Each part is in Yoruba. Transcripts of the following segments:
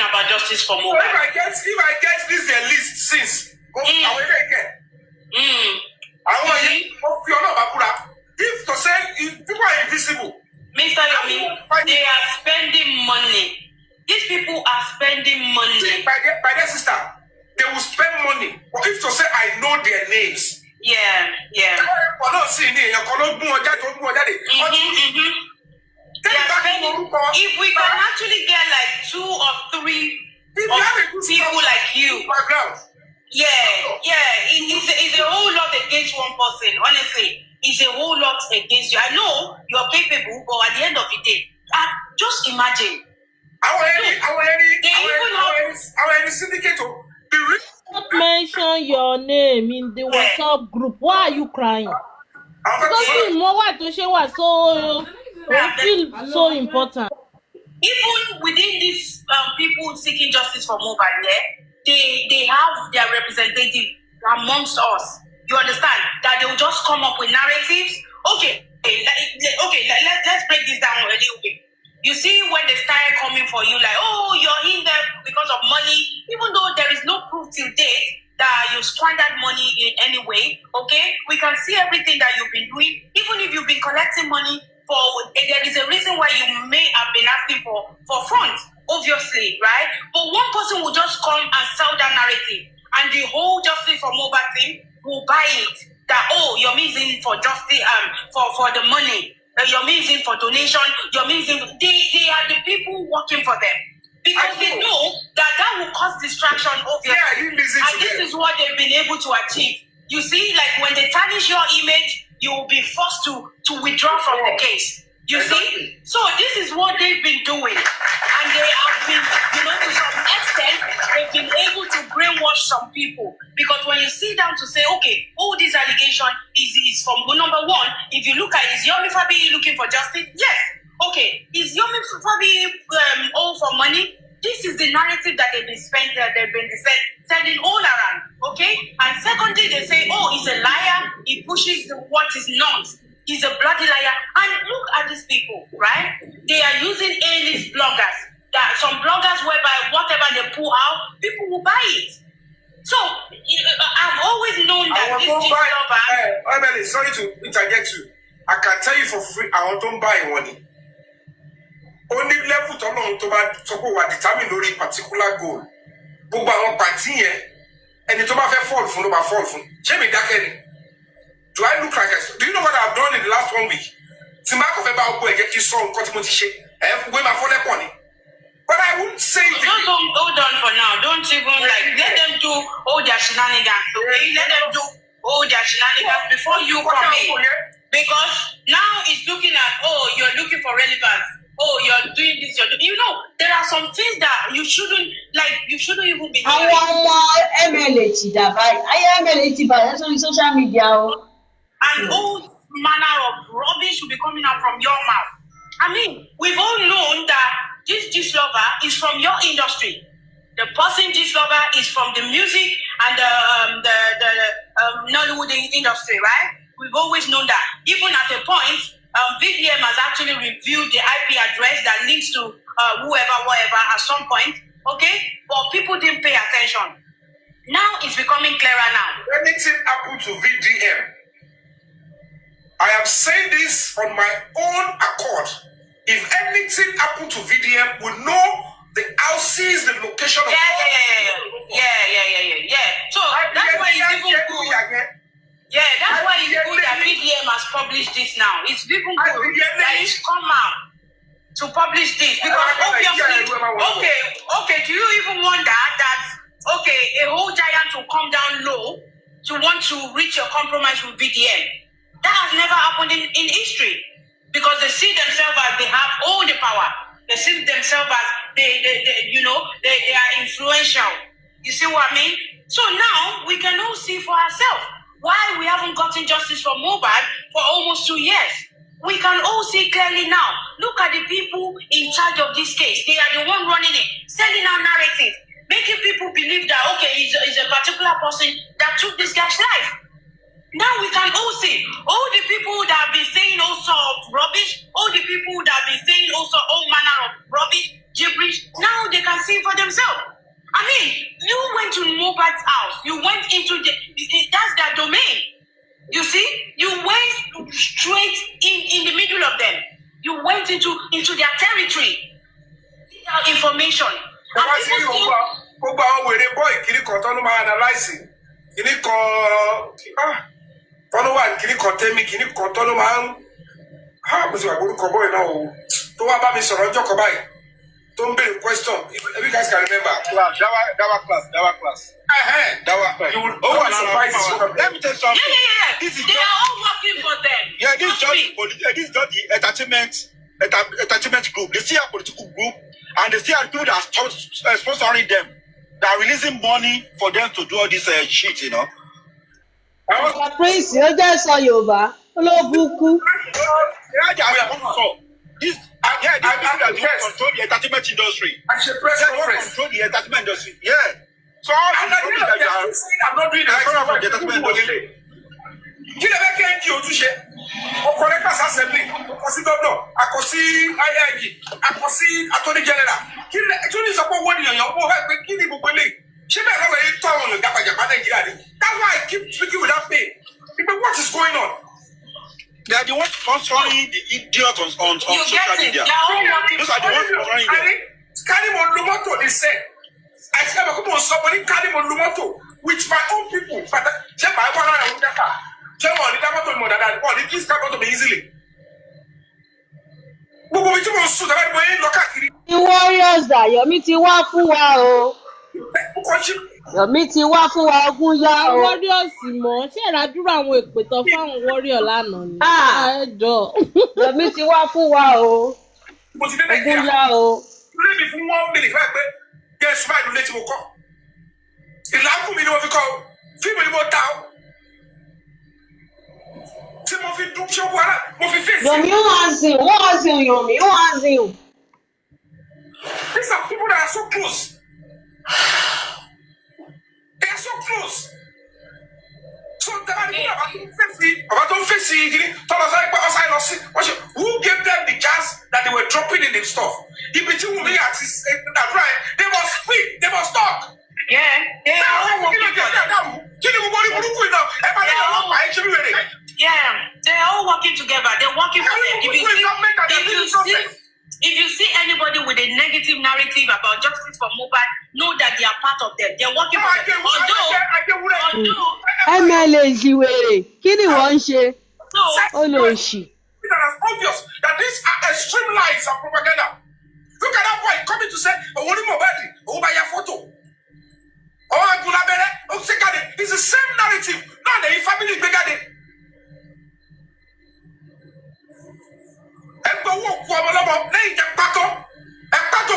about justice for Mohbad. If I get this their list since, I will again. I want if to say if people are invisible. Mr. Yomi, they are spending money. These people are spending money. See, by their sister, they will spend money. But if to say I know their names. Yeah. They are spending, if we can actually get like 2 or 3 people like you. It's a whole lot against one person. Honestly, it's a whole lot against you. I know you're capable, but at the end of the day, just imagine. Don't mention your name in the WhatsApp group. Why are you crying? Because Mohbad to share was so feel so important. Even within these people seeking justice for Mohbad, they have their representative amongst us. You understand that they will just come up with narratives. Let's break this down a little bit. You see, when they start coming for you, like, oh, you're in there because of money, even though there is no proof till date that you squandered money in any way, okay? We can see everything that you've been doing. Even if you've been collecting money there is a reason why you may have been asking for funds, obviously, right? But one person will just come and sell that narrative, and the whole justice for Mohbad thing will buy it. That, oh, you're missing for justice, for the money. You're missing for donation. You're missing. They are the people working for them. Because they know that will cause distraction, obviously. And this is what they've been able to achieve. You see, like when they tarnish your image, you will be forced to withdraw from the case. You see? So this is what they've been doing. And they have been, to some extent, they've been able to brainwash some people. Because when you sit down to say, okay, all this allegation is from, number one, if you look at, is Yomi Fabi looking for justice? Yes. Okay. Is Yomi Fabi all for money? This is the narrative that they've been sending all around, okay? And secondly, they say, oh, he's a liar. He pushes what is not. He's a bloody liar. And look at these people, right? They are using A-list bloggers. That some bloggers whereby whatever they pull out, people will buy it. So I've always known that this lover. Emily, sorry to interject you. I can tell you for free, I want to buy money. Only level to know to determine lórí particular goal. Gbogbo àwọn party yẹn ẹni tó bá fẹ́ fall fún ló bá fall fún. Ṣé mi dákẹ́ ni? Do I look like do you know what I've done in the last 1 week? Tí n bá kọ́ fẹ́ bá ọgbọ́n ẹ̀jẹ̀ kí sọ nǹkan tí mo ti ṣe. Gbé máa fọ́ lẹ́pọ̀ ni. But I wouldn't say it. Just hold on for now. Don't even let them do all their shenanigans, okay? Let them do all their shenanigans before you come in. Because now it's looking at, oh, you're looking for relevance. Oh, you're doing this, there are some things that you shouldn't even be doing. I am MLH on social media. And all manner of rubbish will be coming out from your mouth. I mean, we've all known that this lover is from your industry. The person this lover is from the music and the Nollywood industry, right? We've always known that. Even at a point, VDM has actually reviewed the IP address that links to whatever at some point, okay? But people didn't pay attention. Now it's becoming clearer now. Anything happened to VDM? I am saying this on my own accord. If anything happened to VDM, we know the houses, the location of Yeah. So that's why it's even good. Yeah, that's why it's good that VDM has published this now. It's even good that it's come out to publish this. Because obviously, okay, do you even wonder that, a whole giant will come down low to want to reach a compromise with VDM? That has never happened in history. Because they see themselves as they have all the power. They see themselves as they are influential. You see what I mean? So now we can all see for ourselves why we haven't gotten justice for Mohbad for almost 2 years. We can all see clearly now. Look at the people in charge of this case. They are the one running it, selling out narrative, making people believe that, he's a particular person that took this guy's life. Now we can all see all the people that have been saying all sorts of rubbish, all the people that have been saying also all manner of rubbish, gibberish. Now they can see for themselves. I mean, you went to Mohbad's house. You went into that's their domain. You see, you went straight in the middle of them. You went into their territory. Information. Gbogbo àwọn wèrè boy kiri kan tó ló máa analyze kiri kan tó ló wà kiri kan tẹ́mi kiri kan tó ló máa ń mo ti wà gbórúkọ boy náà o tó wá bá mi sọ̀rọ̀ ọjọ́ kan báyìí tó ń béèrè question if you guys can remember. Dawa class. You will always surprise this. Let me tell you something. Yeah. This is they are all working for them. Yeah, this is just the entertainment group. They see a political group, and they see a people that are sponsoring them, that are releasing money for them to do all this shit, you know. Prince, you just saw Yoruba. Hello, Buku. These people that do control the entertainment industry. I should press conference. Control the entertainment industry. Yeah. So all I'm not doing the from the entertainment industry. Kí lè fẹ́ kí ẹ di ojúṣe? Ọkọ̀ lẹ́kọ̀ọ́sì assembly, ọkọ̀ sí gómìnà, akọ̀ sí IIG, akọ̀ sí attorney general. Kí lè tún ní sọ́kọ̀ owó ènìyàn yàn wọ́n fẹ́ pé kí ni gbogbo eléyìí? Ṣé bẹ́ẹ̀ lọ́wọ́ yẹn tó àwọn olùdàpàjàpá Nàìjíríà ni? That's why I keep speaking without pain. But what is going on? They are the ones sponsoring the idiots on social media. Those are the ones sponsoring them. Carry my lumoto, they said. I said, I'm going to somebody carry my lumoto with my own people. But check my one and check on the lumoto more than that. Oh, it just come to me easily. Gbogbo mi tí mo sùn dábàá ni mo yẹn lọ káàkiri. The warriors da Yomi ti wá fún wa o. Yomi ti wá fún wa ogun yá o. Warriors mọ̀ ṣé ìrádúrà àwọn èpè tán fáwọn warrior lánàá ni. Ẹjọ́. Yomi ti wá fún wa o. Mo ti dé Ogun Nàìjíríà. yá o. Lé mi fún 1 minute fẹ́ pé kí ẹ sùn báyìí lulẹ̀ tí mo kọ́. Ìlàkùn mi ni mo fi kọ́ o. Fíìmù ni mo ta o. Tí mo fi dún ṣé wàrà mo fi fèsì. Yomi wọ́n á sìn Yomi wọ́n á sìn. These are people that are so close. They are so close. So about don't face who gave them the chance that they were dropping in the stuff? If it will be that right, they must speak, they must talk. Yeah, they are all working for them. Yeah, they are all working together. They're working for them. If you see anybody with a negative narrative about justice for Mohbad, know that they are part of them. They're working for them. Although MLA ìwèrè kí ni wọ́n ń ṣe? Olóòṣì. It is obvious that these are extreme lies and propaganda. Look at that boy coming to say, "Oh, Mohbad, oh, buy your photo." Oh, Agulabere, oh, Sekade. It's the same narrative. Now the family is bigger than. Ẹgbẹ́ owó òkú ọmọ lọ́mọ lẹ́yìn jẹ́ pátó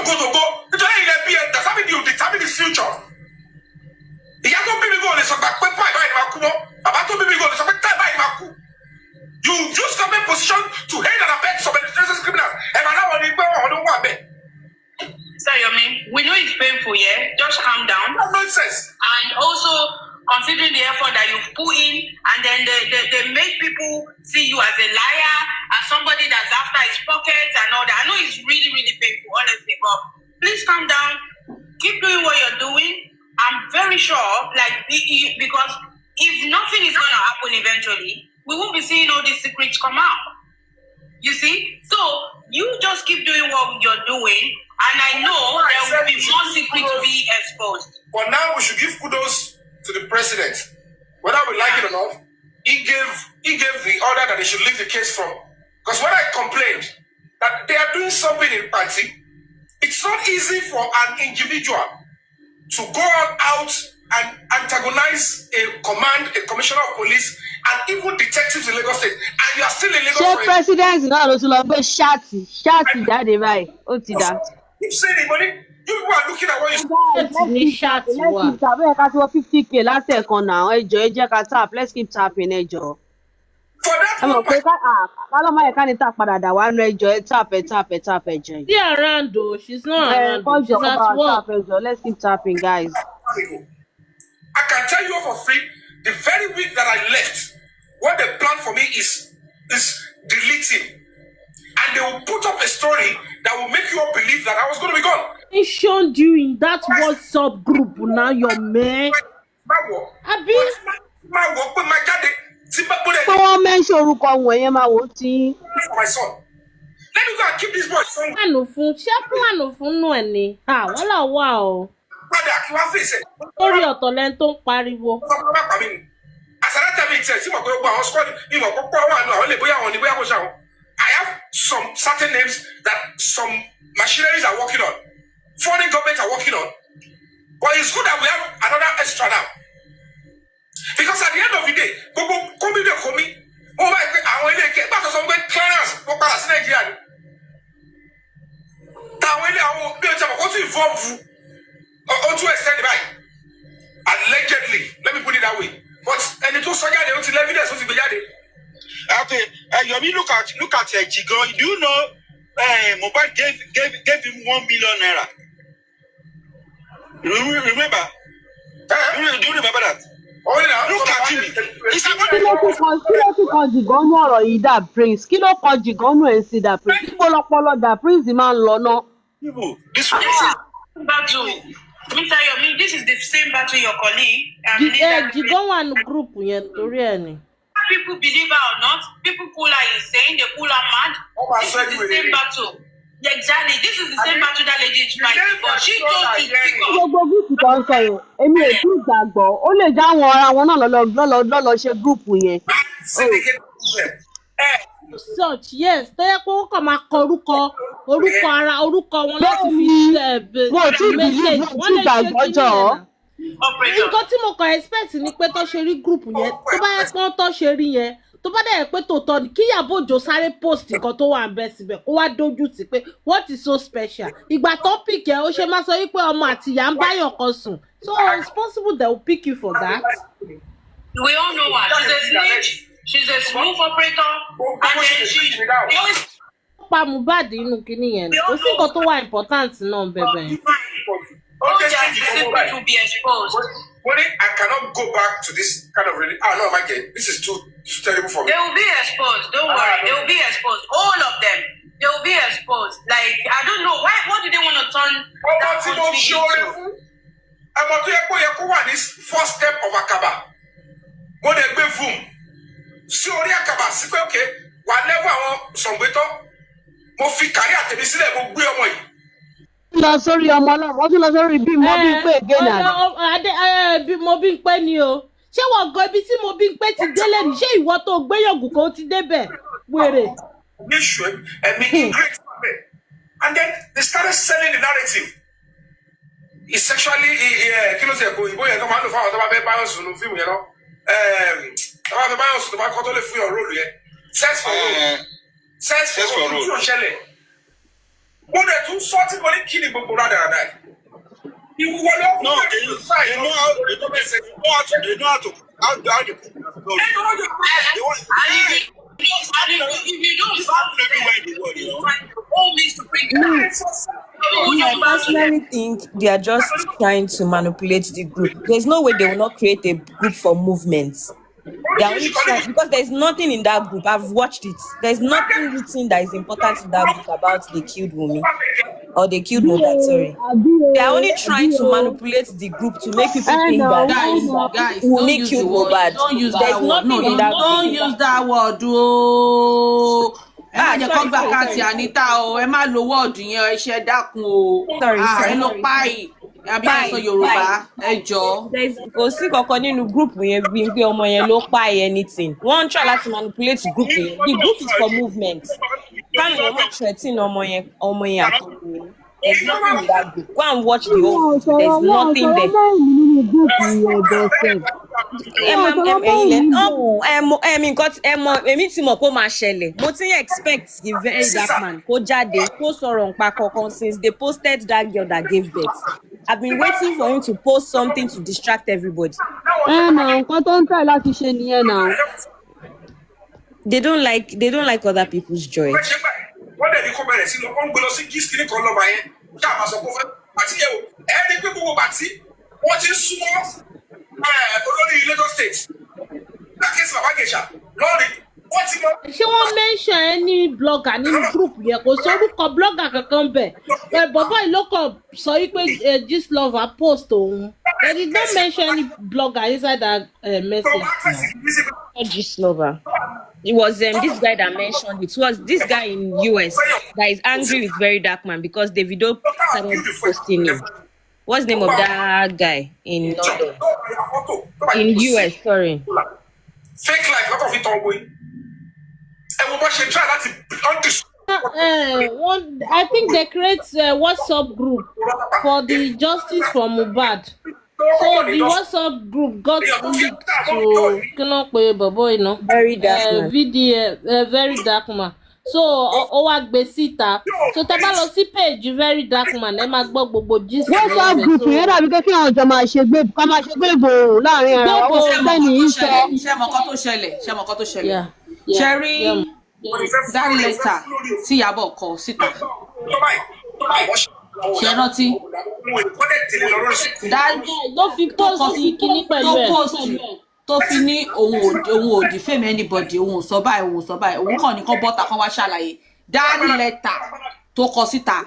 gòdògbò nítorí ẹ̀yìn ẹbí ẹ̀ that's how you determine the future. Ìyá tó bí mi kò lè sọ pé báyìí máa kú mọ́. Bàbá tó bí mi kò lè sọ pé báyìí máa kú. You use government position to hate and abet some administrative criminals. Ẹ̀fà náà wọ́n ní pé wọ́n ló wà bẹ́ẹ̀. Sir Yomi, we know it's painful, yeah? Just calm down. No nonsense. And also, considering the effort that you've put in, and then they make people see you as a liar, as somebody that's after his pockets and all that. I know it's really, really painful, honestly, but please calm down. Keep doing what you're doing. I'm very sure, because if nothing is going to happen eventually, we won't be seeing all these secrets come out. You see? So, you just keep doing what you're doing, and I know there will be more secrets to be exposed. But now we should give kudos to the president. Whether we like it or not, he gave the order that they should leave the case from. Because when I complained that they are doing something in party, it's not easy for an individual to go out and antagonize a commissioner of police and even detectives in Lagos State, and you are still in Lagos. Ṣé president náà ló tún lọ gbé ṣáàtì jáde báyìí? Ó ti dá. Keep saying it, buddy. You people are looking at what you Let's tap ẹ ká tí wọ́n 50k látẹ̀kan náà ẹjọ́ ẹ jẹ́ ká tap let's keep tapping ẹjọ́. for that. Ẹ mọ̀ pé kálọ́mọ yẹn ká ní tap padà dà wá nù ẹjọ́ ẹ tap ẹjọ́. She around though, she's not around. She's Kọ́jọ́ at ọba work. tap ẹjọ́ let's keep tapping guys. I can tell you for free, the very week that I left, what they planned for me is deleting. and they will put up a story that will make you all believe that I was going to be gone. Mentioned you in that WhatsApp group now, your man. Abi. Pé wọ́n mention orúkọ wọn yẹn máa wò ó tí. For my son. Let me go and keep this boy somewhere. Plan fún ṣé plan fún nù ẹ̀ ni? Wọ́n là wà o. Brother, kí wá fèsì. Lórí ọ̀tọ̀ lẹ́ni tó ń pariwo. Àṣàlẹ̀ tẹ̀mí ìtẹ̀ sí mọ̀ pé gbogbo àwọn squad ìmọ̀ púpọ̀ wà nù àwọn lè bóyá wọn ni bóyá kò ṣe àwọn. I have some certain names that some machineries are working on. Foreign governments are working on. But it's good that we have another extra now. Because at the end of the day, gbogbo kómi dé kómi, ó máa ń pè àwọn ilé ìkẹ́ gbàtọ̀ sọ pé clearance wọ́n padà sí Nàìjíríà ni. Táwọn ilé àwọn bí o ti àbọ̀ kó tún involve ó tún extend by allegedly, let me put it that way. But ẹni tó sọ jáde ó ti lé evidence ó ti gbé jáde. Okay, Yomi, look at Jigan. Do you know Mohbad gave him 1 million naira? Remember? Do you remember that? Look at him. It's about Kí ló tún kan Jìgàn nú ọ̀rọ̀ yìí dà Prince? Kí ló kan Jìgàn nú ẹ̀ ń sí dà Prince? Kí pọlọpọlọ dà Prince máa ń lọ ná? people. This is battle. Mr. Yomi, this is the same battle your colleague. Jìgàn wà ní group yẹn torí ẹ̀ ni. People believe her or not, people call her insane, they call her mad. This is the same battle. Yeah, exactly. This is the same battle that lady is fighting. But she told to speak up. Gbogbo gúúpù tó ń sọ yẹn, èmi ò tún gbàgbọ́. Ó lè já àwọn ara wọn náà lọ́lọ́ ṣe gúúpù yẹn. Such yes, tó yẹ pé ó kàn máa kọ orúkọ wọn láti fi message. Wọ́n lè ṣe kí nìyẹn. Nǹkan tí mo kàn expect ni pé tó ṣe rí group yẹn tó bá yẹ pé tó ṣe rí yẹn tó bá dẹ̀ pé tòótọ́ ni kí Ìyábọ̀ Òjó sáré post nǹkan tó wà bẹ́ẹ̀ síbẹ̀ kó wá dójú tì pé what is so special ìgbà tó pick ẹ ó ṣe máa sọ wípé ọmọ àti ìyá ń báyọ̀ kan sùn so it's possible they will pick you for that. We all know her. She's a snitch. She's a smooth operator. And then she always. Pa Mohbad inú kinní yẹn kò sí nǹkan tó wà important náà bẹ̀bẹ̀. Secret will be exposed. I cannot go back to this kind of religion. No, my God, this is too terrible for me. They will be exposed. Don't worry. They will be exposed. All of them. They will be exposed. Like, I don't know. Why? What do they want to turn that country into? I'm not going to first step of Akaba. Go there, be boom. Sorry, Akaba. See, okay. Whatever I want, some better. Mo fi carry at the city. Mo gbé ọmọ yìí. Lọ sórí ọmọ náà, wọ́n tún lọ sórí bí mo bí ń pè gẹ́nà. Mo bí ń pẹ́ ni o. Ṣé wọ́n gan ibi tí mo bí ń pẹ́ ti délé ni? Ṣé ìwọ tó gbéyàngù kan ti débẹ̀? Wèrè. And then they started selling the narrative. It's sexually, kí ló ṣe kó ìbò yẹn tó máa ń lò fáwọn tó bá fẹ́ báyọ̀ sùn ní fíìmù yẹn náà. Tó bá fẹ́ báyọ̀ sùn tó bá kọ́ tó lè fún yàn róòlù yẹn. Sex for role. Sex for role. Tí ò ṣẹlẹ̀. Mo dẹ̀ tún sọ tí mo ní kí ni gbogbo rádaràdà yìí. Ìwọ ló kú they know how to cook. How to cook. I personally think they are just trying to manipulate the group. There's no way they will not create a group for movements. They are only trying because there's nothing in that group. I've watched it. There's nothing written that is important in that group about they killed Wunmi or they killed Mohbad. Sorry, they are only trying to manipulate the group to make people think that Guys, Wunmi killed Mohbad. There's nothing in that don't group. use that word. Oh. Ẹ má jẹ́ kó gbà káàtì Anita o, ẹ má lo wọ́ọ̀dù yẹn, ẹ ṣe dákun o. Ẹ lọ páì, àbí ẹ sọ Yorùbá, ẹ jọ. Kò sí kankan nínú group yẹn bí pé ọmọ yẹn ló páì anything. Wọ́n try láti manipulate the group yẹn. The group is for movement. Káwọn èèyàn má threaten ọmọ yẹn àkọ́kọ́. There's nothing in that group. Go and watch the whole group. There's nothing there. Èmi tí mo kó máa ṣẹlẹ̀. Mo ti ń expect the very dark man kó jáde kó sọ̀rọ̀ nípa kankan since they posted that girl that gave birth. I've been waiting for him to post something to distract everybody. Nǹkan tó ń try láti ṣe nìyẹn náà. They don't like other people's joy. Wọ́n dẹ̀ ní kó bẹ̀rẹ̀ sí lọ, wọ́n ń gbé lọ sí gíìsì kìíní kan lọ́ba yẹn. Ṣé àmà sọ pé pàtí yẹ̀ wò? Ẹni pé gbogbo pàtí wọ́n ti súnmọ́ olórí Lagos State. Lákèsí bàbá Gèṣà lọ́ọ̀rì ṣé wọ́n mention any blogger nínú group yẹn kò sórúkọ blogger kankan bẹ̀ ẹ bọ̀bọ̀ yìí ló kàn sọ wípé Gistlover post òun they did not mention any blogger inside that message. Gistlover. It was this guy that mentioned it. It was this guy in US that is angry with Very Dark Man because Davido started posting him. What's the name of that guy in London? In US, sorry. Fake life, lot of it all going. And what she try I think they create a WhatsApp group for the justice for Mohbad. So the WhatsApp group got leaked to Very Dark Man. Very Dark Man. So ó wá gbé síta. So tẹ́ bá lọ sí page Very Dark Man ẹ máa gbọ́ gbogbo gist. WhatsApp group yẹn dàbí pé kí àwọn ọjọ́ máa ṣe gbé gbòòrò láàrin ara wa wọ́n ṣe bẹ́ẹ̀ ní í sọ. Ṣé mọ̀ nǹkan tó ṣẹlẹ̀? Ṣé rí that letter tí Ìyábọ̀ kọ síta? Ṣé rántí? Ló fi post kíní pẹ̀lú ẹ̀. Tó fi ní òun ò defame anybody, òun ò sọ báyìí, òun kàn ní kó bọ́ta kan wá ṣàlàyé. That letter tó kọ síta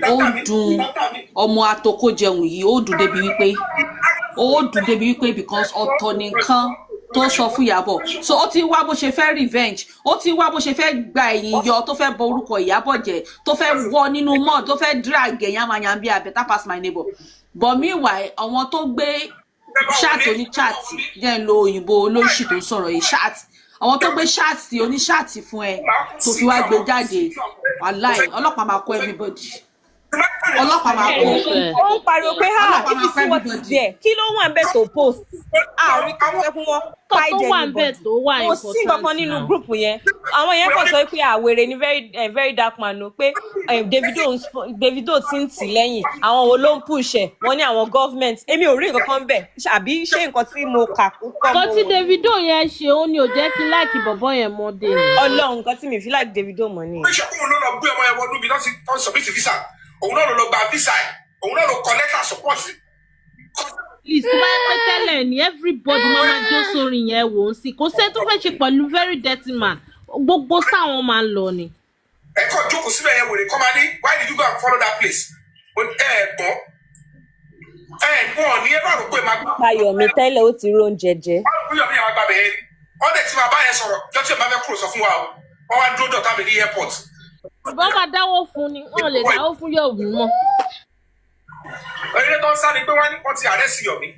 ó dùn ọmọ atoko jẹun yìí, ó dùn débi wípé because ọ̀tọ̀ nìkan tó sọ fún Ìyábọ̀. So ó ti wá bó ṣe fẹ́ revenge, ó ti wá bó ṣe fẹ́ gba ẹ̀yìn yọ, tó fẹ́ bọ orúkọ Ìyábọ̀ jẹ́, tó fẹ́ wọ nínú mud, tó fẹ́ drag ẹ̀yàn bí I better pass my neighbor. But meanwhile, àwọn tó gbé chat oní chat jẹ́ ń lo òyìnbó olóṣì tó sọ̀rọ̀ yìí chat. Àwọn tó gbé chat oní chat fún ẹ tó fi wá gbé jáde. Wàláì, ọlọ́pàá máa kó everybody. Ọlọ́pàá máa kó. Ó ń pariwo pé if you see what is there, kí ló wà ń bẹ̀ tó post? Àárín kan fẹ́ fún wọn hide anybody. Kò sí nǹkan nínú group yẹn. Àwọn yẹn kàn sọ pé àwèrè ni Very Dark Man ló pé Davido ti ń tì lẹ́yìn. Àwọn wo ló ń push ẹ̀? Wọ́n ní àwọn government. Èmi ò rí nǹkan kan bẹ̀. Àbí ṣé nǹkan tí mo kà kọ́ mọ́? Nǹkan tí Davido yẹn ṣe ó ní ò jẹ́ kí láìkì bọ̀bọ̀ yẹn mọ́ dé ni. Ọlọ́run nǹkan tí mi fi like Davido mọ́ ni. Ó ṣe kóun ló lọ gbé ọmọ ẹ̀wọ̀n níbi tó ń submit visa. Òun náà lọ gba visa ẹ̀. Òun náà lọ collect her support. Please, tó bá pẹ́ tẹ́lẹ̀ ni everybody máa jó sórí yẹn wò ó sí. Kò sẹ́ni tó fẹ́ ṣe pẹ̀lú Very Dirty Man. Gbogbo sáwọn máa ń lọ ni. Ẹ kọ́ jókòó síbẹ̀ yẹn wèrè kọ́ máa ní why did you go and follow that place? Ẹ̀gbọ́n ní ẹ bá rò pé máa gbà. Ayọ̀mí tẹ́lẹ̀ ó ti rón jẹjẹ. Ayọ̀mí yẹn máa gbà bẹ̀yẹn ni. Wọ́n dẹ̀ tí máa bá yẹn sọ̀rọ̀ jọ́tí ẹ̀ máa fẹ́ kúrò sọ fún wa o. Wọ́n wá dúró dọ̀tá mi ní airport. Ìbọn máa dáwọ́ fún ni, wọ́n lè dáwọ́ fún Yọ̀mí mọ́. Ẹni tó ń sá ni pé wọ́n ti arrest Yọ̀mí.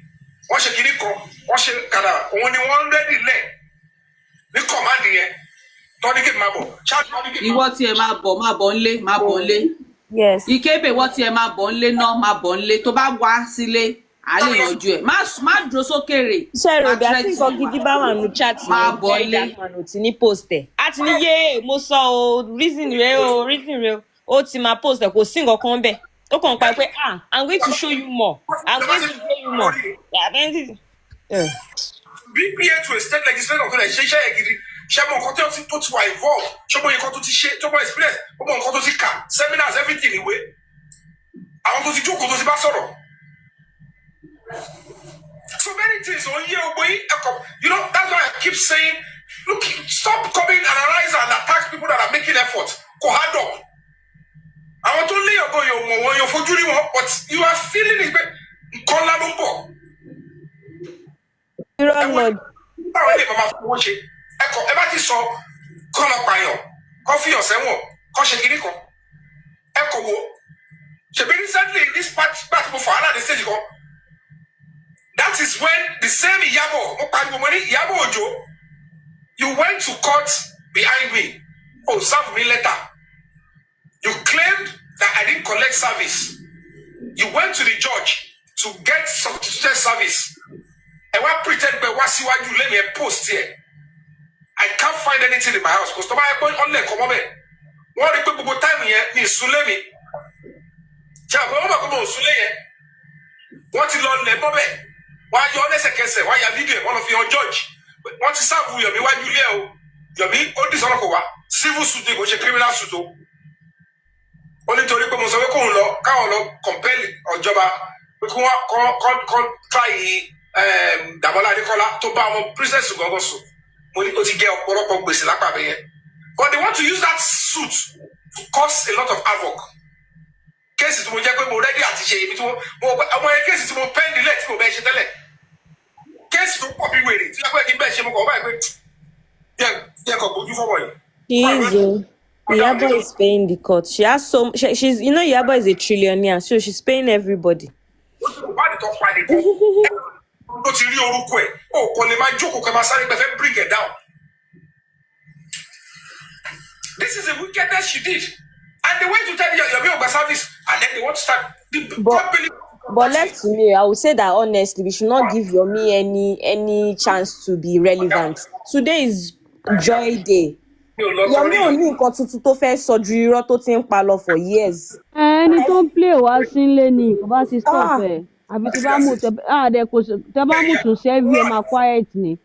Wọ́n ṣe kiri kan, wọ́n ṣe kàdà, òun ni wọ́n rẹ́dì lẹ̀ ní kọ̀máàdì yẹn. Tọ́ni kí n máa bọ̀. Ìwọ tí ẹ máa bọ̀ ńlé. Yes. Ìkébè wọ́n tí ẹ máa bọ̀ ńlé náà, máa bọ̀ ńlé. Tó bá wá sílé, à lè yanjú ẹ̀. Má dúró sókèrè. Ṣé rò bí a ti nǹkan gidi bá wà nù chat máa bọ̀ Very Dark Man ò ti ní post ẹ̀. A ti ní yé mo sọ o reason rẹ o ó ti máa post ẹ̀ kò sí nǹkan kan bẹ́ẹ̀. Ó kàn pa pé I'm going to show you more. BPA to a state legislator tó lè ṣe iṣẹ́ yẹn gidi. Ṣé mo nǹkan tó ti wà involve? Ṣé mo nǹkan tó ti ṣe? Ṣé mo experience? Ṣé mo nǹkan tó ti kà? Seminars everything ìwé. Àwọn tó ti jókòó tó ti bá sọ̀rọ̀. So many things on here, you know, that's why I keep saying, look, stop coming and arise and attack people that are making effort. Go hard up. I want to lay your fortune, but you are feeling it. Call that number. Everybody saw call up by you. Coffee or someone. Coffee Kiriko. Echo. She been recently in this part before the stage. That is when the same Yabo Ojo, you went to court behind me. Oh, serve me letter. You claimed that I didn't collect service. You went to the judge to get substituted service. And what pretend by what you let me post here. I can't find anything in my house because tomorrow I'm going on come on. What the people time here ni Sulemi. What is on the why you honest kese why your video one of your judge what is serve you why you leo you be all this on ko wa civil suit go se criminal suit o only torí pé mo sọ pé ko lọ ka lo compel ọjọba pé ko try Damola Adekola tó bá ọmọ princess gogo so But they want to use that suit to cause a lot of havoc. Cases mo jẹ́ pé mo ready àti ṣe ibi tí mo àwọn cases tí mo pen delay tí mo bẹ ṣe tẹ́lẹ̀. Cases tó pọ̀ bí wèrè tí wọ́n pẹ́ kí n bẹ́ẹ̀ ṣe mo kọ̀ báyìí pé jẹ́ kọ̀ bójú fọ́bọ̀ yìí. She is. Iyabo is paying the court. She has so she's Iyabo is a trillionaire, so she's paying everybody. Ó ti rí orúkọ ẹ̀ ó kò lè máa jókòó kẹ́ máa sáré pé fẹ́ bring it down. This is a wickedness she did. And they went to tell you you're being service, and then they want to start. But left to me, I would say that honestly, we should not give Yomi any chance to be relevant. Today is Joy Day. Yomi ò ní nǹkan tuntun tó fẹ́ sọ ju irọ́ tó ti ń pa lọ for years. Ẹni tó ń play wá sílé ni kò bá ti stop ẹ̀. Àbí tí bá mú tẹ bá mú tún sẹ́ẹ̀fì ẹ̀ máa quiet ni.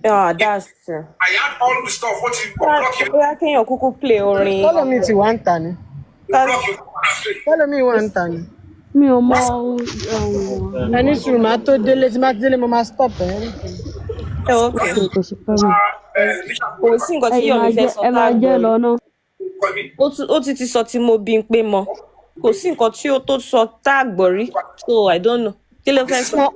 Yeah, that's true. I had all the stuff. What you block you? Bóyá kéèyàn kúkú play orin. Follow me ti wá ń tà ni. Follow me wá ń tà ni. Mi ò mọ Ẹni sùúrù máa tó délé tí máa délé mo máa stop ẹ̀. Okay. Kò sí nǹkan tí Yomi fẹ́ sọ ẹ máa jẹ́ lọ́nà. Ó ti sọ tí mo bí ń pé mọ́. Kò sí nǹkan tí ó tó sọ tá a gbọ́ rí. So I don't know. Kí ló fẹ́ sọ?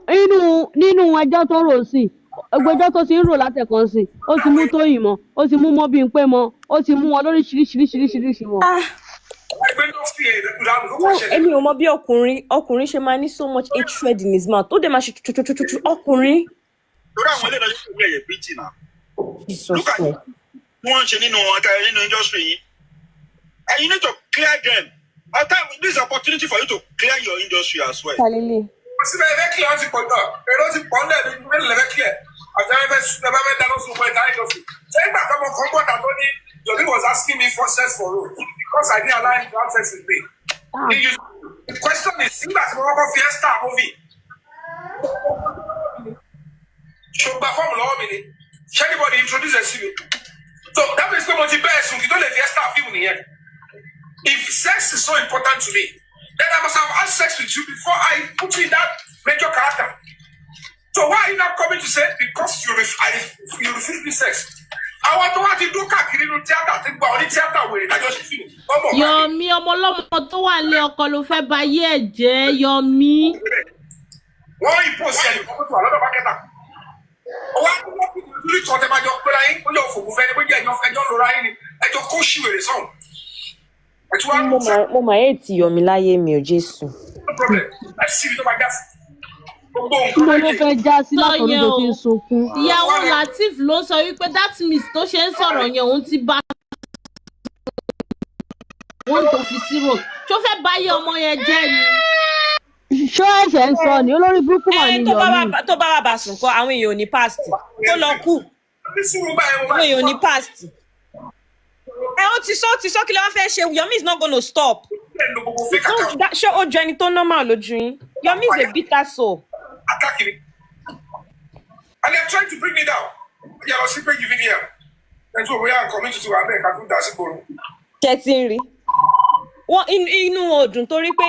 Nínú ẹjọ́ tó rò sí ẹgbẹ́jọ́ tó ti ń rò látẹ̀kọ́ sí ó ti mú Tóyìn mọ́ ó ti mú Mọ́bímpé mọ́ ó ti mú wọn lóríṣiríṣiríṣiríṣi mọ́. Èmi ò mọ bí ọkùnrin ṣe máa ní so much hatred in his mouth ó dẹ̀ máa ṣe tutututu ọkùnrin. lórí àwọn ilé ìdájọ́ ìwé ẹ̀yẹ bíi tìǹà Jesus Christ. wọ́n ń ṣe nínú industry yìí and you need to clear them. At time, this is an opportunity for you to clear your industry as well. Hallelujah. See, very clear on the contact. They don't see one there. Very clear. I've never done also for the industry. So if I come on comfort, I told you, Yomi was asking me for sex for road because I didn't allow him to have sex with me. The question is, see that more of Fiesta movie. Show perform law minute. Should anybody introduce a CV? So that means no motivation. You don't let Fiesta film here. If sex is so important to me, then I must have had sex with you before I put you in that major character. So why are you not coming to say because you refuse me sex? I want to do kakiri no theater, think about the theater where I just feel. Yomi ọmọlọ́mọ tó wà lé ọkọ ló fẹ́ ba yé ẹ̀ jẹ́ Yomi. Wọ́n impose ẹni kọ́kọ́ tó àlọ́dọ̀ bá kẹta. Ọwọ́ àkọ́kọ́ kò ní tọ́ tẹ́ máa jọ pé láyé ó yọ òfòfò fẹ́ ni bó jẹ́ ẹjọ́ lóra yín ni ẹjọ́ kó ṣìwèrè sọ̀rọ̀. Mo máa hate Yomi láyé mi ò Jésù. Mo ló fẹ́ já sí látọ̀rí tó fi ń sunkún. Ìyàwó Lateef ló sọ wípé that miss tó ṣe ń sọ̀rọ̀ yẹn òun ti bá wọ́n tó fi sí road. Ṣó fẹ́ báyé ọmọ yẹn jẹ́ ni? Ṣó ẹ̀ṣẹ̀ ń sọ ni olórí burúkú wà ní Yomi. Tó bá wà bá sùn kọ́ àwọn èèyàn ò ní past. Tó lọ kú. Àwọn èèyàn ò ní past. Ó ti sọ kí ló wá fẹ́ ṣe. Yomi is not going to stop. Ṣé ó jọ ẹni tó normal lójú yín? Yomi is a bitter soul. Attacking me. And they're trying to bring me down. Yeah, I'll see you video. That's what we are coming to America. I think that's it. Ṣé rí. Inú ọdún torí pé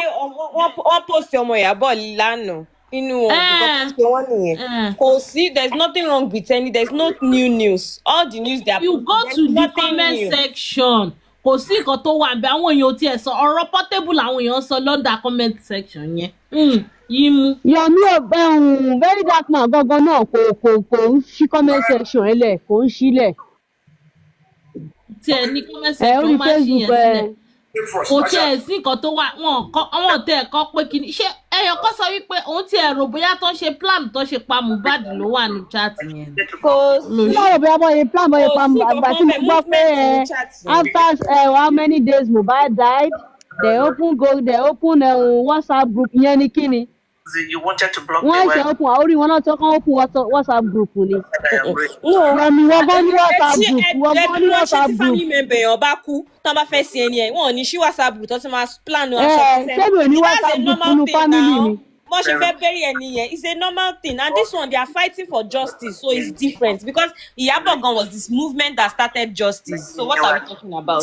wọ́n post ọmọ Ìyábọ̀ lánàá. Inú ọdún tó ṣe wọ́n nìyẹn. Kò sí, there's nothing wrong with there's no new news. All the news they are You go to the comment section. Kò sí nǹkan tó wà bẹ́ẹ̀ àwọn èèyàn tí ẹ̀ sọ ọ̀rọ̀ portable àwọn èèyàn sọ lọ́dà comment section yẹn. Yín mú. Yomi very dark man gangan náà kò ń ṣí comment section ẹ̀ lẹ̀ kò ń ṣílẹ̀. Tí ẹ ní comment section máa ṣí yẹn sílẹ̀. Kò tí ẹ̀ sí nǹkan tó wà wọ́n tẹ̀ ẹ̀kọ́ pé kí ni ṣé ẹyọ kọ́ sọ wípé òun ti ẹ̀rọ bóyá tó ṣe plan tó ṣe pa Mohbad ló wà ní chat yẹn. Kò sí. Báwo bí wọ́n ṣe plan bóyá pa Mohbad àgbà tí mo gbọ́ pé after how many days Mohbad died they open WhatsApp group yẹn ní kíni. You wanted to block wọ́n ṣe open àórí wọn náà tó kàn open WhatsApp group ni. Wọ́n gbọ́ ní WhatsApp group Tí family member yẹn bá kú tán bá fẹ́ sin ẹni ẹ̀ wọ́n ò ní ṣí WhatsApp group tó ti máa plan aṣọ. Ṣé ní WhatsApp group nínú family ni? Wọ́n ṣe fẹ́ bury ẹni yẹn it's a normal thing and this one they are fighting for justice so it's different because Iyabo gan was this movement that started justice so what are we talking about?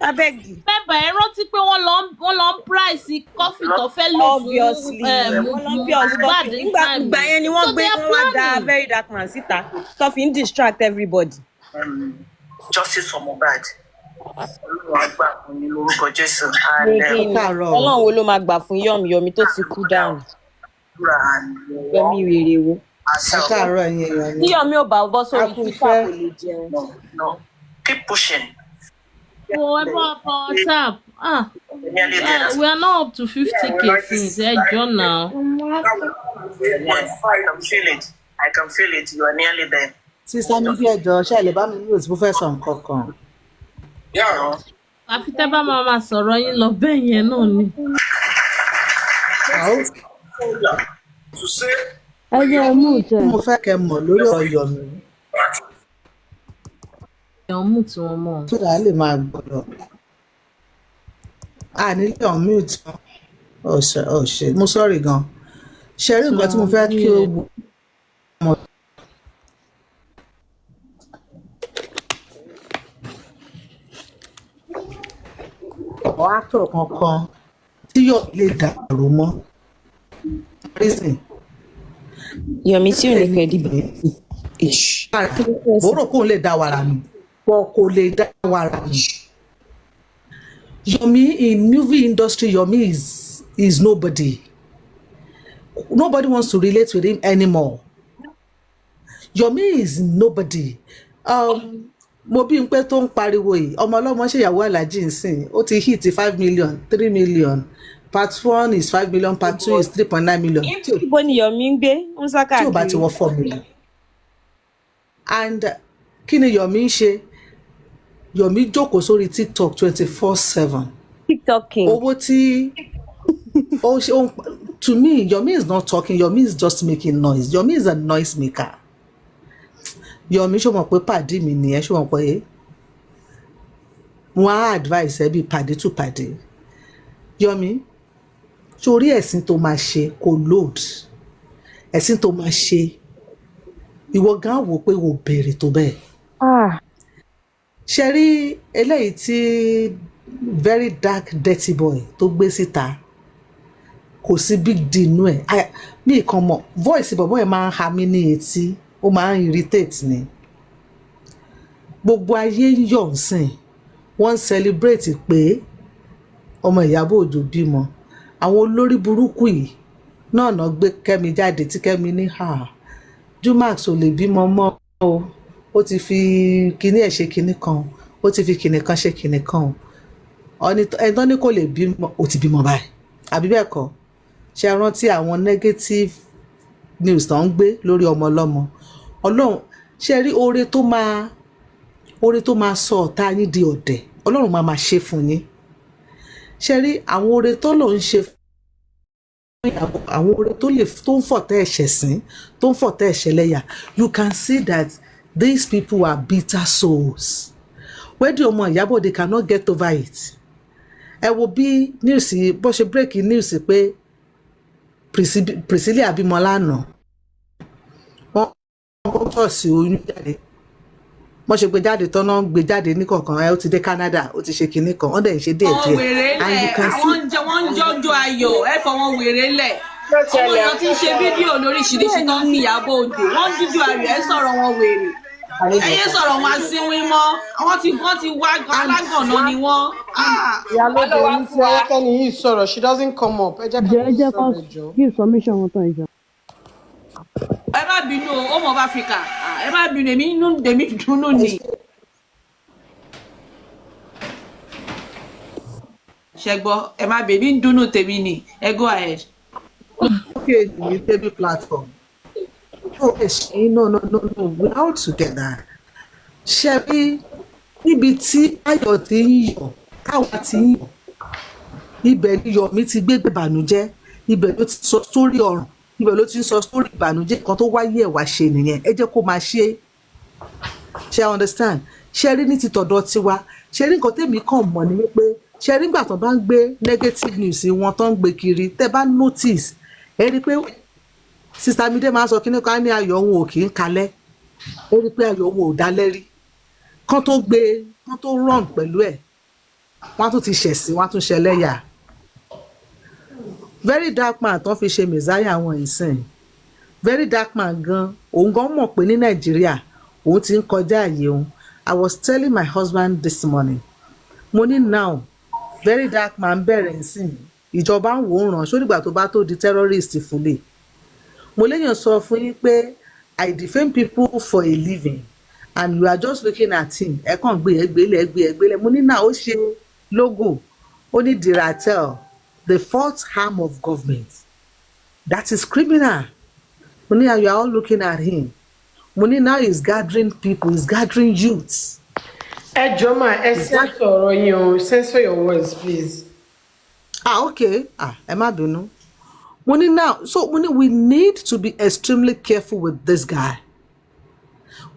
Abeg. Remember, ẹ rántí pé wọ́n lọ ń price coffee tó fẹ́ lò fún Obviously. Olympians Mohbad coffee. in time. Ìgbà yẹn ni So wọ́n gbé they are wọ́n wá da planning. very dark man síta. Coffee ń distract everybody. Justice for Mohbad. Olúwa gbà fún ní lórúkọ Jésù. Ọlọ́run wo ló máa gbà fún Yomi tó ti kú dànù? Yomi rere wo. Tí Yomi ò bá bọ́ sórí Twitter kò lè jẹun. No. Keep pushing. Oh, about WhatsApp. We are now up to 50K since John now. Yes, I can feel it. You are nearly there. Sister mi bí ẹjọ́ ṣe lè bá mi ní òtún fẹ́ sọ nǹkan kan. Àfi tẹ́ bá máa sọ̀rọ̀ yín lọ bẹ́ẹ̀ yẹn náà ni. Ẹjọ́ mú jẹ. Mo fẹ́ kẹ́ mọ̀ lórí ọ̀rọ̀ Yomi. Ẹ̀wọ̀n mú tí wọ́n mọ̀. Tó dáa lè máa gbọ́dọ̀. A nílé unmute tán. Ọ̀ṣẹ̀ mo sọ́ọ̀rì gan. Ṣé rí nǹkan tí mo fẹ́ kí o gbọ́? Ọ̀ actor kankan tí yóò lè dàrú mọ́. Reason. Yomi tí ò ní credibility. Bóró kò lè dá wàrà nù. Wọn kò lè dá wàrà nù. Yomi in movie industry, Yomi is nobody. Nobody wants to relate with him anymore. Yomi is nobody. Mo bí n pé tó ń pariwo yìí ọmọ ọlọ́mọ ṣèyàwó aláàjì nsìn ó ti hit 5 million 3 million part 1 is 5 million part 2 is 3.9 million. Ibo ni Yomi ń gbé ń sá káàkiri. Tí o bá ti wọ 4 million. And kí ni Yomi ń ṣe? Yomi jókòó sórí TikTok 24/7. TikTok king. Owó tí to me Yomi is not talking. Yomi is just making noise. Yomi is a noise maker. Yomi ṣó mọ̀ pé pàdé mi nìyẹn ṣó mọ̀ pé wọ́n á advice ẹ bí pàdé to pàdé. Yomi sórí ẹ̀sìn tó máa ṣe kò load ẹ̀sìn tó máa ṣe ìwọ gan wò pé wò bèrè tó bẹ́ẹ̀. Ṣe rí eléyìí tí very dark dirty boy tó gbé síta kò sí big deal nú ẹ̀ mi kàn mọ̀ voice bọ̀bọ̀ ẹ̀ máa ń ha mí ní etí ó máa ń irritate ni. Gbogbo ayé ń yọ̀ nsìn wọ́n ń celebrate pé ọmọ Ìyábọ̀ Òjó bímọ. Àwọn olórí burúkú yìí náà gbé Kẹ́mi jáde tí Kẹ́mi ní Jumax ò lè bímọ mọ́ o ó ti fi kinní ẹ̀ ṣe kinní kan ó ti fi kinní kan ṣe kinní kan ẹ̀dán ní kò lè bímọ ó ti bímọ báyìí àbí bẹ́ẹ̀ kọ́ ṣe rántí àwọn negative news tó ń gbé lórí ọmọ ọlọ́mọ. Ọlọ́run ṣe rí oore tó máa sọ ọ̀tá yín di ọ̀dẹ̀ Ọlọ́run máa ṣe fún yín. Ṣe rí àwọn oore tó lò ń ṣe àwọn oore tó ń fọ̀tẹ́ ẹ̀ṣẹ̀ sí tó ń fọ̀tẹ́ ẹ̀ṣẹ̀ lẹ́yà you can see that these people are bitter souls. Wẹ́dí ọmọ Ìyábọ̀ they cannot get over it. Ẹ wo bí news bó ṣe break news pé Priscilla bímọ lánàá wọ́n kọ́ sí oyún jáde wọ́n ṣe gbé jáde tán náà gbé jáde ní kọ̀ọ̀kan ó ti dé Canada ó ti ṣe kinní kan wọ́n dẹ̀ ń ṣe díẹ̀ díẹ̀. Wọ́n ń jọjọ ayọ̀ ẹ fọ wọn wèrè lẹ̀ ọmọ èèyàn ti ń ṣe fídíò lóríṣiríṣi tó ń fi Ìyábọ̀ Òjó wọ́n ń jíjọ ayọ̀ ẹ sọ̀rọ̀ wọn wèrè ẹyẹ sọ̀rọ̀ wọn àsínwín mọ́ wọ́n ti wá alágànná ni wọ́n. Ìyálóde ní tí ọwọ́kẹ́ni yìí sọ̀rọ̀ she doesn't come up ẹ jẹ́ ká give submission wọn tán ìjọ. Ẹ má bínú Home of Africa ẹ má bínú èmi inú tèmi dùnú ni. Ṣẹ́gbọ́ ẹ má bèbí ń dùnú tèmi ni ẹ go ahead. Okay, the baby platform. No, we're all together. Ṣebí níbi tí ayọ̀ ti ń yọ̀ káwa ti ń yọ̀ ibẹ̀ ni Yomi ti gbé ìbànújẹ́ ibẹ̀ ló ti sọ sórí ọ̀ràn ibẹ̀ ló ti ń sọ sórí ìbànújẹ́ kan tó wáyé ẹ̀ wá ṣe nìyẹn ẹ jẹ́ kó máa ṣe ṣe understand ṣe rí ní ti tọ̀dọ̀ tiwa ṣe rí nǹkan tèmi kàn mọ̀ ni wípé ṣe rí nígbà tó bá ń gbé negative news wọn tó ń gbé kiri tẹ́ bá notice ẹ rí pé Sister Mide máa sọ kíní kan ní ayọ̀ òun ò kì í kalẹ̀ ẹ rí pé ayọ̀ òun ò dalẹ́ rí kán tó gbé kán tó run pẹ̀lú ẹ̀ wọ́n tún ti ṣẹ̀sìn wọ́n tún ṣẹlẹ́yà very dark man tó fi ṣe mẹ̀sáyà wọn ìsìn very dark man gan òun gan mọ̀ pé ní Nàìjíríà òun ti ń kọjá àyè òun. I was telling my husband this morning mo ní now very dark man bẹ̀rẹ̀ nsìn ìjọba ń wò ó ràn ṣó nígbà tó bá tó di terrorist fúlẹ̀ mo léèyàn sọ fún yín pé I defame people for a living and you are just looking at him ẹ kàn gbé ẹgbẹ́lẹ̀ mo ní náà ó ṣe logo ó ní Diratel the fourth arm of government that is criminal mo ní you are all looking at him mo ní now he is gathering people he is gathering youths. Ẹ jọ̀ọ́ ma ẹ censor ọ̀rọ̀ yín o censor your words please. Okay ẹ má bínú mo ní now so mo ní we need to be extremely careful with this guy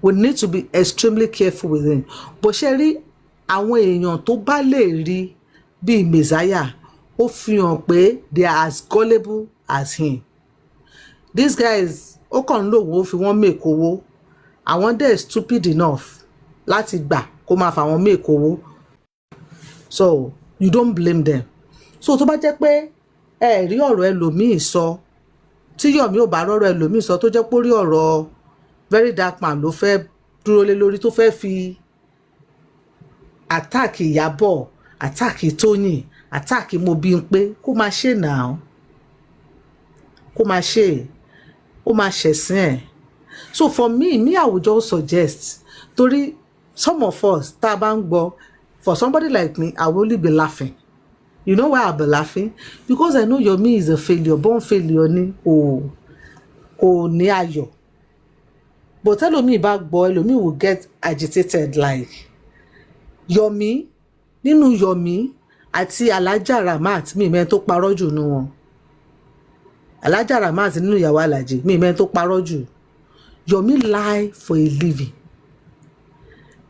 we need to be extremely careful with him bó ṣe rí àwọn èèyàn tó bá lè rí bíi messiah ó fi hàn pé they are as gullible as him these guys ó kàn ń lò wọ́n ó fi wọ́n make owó àwọn dẹ̀ stupid enough láti gbà kó máa fà wọ́n make owó so you don't blame them so tó bá jẹ́ pé ẹ rí ọ̀rọ̀ ẹlòmíì sọ tí Yomi ò bá rọ́rọ̀ ẹlòmíì sọ tó jẹ́ pé ó rí ọ̀rọ̀ very dark man ló fẹ́ dúró lé lórí tó fẹ́ fi attack Ìyábọ̀ attack Tóyìn attack Mobímpé kó máa ṣe náà kó máa ṣe ó máa ṣẹ̀sìn ẹ̀ so for me I would just suggest torí some of us tá a bá ń gbọ́ for somebody like me I will only be laughing you know why I be laughing because I know Yomi is a failure born failure ni kò ní ayọ̀ but ẹlòmíì bá gbọ́ ẹlòmíì will get agitated like Yomi nínú Yomi àti Alhaja Ramat mi mẹ́rin tó parọ́ jù nínú wọn Alhaja Ramat nínú ìyàwó Alhaji mi mẹ́rin tó parọ́ jù Yomi lie for a living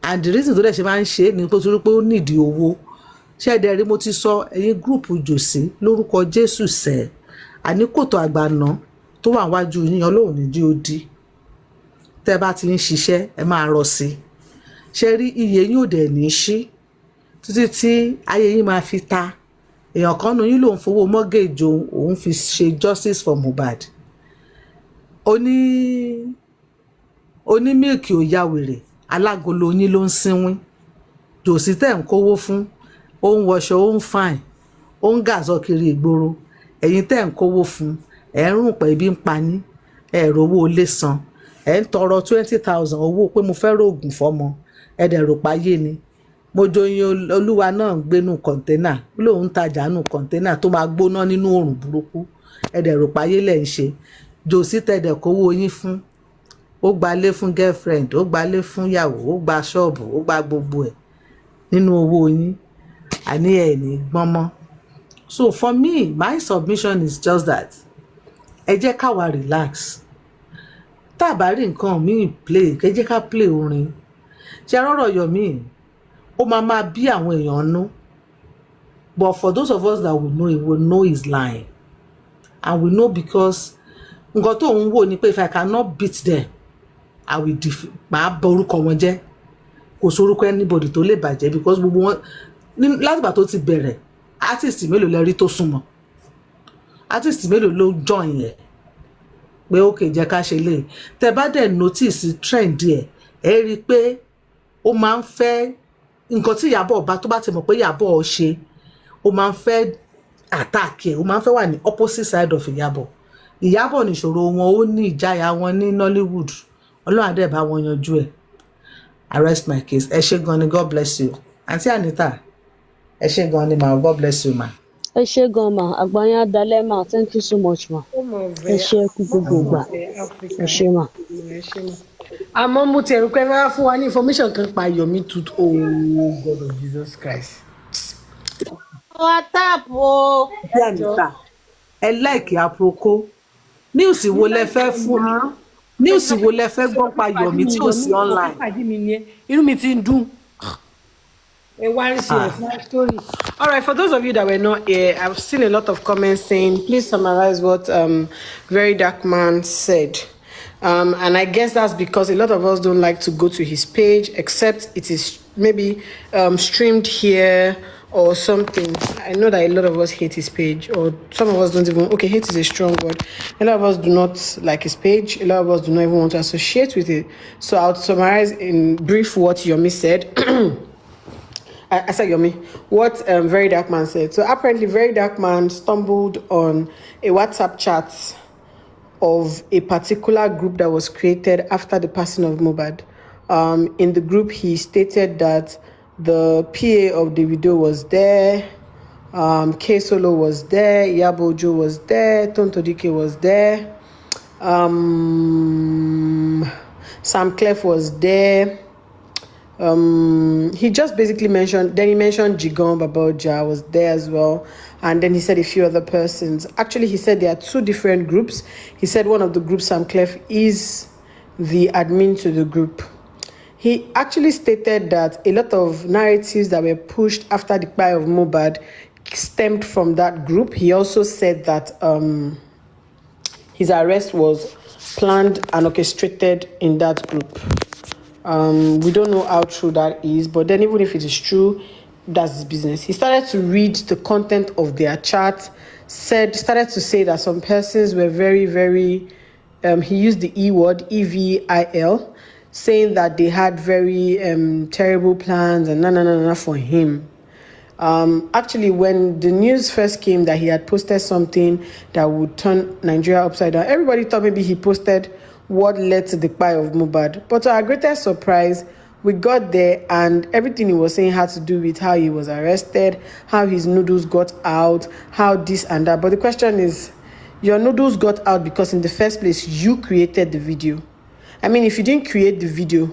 and the reason tó dẹ̀ ṣe máa ń ṣe ni pé torí pé ó nídìí owó ṣẹ́ẹ̀dẹ̀ rí mo ti sọ ẹ̀yin gúrùpù jòsí lórúkọ Jésù sẹ́ àní kòtò àgbàná tó wà wájú yín Ọlọ́run ní jí ó dí tẹ́ bá ti ń ṣiṣẹ́ ẹ máa rọ sí ṣe rí iye yín ò dẹ̀ ní ṣí títí tí ayé yín máa fi ta èèyàn kan nu yín lòun fowó mortgage òun fi ṣe justice for Mohbad oní mílìkì ò ya wèrè alágolo yín ló ń sínwín jòsí tẹ̀ ń kówó fún ó ń wọṣọ ó ń fine ó ń gàzọ kiri ìgboro ẹ̀yin tẹ̀ ń kówó fún ẹ̀ ń rùn pẹ̀ bí ń pa yín ẹ̀ rówó ilé san ẹ̀ ń tọrọ 20,000 owó pé mo fẹ́ rògùn fọ́mọ ẹ̀ dẹ̀ rò páyé ni Mojoyin Olúwa náà ń gbénú kọ̀ńténà lóun ń tajà nù kọ̀ńténà tó máa gbóná nínú òrùn burúkú ẹ̀ dẹ̀ rò páyé lẹ̀ ń ṣe jòsí tẹ̀ dẹ̀ kówó yín fún ó gbalé fún girlfriend ó gbalé fún ìyàwó ó gba ṣọ́ọ̀bù ó gba gbogbo ẹ̀ nínú owó yín àní ẹ̀ ní gbọ́n mọ́ so for me my submission is just that ẹ jẹ́ káwa relax tá a bá rí nǹkan míì play ẹ jẹ́ ká play orin ṣe rọ́rọ̀ Yomi ó máa bí àwọn èèyàn nú but for those of us that will know it will know he's lying and we know because nǹkan tó ń wò ni pé if I cannot beat them I will máa bọ orúkọ wọn jẹ́ kò sórúkọ anybody tó lè bàjẹ́ because gbogbo wọn látìgbà tó ti bẹ̀rẹ̀ artist mélòó lẹ rí tó súnmọ́ artist mélòó ló join yẹn pé ok jẹ́ ká ṣe lè tẹ́ bá dẹ̀ notice trend ẹ̀ ẹ rí i pé ó máa ń fẹ́ nǹkan tí Ìyábọ̀ bá tó bá ti mọ̀ pé Ìyábọ̀ ṣe ó máa ń fẹ́ attack ẹ̀ ó máa ń fẹ́ wà ní opposite side of Ìyábọ̀ nìṣòro wọn ó ní ìjáyà wọn ní Nollywood Ọlọ́run á dẹ̀ bá wọn yanjú ẹ̀ I rest my case ẹ ṣé gan ni God bless you Aunty Anita ẹ ṣé gan ni ma God bless you ma. ẹ ṣé gan ma àgbáyé adalẹ ma thank you so much ma ẹ ṣé kú gbogbo ìgbà ẹ ṣé ma. àmọ́ mo ti ẹ̀rù pé fẹ́ fún wa ní information kan pa Yomi tooth oh God of Jesus Christ. wá táàpù o. Aunty Anita ẹ láìkì àpòkó news wo lẹ fẹ́ fún news wo lẹ fẹ́ gbọ́ pa Yomi tí ò sí online. inú mi ti ń dùn. Story. All right, for those of you that were not here, I've seen a lot of comments saying, please summarize what Very Dark Man said. And I guess that's because a lot of us don't like to go to his page, except it is maybe streamed here or something. I know that a lot of us hate his page, or some of us don't even, okay, hate is a strong word. A lot of us do not like his page. A lot of us do not even want to associate with it. So I'll summarize in brief what Yomi said. I said Yomi, what Very Dark Man said. So apparently Very Dark Man stumbled on a WhatsApp chat of a particular group that was created after the passing of Mohbad. In the group, he stated that the PA of the video was there, K Solo was there, Iyabo Ojo was there, Tonto Dike was there, Sam Clef was there. He just basically mentioned, then he mentioned Jigon Babaoja was there as well, and then he said a few other persons. Actually, he said there are two different groups. He said one of the groups, Sam Clef, is the admin to the group. He actually stated that a lot of narratives that were pushed after the cry of Mohbad stemmed from that group. He also said that his arrest was planned and orchestrated in that group. We don't know how true that is, but then even if it is true, that's his business. He started to read the content of their chat, started to say that some persons were very, very, he used the E word, EVIL, saying that they had very terrible plans and for him. Actually, when the news first came that he had posted something that would turn Nigeria upside down, everybody thought maybe he posted what led to the cry of Mohbad. But to our greatest surprise, we got there and everything he was saying had to do with how he was arrested, how his noodles got out, how this and that. But the question is, your noodles got out because in the first place, you created the video. I mean, if you didn't create the video,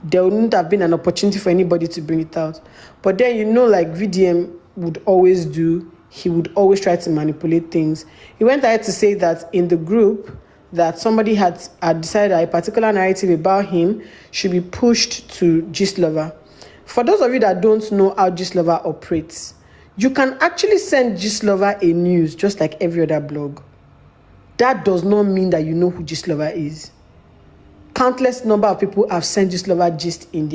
there wouldn't have been an opportunity for anybody to bring it out. But then, like VDM would always do, he would always try to manipulate things. He went ahead to say that in the group, that somebody had decided that a particular narrative about him should be pushed to Gistlover. For those of you that don't know how Gistlover operates, you can actually send Gistlover a news just like every other blog. That does not mean that you know who Gistlover is. Countless number of people have sent Gistlover gist in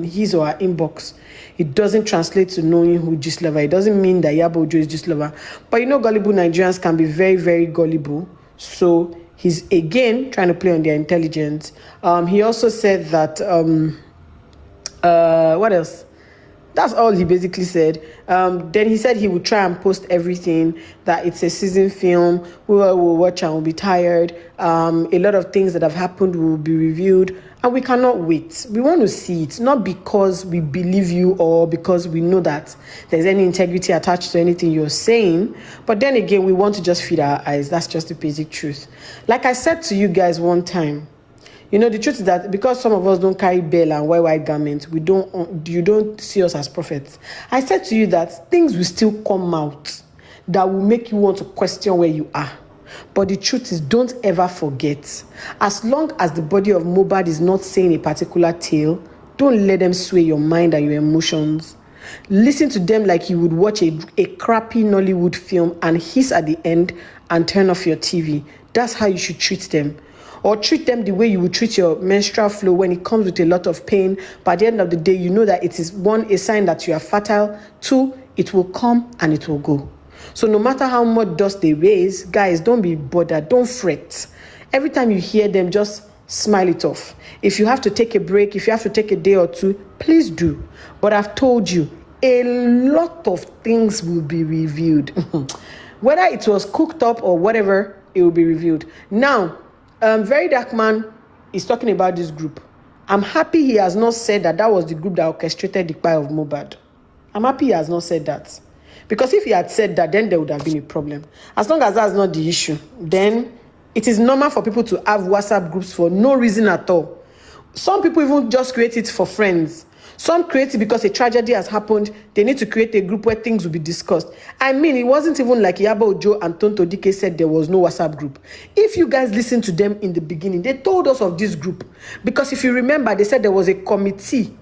his or her inbox. It doesn't translate to knowing who Gistlover. It doesn't mean that Iyabo Ojo is Gistlover. But gullible Nigerians can be very, very gullible. So he's again trying to play on their intelligence. He also said that what else? That's all he basically said. Then he said he would try and post everything, that it's a season film, we will watch and we'll be tired. A lot of things that have happened will be reviewed, and we cannot wait. We want to see it, not because we believe you or because we know that there's any integrity attached to anything you're saying, but then again, we want to just feed our eyes. That's just the basic truth. Like I said to you guys one time, the truth is that because some of us don't carry bell and white garments, you don't see us as prophets. I said to you that things will still come out that will make you want to question where you are. But the truth is, don't ever forget, as long as the body of Mohbad is not saying a particular tale, don't let them sway your mind and your emotions. Listen to them like you would watch a crappy Nollywood film and hiss at the end and turn off your TV. That's how you should treat them. Or treat them the way you would treat your menstrual flow when it comes with a lot of pain. But at the end of the day, you know that it is one, a sign that you are fertile. Two, it will come and it will go. So no matter how much dust they raise, guys, don't be bothered. Don't fret. Every time you hear them, just smile it off. If you have to take a break, if you have to take a day or two, please do. But I've told you, a lot of things will be reviewed. Whether it was cooked up or whatever, it will be reviewed. Now, Very Dark Man is talking about this group. I'm happy he has not said that was the group that orchestrated the cry of Mohbad. I'm happy he has not said that. Because if he had said that, then there would have been a problem. As long as that's not the issue, then it is normal for people to have WhatsApp groups for no reason at all. Some people even just create it for friends. Some create it because a tragedy has happened. They need to create a group where things will be discussed. I mean, it wasn't even like Iyabo Ojo and Tonto Dike said there was no WhatsApp group. If you guys listened to them in the beginning, they told us of this group. Because if you remember, they said there was a committee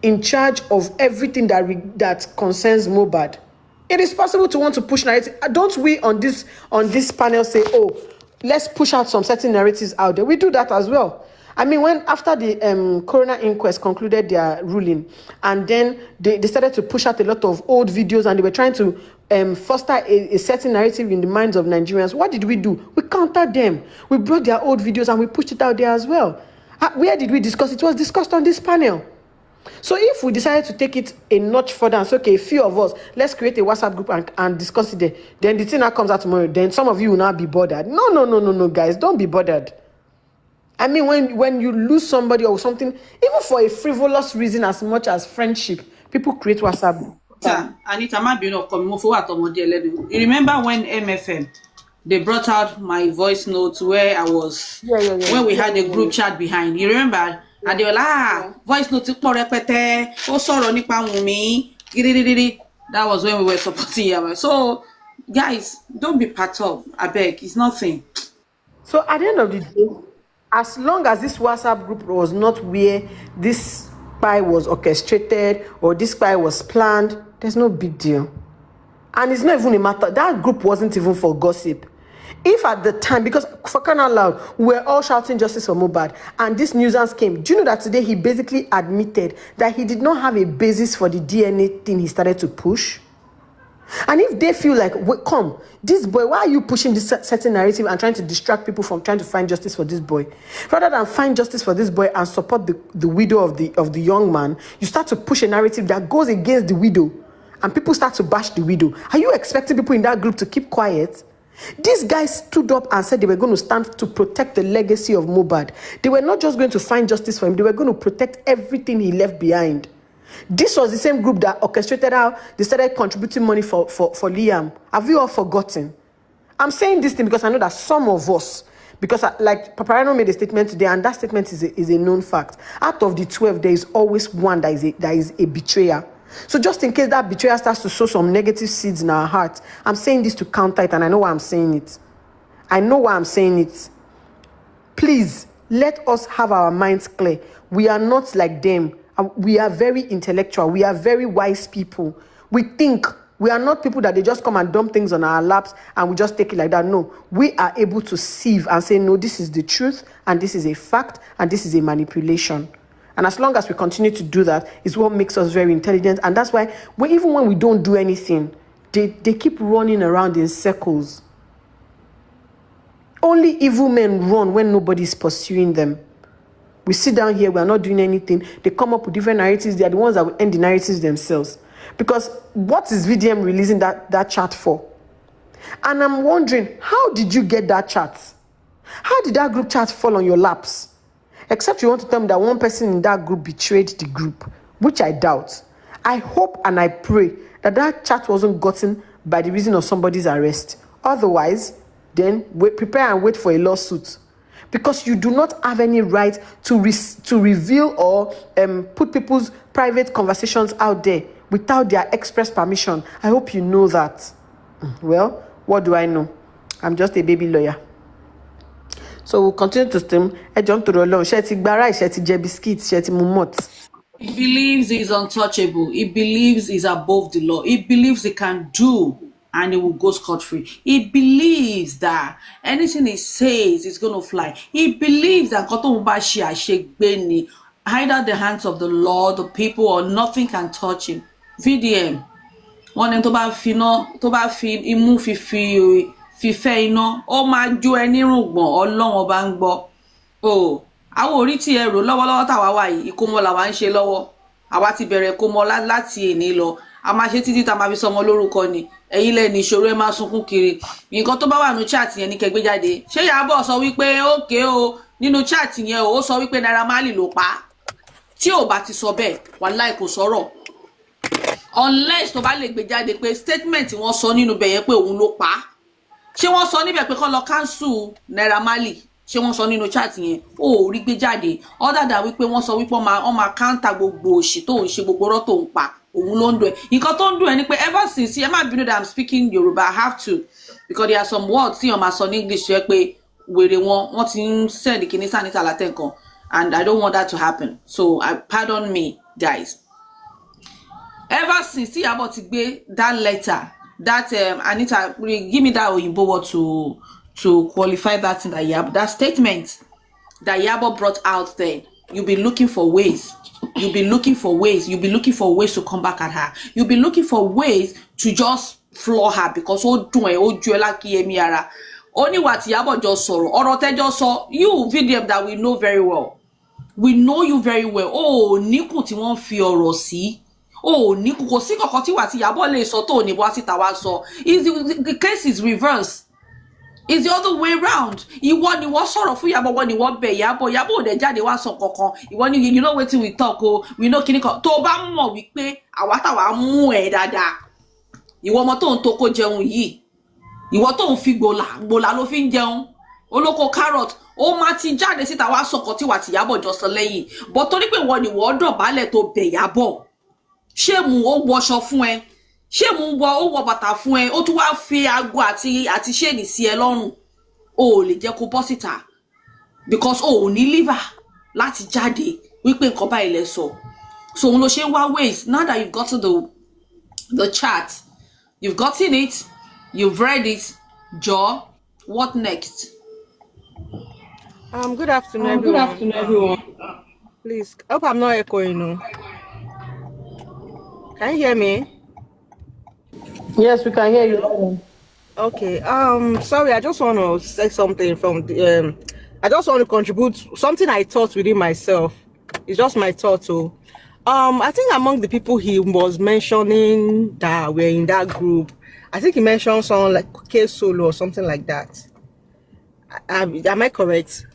in charge of everything that concerns Mohbad. It is possible to want to push narrative. Don't we on this panel say, oh, let's push out some certain narratives out there? We do that as well. I mean, when after the coroner inquest concluded their ruling, and then they started to push out a lot of old videos, and they were trying to foster a certain narrative in the minds of Nigerians. What did we do? We countered them. We brought their old videos and we pushed it out there as well. Where did we discuss? It was discussed on this panel. So if we decided to take it a notch further and say, okay, a few of us, let's create a WhatsApp group and discuss it there, then the thing that comes out tomorrow, then some of you will not be bothered. No, guys, don't be bothered. I mean, when you lose somebody or something, even for a frivolous reason as much as friendship, people create WhatsApp group. Anita, you remember when MFM, they brought out my voice notes where I was, when we had a group chat behind, you remember? And they were like, voice notes, that was when we were supporting you. So, guys, don't be part of, I beg, it's nothing. So, at the end of the day, as long as this WhatsApp group was not where this spy was orchestrated or this spy was planned, there's no big deal. And it's not even a matter, that group wasn't even for gossip. If at the time, because for crying out loud, we were all shouting justice for Mohbad, and this nuisance came, do you know that today he basically admitted that he did not have a basis for the DNA thing he started to push? And if they feel like, come, this boy, why are you pushing this certain narrative and trying to distract people from trying to find justice for this boy? Rather than find justice for this boy and support the widow of the young man, you start to push a narrative that goes against the widow, and people start to bash the widow. Are you expecting people in that group to keep quiet? These guys stood up and said they were going to stand to protect the legacy of Mohbad. They were not just going to find justice for him, they were going to protect everything he left behind. This was the same group that orchestrated how they started contributing money for Liam. Have you all forgotten? I'm saying this thing because I know that some of us, because like Paparano made a statement today, and that statement is a known fact. Out of the 12, there is always one that is a betrayer. So just in case that betrayal starts to sow some negative seeds in our heart, I'm saying this to counter it, and I know why I'm saying it. Please, let us have our minds clear. We are not like them. We are very intellectual. We are very wise people. We think. We are not people that they just come and dump things on our laps and we just take it like that. No, we are able to sieve and say, no, this is the truth, and this is a fact, and this is a manipulation. And as long as we continue to do that, is what makes us very intelligent. And that's why even when we don't do anything, they keep running around in circles. Only evil men run when nobody's pursuing them. We sit down here, we are not doing anything. They come up with different narratives. They are the ones that will end the narratives themselves. Because what is VDM releasing that chat for? And I'm wondering, how did you get that chat? How did that group chat fall on your laps? Except you want to tell me that one person in that group betrayed the group, which I doubt. I hope and I pray that chat wasn't gotten by the reason of somebody's arrest. Otherwise, then prepare and wait for a lawsuit. Because you do not have any right to reveal or put people's private conversations out there without their express permission. I hope you know that. Well, what do I know? I'm just a baby lawyer. So we'll continue to stream. He believes he's untouchable. He believes he's above the law. He believes he can do and he will go scot-free. He believes that anything he says is going to fly. He believes that either the hands of the law, the people, or nothing can touch him. VDM. One to ba fi imu fífẹ́ iná ó máa jó ẹni rùngbọ̀n Ọlọ́run ọba ń gbọ́. O àwọn orí tí ẹ rò lọ́wọ́lọ́wọ́ táwa wà yìí ìkómọ làwa ń ṣe lọ́wọ́. Àwa ti bẹ̀rẹ̀ kómọ láti èní lọ. A máa ṣe títí tá máa fi sọmọ lórúkọ ni. Ẹ̀yin lẹ ní ìṣòro ẹ máa sunkún kiri. Nǹkan tó bá wà nínú chat yẹn ní kẹ́ gbé jáde. Ṣé Ìyábọ̀ sọ wípé okay o nínú chat yẹn ó sọ wípé Naira Marley ló pa. Tí ò bá ti sọ bẹ́ẹ̀ wàláhì kò sọ̀rọ̀. Unless tó bá lè gbé jáde pé statement wọ́n sọ nínú bẹ̀ yẹn pé òun ló pa. Ṣé wọ́n sọ níbẹ̀ pé kó lọ cancel Naira Marley? Ṣé wọ́n sọ nínú chat yẹn? Ó rí gbé jáde. Other than wípé wọ́n sọ wípé wọ́n máa counter gbogbo òṣì tó ń ṣe gbogbo ọ̀rọ̀ tó ń pa. Òun ló ń dùn ẹ́. Nǹkan tó ń dùn ẹ́ ni pé ever since ẹ má bínú that I'm speaking Yoruba, I have to, because there are some words tí wọ́n máa sọ ní English yẹ pé wèrè wọ́n ti ń send kìíní sanita látẹ̀kan, and I don't want that to happen. So pardon me, guys. Ever since tí Ìyábọ̀ ti gbé that letter, that Anita, give me that Oyinbo word to qualify that thing that you have, that statement that Yabo brought out there, you'll be looking for ways. You'll be looking for ways. You'll be looking for ways to come back at her. You'll be looking for ways to just floor her because only what Yabo just saw, or just saw you video that we know very well. We know you very well. Oh, Niku ti won fi ọ̀rọ̀ sí. Oh, Niku kò sí kankan tí wà tí Yabo lè sọ tó ní wá síta wá sọ. The case is reverse. It's the other way round. Ìwọ ni wọ́n sọ̀rọ̀ fún Yabo, wọ́n ni wọ́n bẹ̀ Yabo. Yabo ò dẹ̀ jáde wá sọ kankan. Ìwọ ni you know wetin we talk o. We know kíní kan. Tó bá mọ̀ wípé àwa táwa mú ẹ dáadáa. Ìwọ ọmọ tó ń tó kó jẹun yìí. Ìwọ tó ń fi gbòlà ló fi ń jẹun. Olóko carrot ó máa ti jáde síta wá sọ̀kọ̀ tí wà tí Yabo jọ sọ lẹ́yìn. But torí pé wọ́n ni wọ́n dọ̀bálẹ̀ tó bẹ̀ Yabo. Ṣé mu ó wọṣọ fún ẹ? Ṣé mu ó wọ bàtà fún ẹ? Ó tún wá fi aago àti ṣéènì sí ẹ lọ́rùn. O lè jẹ́ kó bọ́ síta because o ò ní liver láti jáde wípé nǹkan báyìí lẹ sọ. So òun ló ṣe ń wá ways. Now that you've gotten the chat, you've gotten it, you've read it, Joe, what next? Good afternoon, everyone. Good afternoon, everyone. Please, I hope I'm not echoing. No. Can you hear me? Yes, we can hear you. Okay. Sorry, I just want to say something from the. I just want to contribute something I thought within myself. It's just my thought. So, I think among the people he was mentioning that were in that group, I think he mentioned someone like K Solo or something like that. Am I correct?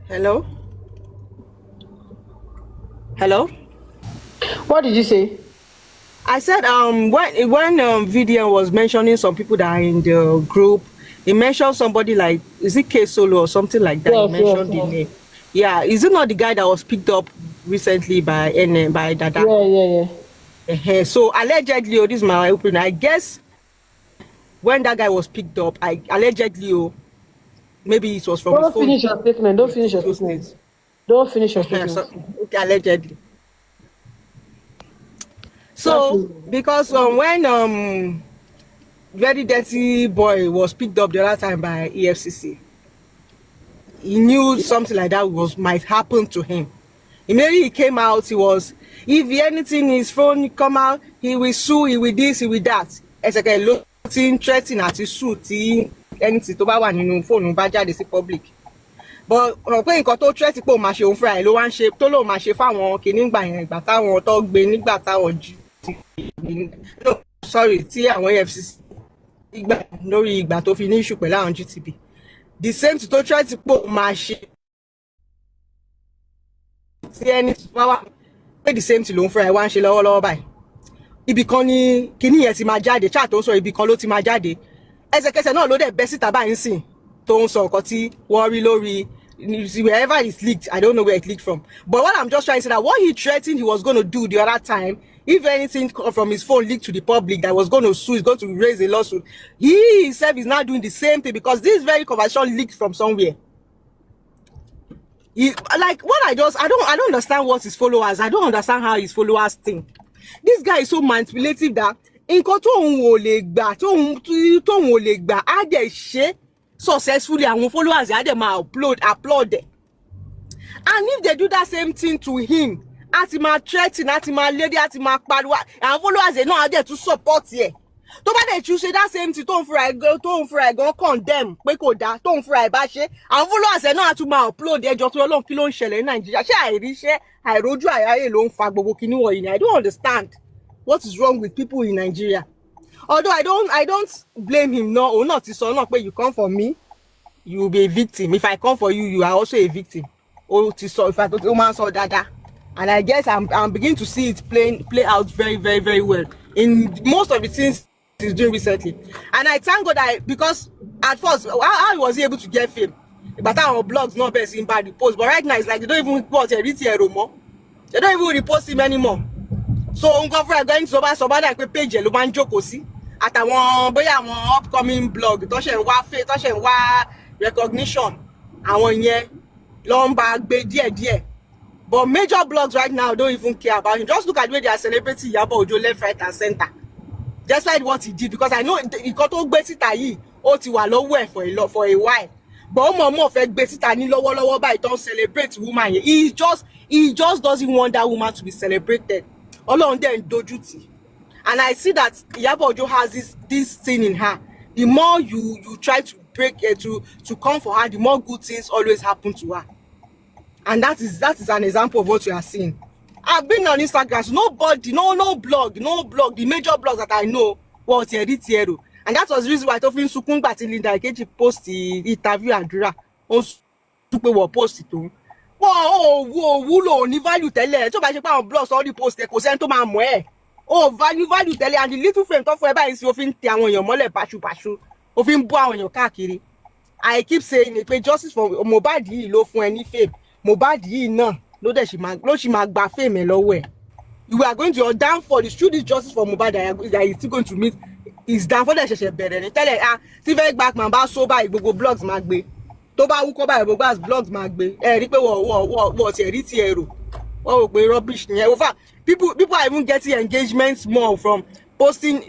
Hello? Hello? What did you say? I said when Vidian was mentioning some people that are in the group, he mentioned somebody like, is it K Solo or something like that? Yes, he mentioned the name. Yeah, is it not the guy that was picked up recently by Dada? Yeah. So allegedly, this is my opinion. I guess when that guy was picked up, allegedly, maybe it was from. Don't finish your statement. Don't finish your statement. Don't finish your statement. Okay, allegedly. So because when very dirty boy was picked up the other time by EFCC, he knew something like that might happen to him. Immediately he came out, if anything his phone come out, he will sue, he will this, he will that. It's like a lot threatening at his suit, anything to buy one in phone, bá jáde sí public. But pé nǹkan tó threat pé ó máa ṣe òun fúnra ẹ̀ ló wá ń ṣe tó lóun máa ṣe fáwọn kìíní gbà yẹn ìgbà táwọn tó gbé nígbà táwọn no sorry tí àwọn EFCC ìgbà lórí ìgbà tó fi ní issue pẹ̀lú àwọn GTB the same to threat pé ó máa ṣe tí ẹni wá wá pé the same tí lòun fúnra ẹ̀ wá ń ṣe lọ́wọ́lọ́wọ́ báyìí ibì kan ni kìíní yẹn ti máa jáde chat tó ń sọ ibì kan ló ti máa jáde ẹsẹ̀kẹsẹ̀ náà ló dẹ̀ bẹ́ síta báyìí ń sìn tó ń sọ nǹkan tí wọ́n rí lórí wherever it's leaked. I don't know where it leaked from. But what I'm just trying to say that what he threatened he was going to do the other time, if anything from his phone leaked to the public that was going to sue, he's going to raise a lawsuit. He himself is now doing the same thing because this very conversation leaked from somewhere. Like what I don't understand what his followers. I don't understand how his followers think. This guy is so manipulative that nǹkan tóun ò lè gbà á dẹ̀ ṣe successfully àwọn followers á dẹ̀ máa applaud it. And if they do that same thing to him, àti máa threaten, àti máa lady, àti máa pariwo, àwọn followers ẹ̀ náà á dẹ̀ tún support ẹ̀. Tó bá dẹ̀ tún ṣe that same thing tóun fúnra ẹ̀ gan condemn pé kò dáa tóun fúnra ẹ̀ bá ṣe, àwọn followers ẹ̀ náà á tún máa upload ẹjọ́ tó Ọlọ́run kí ló ń ṣẹlẹ̀ ní Nàìjíríà. Ṣé àìríṣẹ́ àìrójú àyáyè ló ń fa gbogbo kinní wọ̀nyí ni? I don't understand what is wrong with people in Nigeria. Although I don't blame him. No, or not. So not. But you come for me, you will be a victim. If I come for you, you are also a victim. Oh, so if I don't man saw Dada, and I guess I'm beginning to see it play out very, very, very well in most of the things he's doing recently. And I thank God because at first, how was he able to get fame? But our blogs not best in bad repost. But right now it's like they don't even post anymore. They don't even repost him anymore. So nǹkan fún ẹgbẹ́ ní sọ́bà dà pé page ló máa ń jókòó sí àtàwọn bóyá àwọn upcoming blog tó ṣe ń wá recognition àwọn yẹn ló ń bá gbé díẹ̀díẹ̀. But major blogs right now don't even care about him. Just look at the way they are celebrating Iyabo Ojo left, right and center. Despite what he did, because I know nǹkan tó gbé síta yìí ó ti wà lọ́wọ́ ẹ̀ for a while. but ọmọ fẹ́ gbé síta ní lọ́wọ́lọ́wọ́ báyìí tó ń celebrate woman yẹn. He just doesn't want that woman to be celebrated. Ọlọ́run dẹ̀ ń dojú tì. And I see that Iyabo Ojo has this thing in her. The more you try to break to come for her, the more good things always happen to her. And that is an example of what you are seeing. I've been on Instagram, so nobody, no blog, the major blogs that I know was Tiero. And that was the reason why I told him Sukun Bati Linda Keji post the interview Adura on Supe will post it too. Whoa, ni value tele. So by the blogs all the post kò sẹ́ni tó máa mọ̀ ẹ́. Oh, value tele, and the little frame tó fún ẹ báyìí sí òfin tẹ àwọn èèyàn mọ́lẹ̀ báṣubàṣu. Òfin bọ́ àwọn èèyàn káàkiri. I keep saying it, pé justice for Mohbad yìí ló fún ẹ ní fame. Mohbad yìí náà ló ṣì máa gba fame ẹ lọ́wọ́ ẹ̀. You are going to your downfall. The truth is justice for Mohbad that is still going to meet is downfall that ṣẹ̀ṣẹ̀ bẹ̀rẹ̀ ní tẹ́lẹ̀ tí fẹ́ gba man bá so báyìí gbogbo blogs máa gbé tó bá wúkọ́ báyìí gbogbo blogs máa gbé ẹ rí pé wọ́n ti rí ti ẹ̀rọ wọ́n rò pé rubbish nìyẹn. In fact, people are even getting engagements more from posting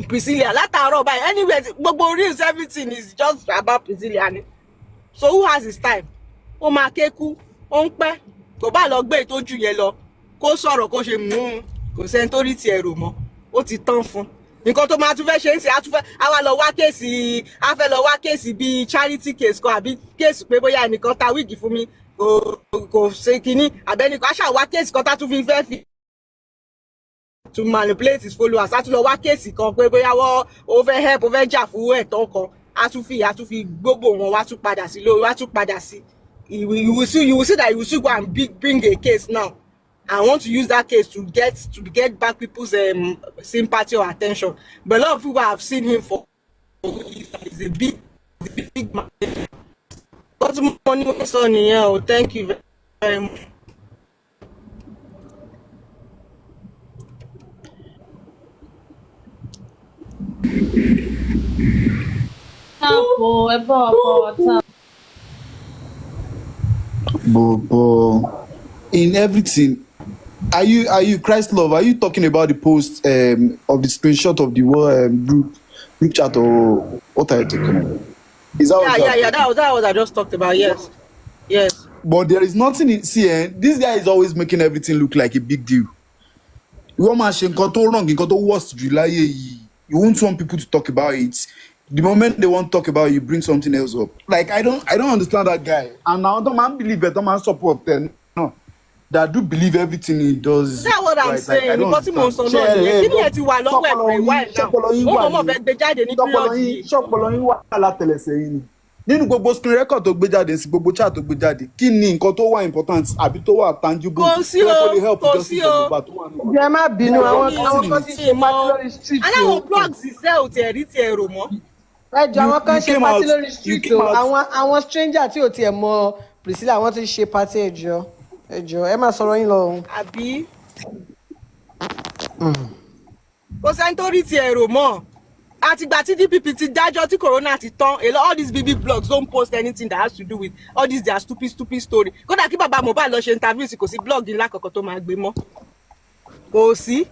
Priscilla látàárọ̀ báyìí anyway gbogbo reels everything is just about Priscilla ni. So who has his time? Ó máa kéku ó ń pẹ́ kò bá lọ gbé ìtọ́jú yẹn lọ kó sọ̀rọ̀ kó ṣe kò sẹ́ni tó rí ti ẹ̀rọ mọ́ ó ti tán fún nǹkan tó máa tún fẹ́ ṣe ń ṣe àwa lọ wá kéèsì a fẹ́ lọ wá kéèsì bíi charity case kan àbí kéèsì pé bóyá ẹnìkan ta wíìgì fún mi kò ṣe kínní àbẹ́nìkan aṣáà wá kéèsì kan tá tún fi fẹ́ fi to manipulate his followers a tún lọ wá kéèsì kan pé bóyá ó fẹ́ help ó fẹ́ jà fún ẹ̀tọ́ kan a tún fi gbogbo wọn wá tún padà sí lórí wá tún padà sí you will see that you will still go and bring a case now. I want to use that case to get back people's sympathy or attention. But a lot of people have seen him for he's a big man. Got money son here. Thank you very much. But in everything, are you Christ love? Are you talking about the post of the screenshot of the group chat, or what are you talking about? Is that yeah. That was what I just talked about. Yes. But there is nothing in this guy is always making everything look like a big deal. You want to wrong, you worst July. You won't want people to talk about it. The moment they want to talk about it, you bring something else up. Like I don't understand that guy. And now don't man believe it, don't man support them. No. That do believe everything he does. That's what I'm saying. Because mo sọ náà nìyẹn. Kí ni ẹ ti wà lọ́wọ́ ẹ̀ for a while now? Ó mọ̀ fẹ́ gbé jáde ní period yìí. Ṣọ́pọ̀lọ́ yín wà látẹlẹsẹ̀ yín ni. Nínú gbogbo screen record tó gbé jáde sí gbogbo chat tó gbé jáde. Kí ni nǹkan tó wà important àbí tó wà tangible? Kò sí o. Jẹ́ má bínú àwọn kan ti ṣe pàtí lórí street. Aláwọ̀ blogs iṣẹ́ ò tiẹ̀ rí tiẹ̀ rò mọ́. Ẹjọ́ àwọn kan ṣe pàtí lórí street o. Àwọn stranger tí ò tiẹ̀ mọ Priscilla àwọn ti ṣe pàtí ẹjọ́ ẹ máa sọ̀rọ̀ yín lọ. Àbí kò sẹ́ni tó rí tiẹ̀ rò mọ́. Àtìgbà tí DPP ti dájọ́ tí corona ti tán all these BB blogs don't post anything that has to do with all this their stupid story. Kódà kí bàbá Mohbad lọ ṣe interview sí kò sí blog ńlá kankan tó máa gbé mọ́. Kò sí.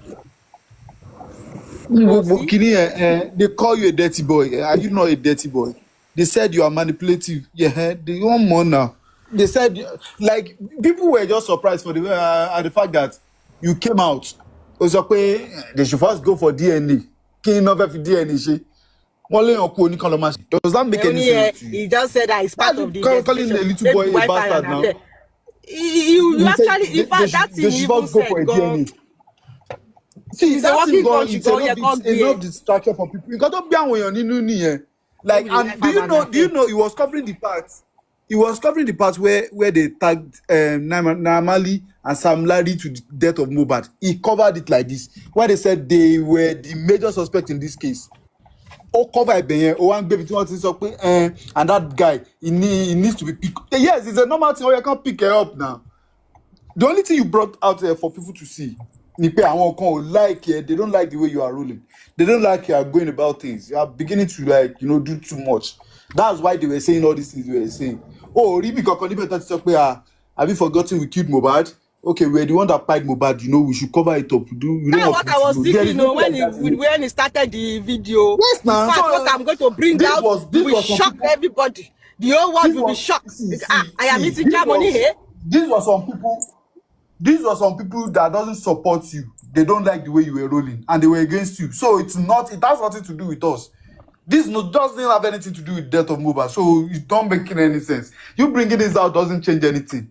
They call you a dirty boy. Are you not a dirty boy? They said you are manipulative. Yeah, they want more now. They said, like, people were just surprised at the fact that you came out. They should first go for DNA. Does that make any sense to you? He just said that it's part of the calling a little boy a bastard now. You actually, in fact, that's they should first go for a DNA. See, that's enough distraction for people. You got to be on like, and do you know he was covering the part? He was covering the part where they tagged Namali and Sam Larry to the death of Mohbad. He covered it like this, where they said they were the major suspect in this case. Oh, cover it, one baby, and that guy, he needs to be picked. Yes, it's a normal thing. You can't pick her up now. The only thing you brought out there for people to see, they don't like the way you are ruling. They don't like you are going about things. You are beginning to do too much. That's why they were saying all these things they were saying. Oh, have you forgotten we killed Mohbad? Okay, we're the one that pied Mohbad. We should cover it up. That's what I was thinking. When he started the video. Yes, now. In fact, what I'm going to bring out will shock everybody. The whole world will be shocked. I am eating money here. These were some people that doesn't support you. They don't like the way you were rolling, and they were against you. So it has nothing to do with us. This doesn't have anything to do with death of Mohbad. So it don't make any sense. You bringing this out doesn't change anything.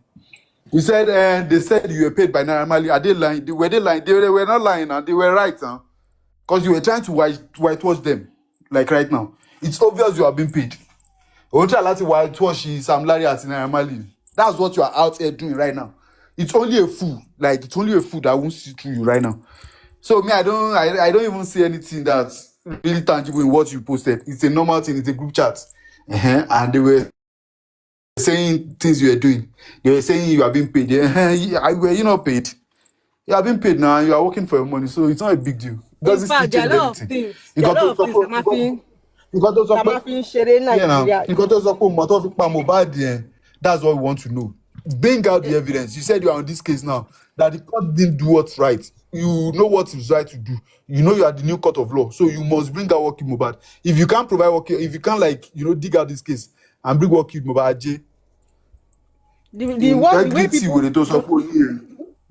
You said they said you were paid by Naira Marley. Are they lying? Were they lying? They were not lying, and they were right, huh? Because you were trying to whitewash them, like right now. It's obvious you have been paid. Try to whitewash Sam Larry at Naira Marley. That's what you are out here doing right now. It's only a fool. Like it's only a fool that won't see through you right now. So me, I don't even see anything that's really tangible in what you posted. It's a normal thing. It's a group chat, and they were saying things you were doing. They were saying you are being paid. Were you not paid? You are being paid now. You are working for your money, so it's not a big deal. It doesn't still change anything. You got to support Mohbad. That's what we want to know. Bring out the evidence. You said you are on this case now, that the court didn't do what's right. You know what is right to do. You know you are the new court of law, so you must bring out what killed Mohbad. If you can't provide what, if you can't dig out this case and bring what killed Mohbad,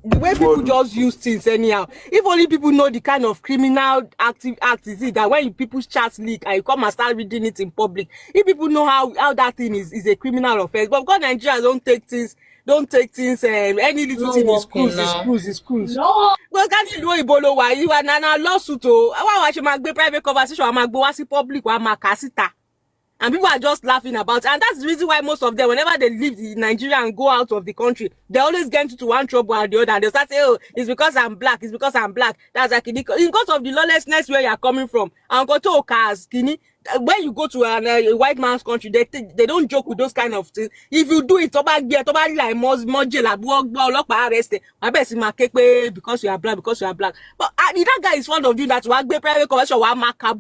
the way people just use things anyhow. If only people know the kind of criminal act is it, that when people's chats leak and you come and start reading it in public, if people know how that thing is a criminal offense. But because Nigerians don't take things any little thing is cruise. No. Because can't you know Ibolo why you are na lawsuit why should make private conversation and go wasi public wa makasita. And people are just laughing about it. And that's the reason why most of them, whenever they leave Nigeria and go out of the country, they always get into one trouble or the other. And they start saying, oh, it's because I'm black. It's because I'm black. That's like, because of the lawlessness where you're coming from. And go to cars, when you go to a white man's country, they don't joke with those kind of things. If you do it, like because you are black, But that guy is one of you that will private conversation,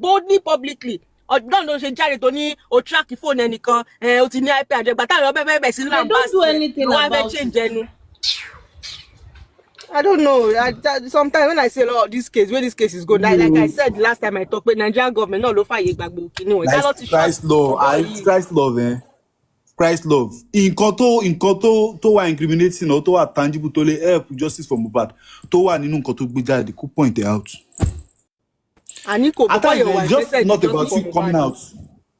boldly, publicly. They don't do anything about it. I don't know. Sometimes when I say, oh, this case is good, like I said last time I talked, but Nigerian government, no, Christ love, Christ love. In koto wa incriminating or to wa tangible to help justice for Mohbad. To wa ninu nkan to gbe jade, ko point it out. At times, it's just not about you coming out.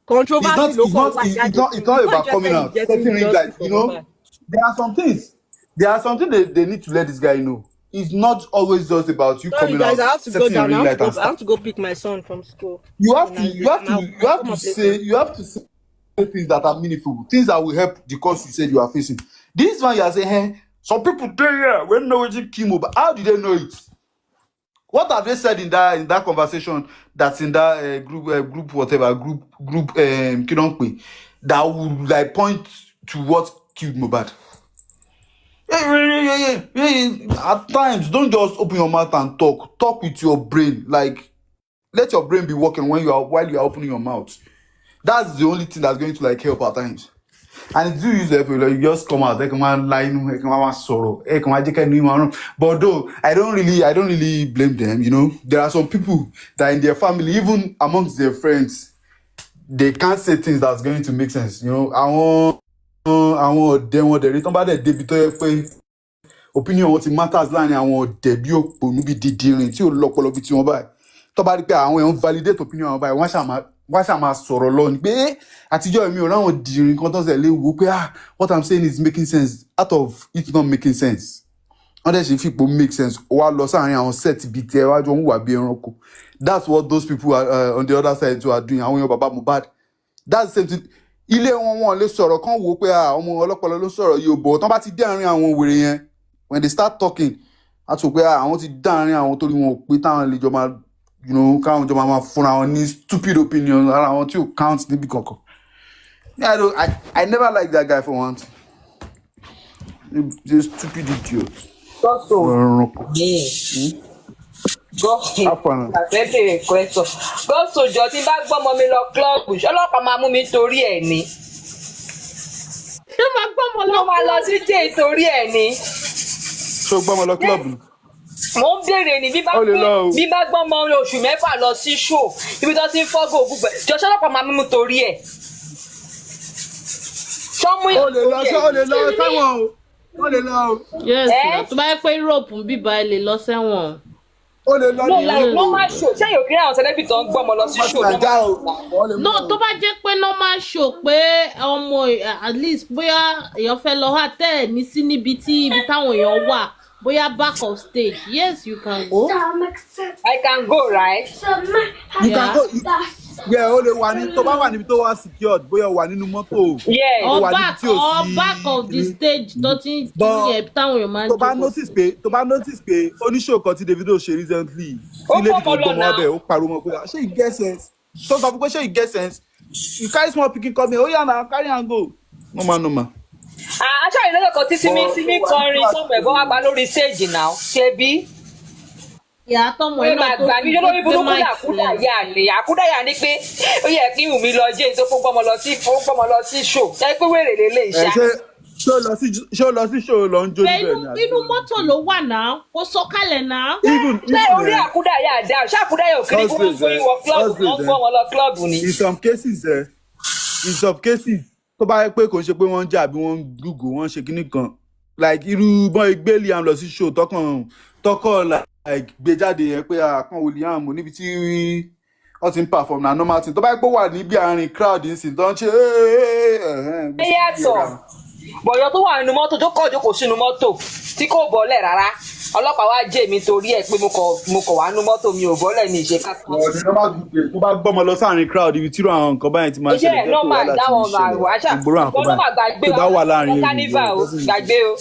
Controversy. It's not about coming out. Like, there are some things they need to let this guy know. It's not always just about you coming guys, out. I have to go down. I have to go pick my son from school. You have to say things that are meaningful, things that will help the cause you said you are facing. This one you are saying, hey, some people tell you when no chemo, but how did they know it? What have they said in that conversation that's in that group Kidonpe that would like point to what killed Mohbad? At times, don't just open your mouth and talk. Talk with your brain. Like, let your brain be working while you are opening your mouth. That's the only thing that's going to like help at times. And do use it, like, you just come out, but though I don't really blame them. There are some people that in their family, even amongst their friends, they can't say things that's going to make sense. I want them what they return by the opinion what matters line. I want debut nubi didirin tí ó lọ́pọlọ bí tí wọ́n báyìí. Tó bá rí pé àwọn èèyàn validate opinion wọn báyìí, wọ́n ṣá máa sọ̀rọ̀ lọ ni pé àtijọ́ èmi ò ráwọn dìrín kan tó ṣe lè wò pé what I'm saying is making sense out of it not making sense. Wọ́n dẹ̀ ṣe fipò make sense. Wá lọ sáàrin àwọn set bíi tiẹ̀ wájú wọn wà bí ẹranko. That's what those people are, on the other side too are doing. Àwọn èèyàn bàbá Mohbad. That's the same thing. Ilé wọn lè sọ̀rọ̀ kan wò pé ọmọ ọlọ́pọlọ ló sọ̀rọ̀ yìí ò bọ̀ tán bá ti dé àárín àwọn wèrè yẹn. When they start talking, àti pé àwọn ti dá àárín àwọn torí wọn ò pé táwọn lè jọ máa káwọn jọ máa fúnra wọn ní stupid opinion ara àwọn tí ò count níbi kankan. I never like that guy for one thing. He's a stupid idiot. Gọ́sọ̀jọ́ tí bá gbọ́mọ mi lọ klọ́ọ̀bù ṣọlọ́pàá máa mú mi torí ẹ̀ ni. Ṣé máa gbọ́mọ lọ? Mo máa lọ sí jẹ́ torí ẹ̀ ni. Ṣé o gbọ́mọ lọ klọ́ọ̀bù? Mo ń béèrè ní bí bá gbọ́mọ oṣù 6 lọ sí ṣó ibi tó ti ń fọ́gò ògùnbẹ̀ jọ ṣọlọ́pàá máa mú mi torí ẹ̀. ó lè lọ sẹ́wọ̀n o. Ó lè lọ o. Yes, tó bá yẹ pé Europe ń bíbá ẹ lè lọ sẹ́wọ̀n. Ó lè lọ ní normal show. Ṣé yóò kí àwọn celebrity tó ń gbọ́mọ lọ sí show náà? No, tó bá jẹ́ pé normal show pé ọmọ at least bóyá èèyàn fẹ́ lọ hà tẹ́ ẹ̀ ní sí níbi táwọn èèyàn wà. Bóyá back of stage. Yes, you can go. I can go, right? You can go. Yeah, ó lè wà ní tó bá wà níbi tó wà secured bóyá wà nínú mọ́tò. Yeah. Or back of the stage tó ti yẹ táwọn èèyàn máa ń jókòó. Tó bá notice pé oníṣòwò kan tí Davido ṣe recently. Ilé ìdìbò gbọmọ abẹ ó pariwo mọ́ pé ṣé you get sense? Tó sọ fún pé ṣé you get sense? You carry small pikin come here, ó yà náà carry am go. No ma. Aṣáájú lọ́dọ̀ kan tí Simi kọrin sọ́mọ̀ ẹ̀gbọ́n wa gba lórí stage náà ṣe bí. Ìyá tọmọ iná tó fi lórí burúkú àkúdàyà ni pé ó yẹ kí Wùmí lọ jẹ́ tó fún gbọ́mọ lọ sí show ẹ pé wèrè lélẹ̀ ìṣá. Ṣé ó lọ sí show lọ ń jó níbẹ̀ ni? Inú mọ́tò ló wà náà, kó sọ̀kalẹ̀ náà. Ṣé orí àkúdàyà dá? Ṣé àkúdàyà ò kiri kí wọ́n fún ìwọ club wọ́n fún ọmọ lọ club ni? In some cases tó bá yẹ pé kò ń ṣe pé wọ́n ń jà bí wọ́n ń gúgù wọ́n ṣe kíní kan like irú bọ́n ìgbé Liam lọ sí show tọkọ like gbé jáde yẹn pé àkàn wo Liam níbi tí wọ́n ti ń perform na normal thing tó bá yẹ pé wà níbi àárín crowd nsìn tó ń ṣe ẹ yàtọ̀ bọ̀yọ̀ tó wà nínú mọ́tò tó kọ̀ jókòó sínú mọ́tò tí kò bọ́lẹ̀ rárá ọlọ́pàá wá jẹ́ mi torí ẹ̀ pé mo kọ̀ wá nínú mọ́tò mi ò bọ́lẹ̀ ní ìṣe kankan. tó bá gbọ́mọ lọ sáàrin crowd ibi tí àwọn nǹkan báyìí ti máa ṣẹlẹ̀ jẹ́ pé wà láti ìgboro àkọ́bá tó bá wà láàrin gbàgbé o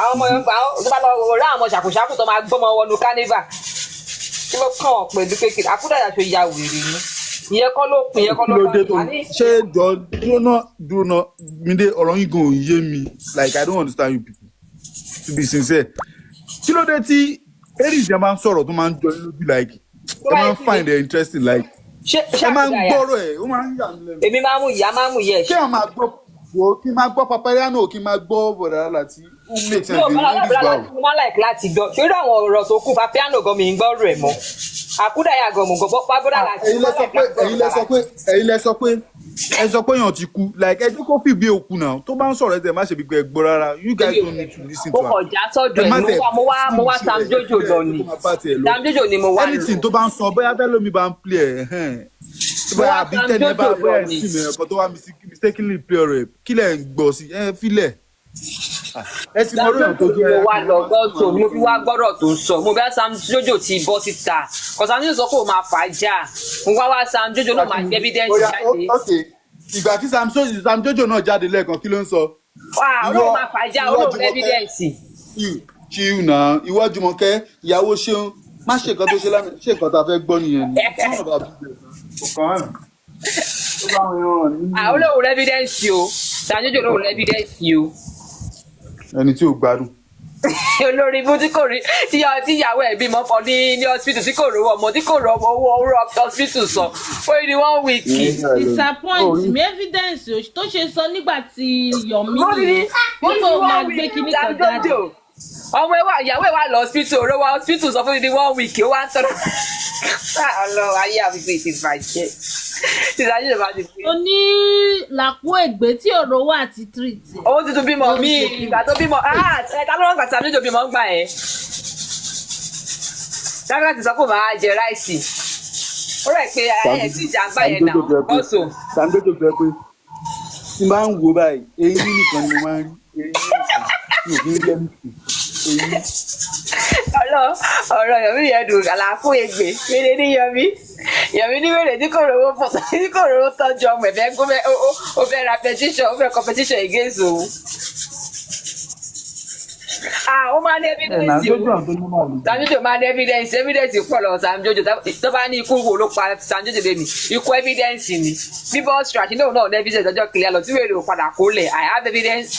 àwọn ọmọ yẹn tó bá lọ rọ àwọn ṣàkóṣàkó tó máa gbọ́mọ wọnú carnival tí wọ́n kàn wọ́n pẹ̀lú kékeré àkúdàyà tó ya wèrè ni ìyẹn kọ́ ló pin ìyẹn kọ́ ló bá ní. ṣé dúró náà Mide ọ̀rọ̀ yín gan ò yé mi like I don't understand you people to be sincere. Kí ló dé tí Aries yẹn máa ń sọ̀rọ̀ tó máa ń jọ lójú like ẹ máa ń find it interesting like ẹ máa ń gbọ́rọ̀ ẹ̀ ó máa ń yà mí lẹ́nu. èmi máa ń mú ìyá máa ń mú yẹ. kí ẹ máa gbọ́ kí n máa gbọ́ Papariano kí n máa gbọ́ bọ̀dà láti who make sense in English báwo. mo máa like láti gbọ́ ṣé àwọn ọ̀rọ̀ tó kù Papariano gan mi ń gbọ́ rẹ̀ mọ́ àkúdàyà gan mo gbọ́ pàgọ́dà láti. ẹ̀yin lẹ sọ pé èèyàn ti kú like ẹjọ́ kó fi bí òkú náà tó bá ń sọ̀rọ̀ ẹ̀ má ṣe bí gbẹ gbọ́ rárá you guys don't need to listen to am. mo kọjá sọ́dọ̀ ẹ̀ mo wá Sam Jojo lọ ni Sam Jojo ni mo wá lọ. anything tó bá ń sọ bóyá bẹ́ẹ̀ lómi bá ń play ẹ̀ bóyá àbí tẹ́lẹ̀ bá bóyá ẹ̀ sí mi ẹ̀kọ́ tó wá mistakenly play ọ̀rọ̀ ẹ̀ kí lẹ̀ ń gbọ́ sí ẹ̀ filẹ̀. ẹ ti mọ orí ọ̀rọ̀ tó jẹ́ mo wá lọ gbọ́dọ̀ mo fi wá gbọ́dọ̀ tó ń sọ mo bá Sam Jojo ti bọ́ síta kò Sam Jojo sọ pé ó máa fà á já mo wá Sam Jojo náà máa gbé evidence jáde. ìgbà tí Sam Jojo náà jáde lẹ́ẹ̀kan kí ló ń sọ. olóò máa fà á já olóò evidence. chiu náà ìwọ Jùmọ̀kẹ́ ìyàwó Ṣeun má ṣe nǹkan tó ṣe lánàá ṣe nǹkan tá a fẹ́ gbọ́ nìyẹn ni. olóò evidence o Sam Jojo olóò evidence o. ẹni tí ò gbádùn. olórí ibú tí kò rí tíyàwó ẹ̀ bímọ kan ní hospital tí kò rówó ọmọ tí kò rọ owó hospital sọ ó ní 1 week. disappoint me evidence tó ṣe sọ nígbà tí Yomi nìyẹn nígbà máa gbé kíní kan jáde. ọmọ ìyàwó ẹ̀ wà lọ hospital rówó hospital sọ fún mi ní 1 week ó wá ń tọrọ. ọlọ́run ayé àbígbé ti bàjẹ́ ìdájọ́ ìjọba ti pín. o ní làpò ègbé tí òró wà ti treat. owó tuntun bímọ mi ìgbà tó bímọ ẹ̀ka ló ń gbà Sam Jojo bímọ ń gbà ẹ̀. dákàtà ti sọ pé màá jẹ ráìsì ó rẹ̀ pé ẹ̀ tí ìjà ń gbà yẹn náà ọ̀sọ̀. Sam Jojo fẹ́ pé tí máa ń wo báyìí eyín nìkan ni mo máa ń rí eyín nìkan mi ò fi ń jẹ́ mi eyín. ọ̀rọ̀ Yomi yẹn dùn àlàfo ègbè wéré ní Yomi ní wéré tí kò rówó pọ̀tọ́ tí kò rówó tọ́jú ọmọ ẹ̀fẹ́ ó fẹ́ ra petition ó fẹ́ competition against òun. ó máa ní evidence o Sam Jojo máa ní evidence pọ̀ lọ Sam Jojo tó bá ní ikú wo ló pa Sam Jojo lé ní ikú evidence ni bí ball strike náà ní evidence ọjọ́ clear lọ tí wèrè ò padà kó lẹ̀ I have evidence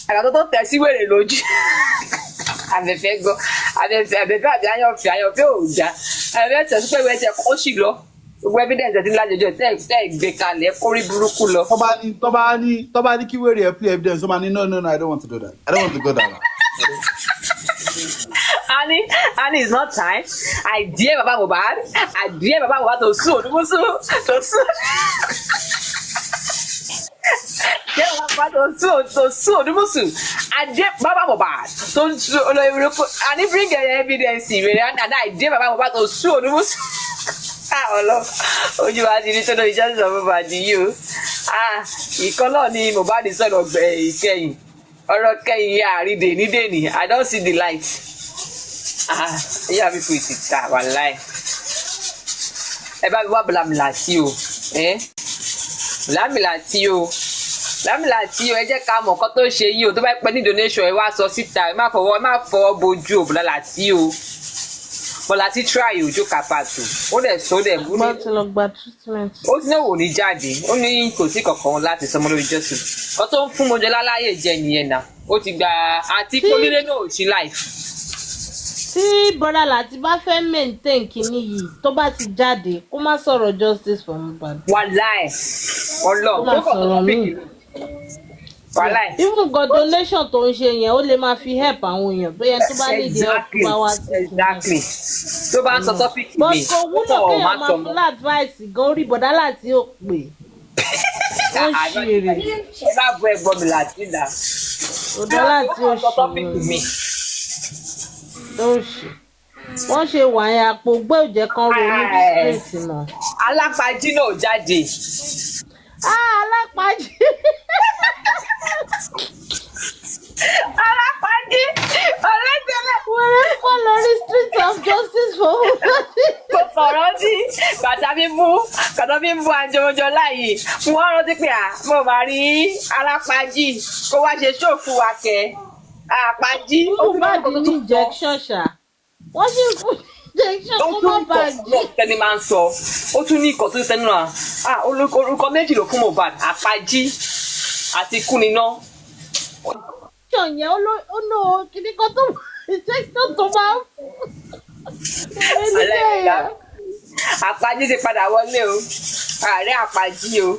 àgbà tó tẹ̀ sí wèrè lójú àbẹ̀fẹ́ gbọ́ àbẹ̀fẹ́ àbí àyànfẹ́ ò já àbẹ̀fẹ́ tẹ̀ sí pé ìwé ẹ̀sẹ̀ kó sì lọ gbogbo evidence ẹ̀ ti ńlá jọjọ tẹ́ gbé kalẹ̀ kórí burúkú lọ. tó bá ní kí wèrè ẹ̀ play evidence ó máa ní no I don't want to do that I don't want to go that way. Annie, it's not time. I dare Baba Mohbad. I dare Baba Mohbad to sue. tó sún òdùmùsù adé bàbá Mohbad tó ń sún olóyè àní bring evidence rẹ̀ àná àìdé bàbá Mohbad tó sún òdùmùsù ọlọ ojú wa ti rí tó lórí justice of Mohbad yìí o ìkọlọ ni Mohbad sọ̀rọ̀ ìkẹyìn ọ̀rọ̀ kẹyìn àrídè nídèní I don't see the light yíyá mi kò sì ta wàláì ẹ bá mi wá bùlàmìlà sí o bùlàmìlà tí o ẹ jẹ́ ká mọ̀ nǹkan tó ṣe yìí o tó bá pẹ́ ní donation ẹ wá sọ síta ẹ má fọwọ́ bojú o bùlàlà tí o bọ́lá tí try ojú kàpàtó ó dẹ̀ sọ dẹ̀ bú ní. ti lọ gba treatment. ó ti náà wò ní jáde ó ní kò sí kankan láti sọmọ lórí jésù ọ tó ń fún mojọlá láyè jẹ nìyẹn náà ó ti gba àti kólílé náà ò sí life. tí bọ́dà láti bá fẹ́ maintain kínní yìí tó bá ti jáde kó má sọ̀rọ̀ justice for Mohbad. wàláì ọlọ́ọ̀ kó má sọ̀rọ̀ míì. even god donation tó ń ṣe yẹn ó lè máa fi help àwọn èèyàn tó yẹ tó bá lè dé ọkùnrin bá wá sí exactly tó bá ń sọ tọ́pìkì mi but kò wúlò kéèyàn máa fún advice gan orí bọ̀dá láti ó pè ó ń ṣe èrè ẹ bá bọ ẹ̀gbọ́n mi láti dà bọ̀dá láti ó ṣe wọ́n ṣe wàyà àpò gbé òjẹ́ kan ronú bísíǹsì mọ́. alápàájí náà jáde. alápàájí. alápàájí ọ̀rẹ́dẹ̀lẹ̀. wẹ́rẹ́ kọ́ lórí street of justice for Mohbad. kò sọ̀rọ̀ sí bàtà mi mú àjọjọ láàyè wọ́n rántí pé mo máa rí alápàájí kó wá ṣe ṣòfò wa kẹ́ àpàájí. Mohbad ní injection ṣá wọ́n sì fún injection kó má bàjẹ́. tẹni máa ń sọ ó tún ní ìkọ̀ tó ń tẹnu náà orúkọ méjì ló fún Mohbad àpàájí àti kúniná. injection yẹn ó ná kíní kan tó injection tó máa ń fún. àpàájí ti padà wọlé o ààrẹ àpàájí o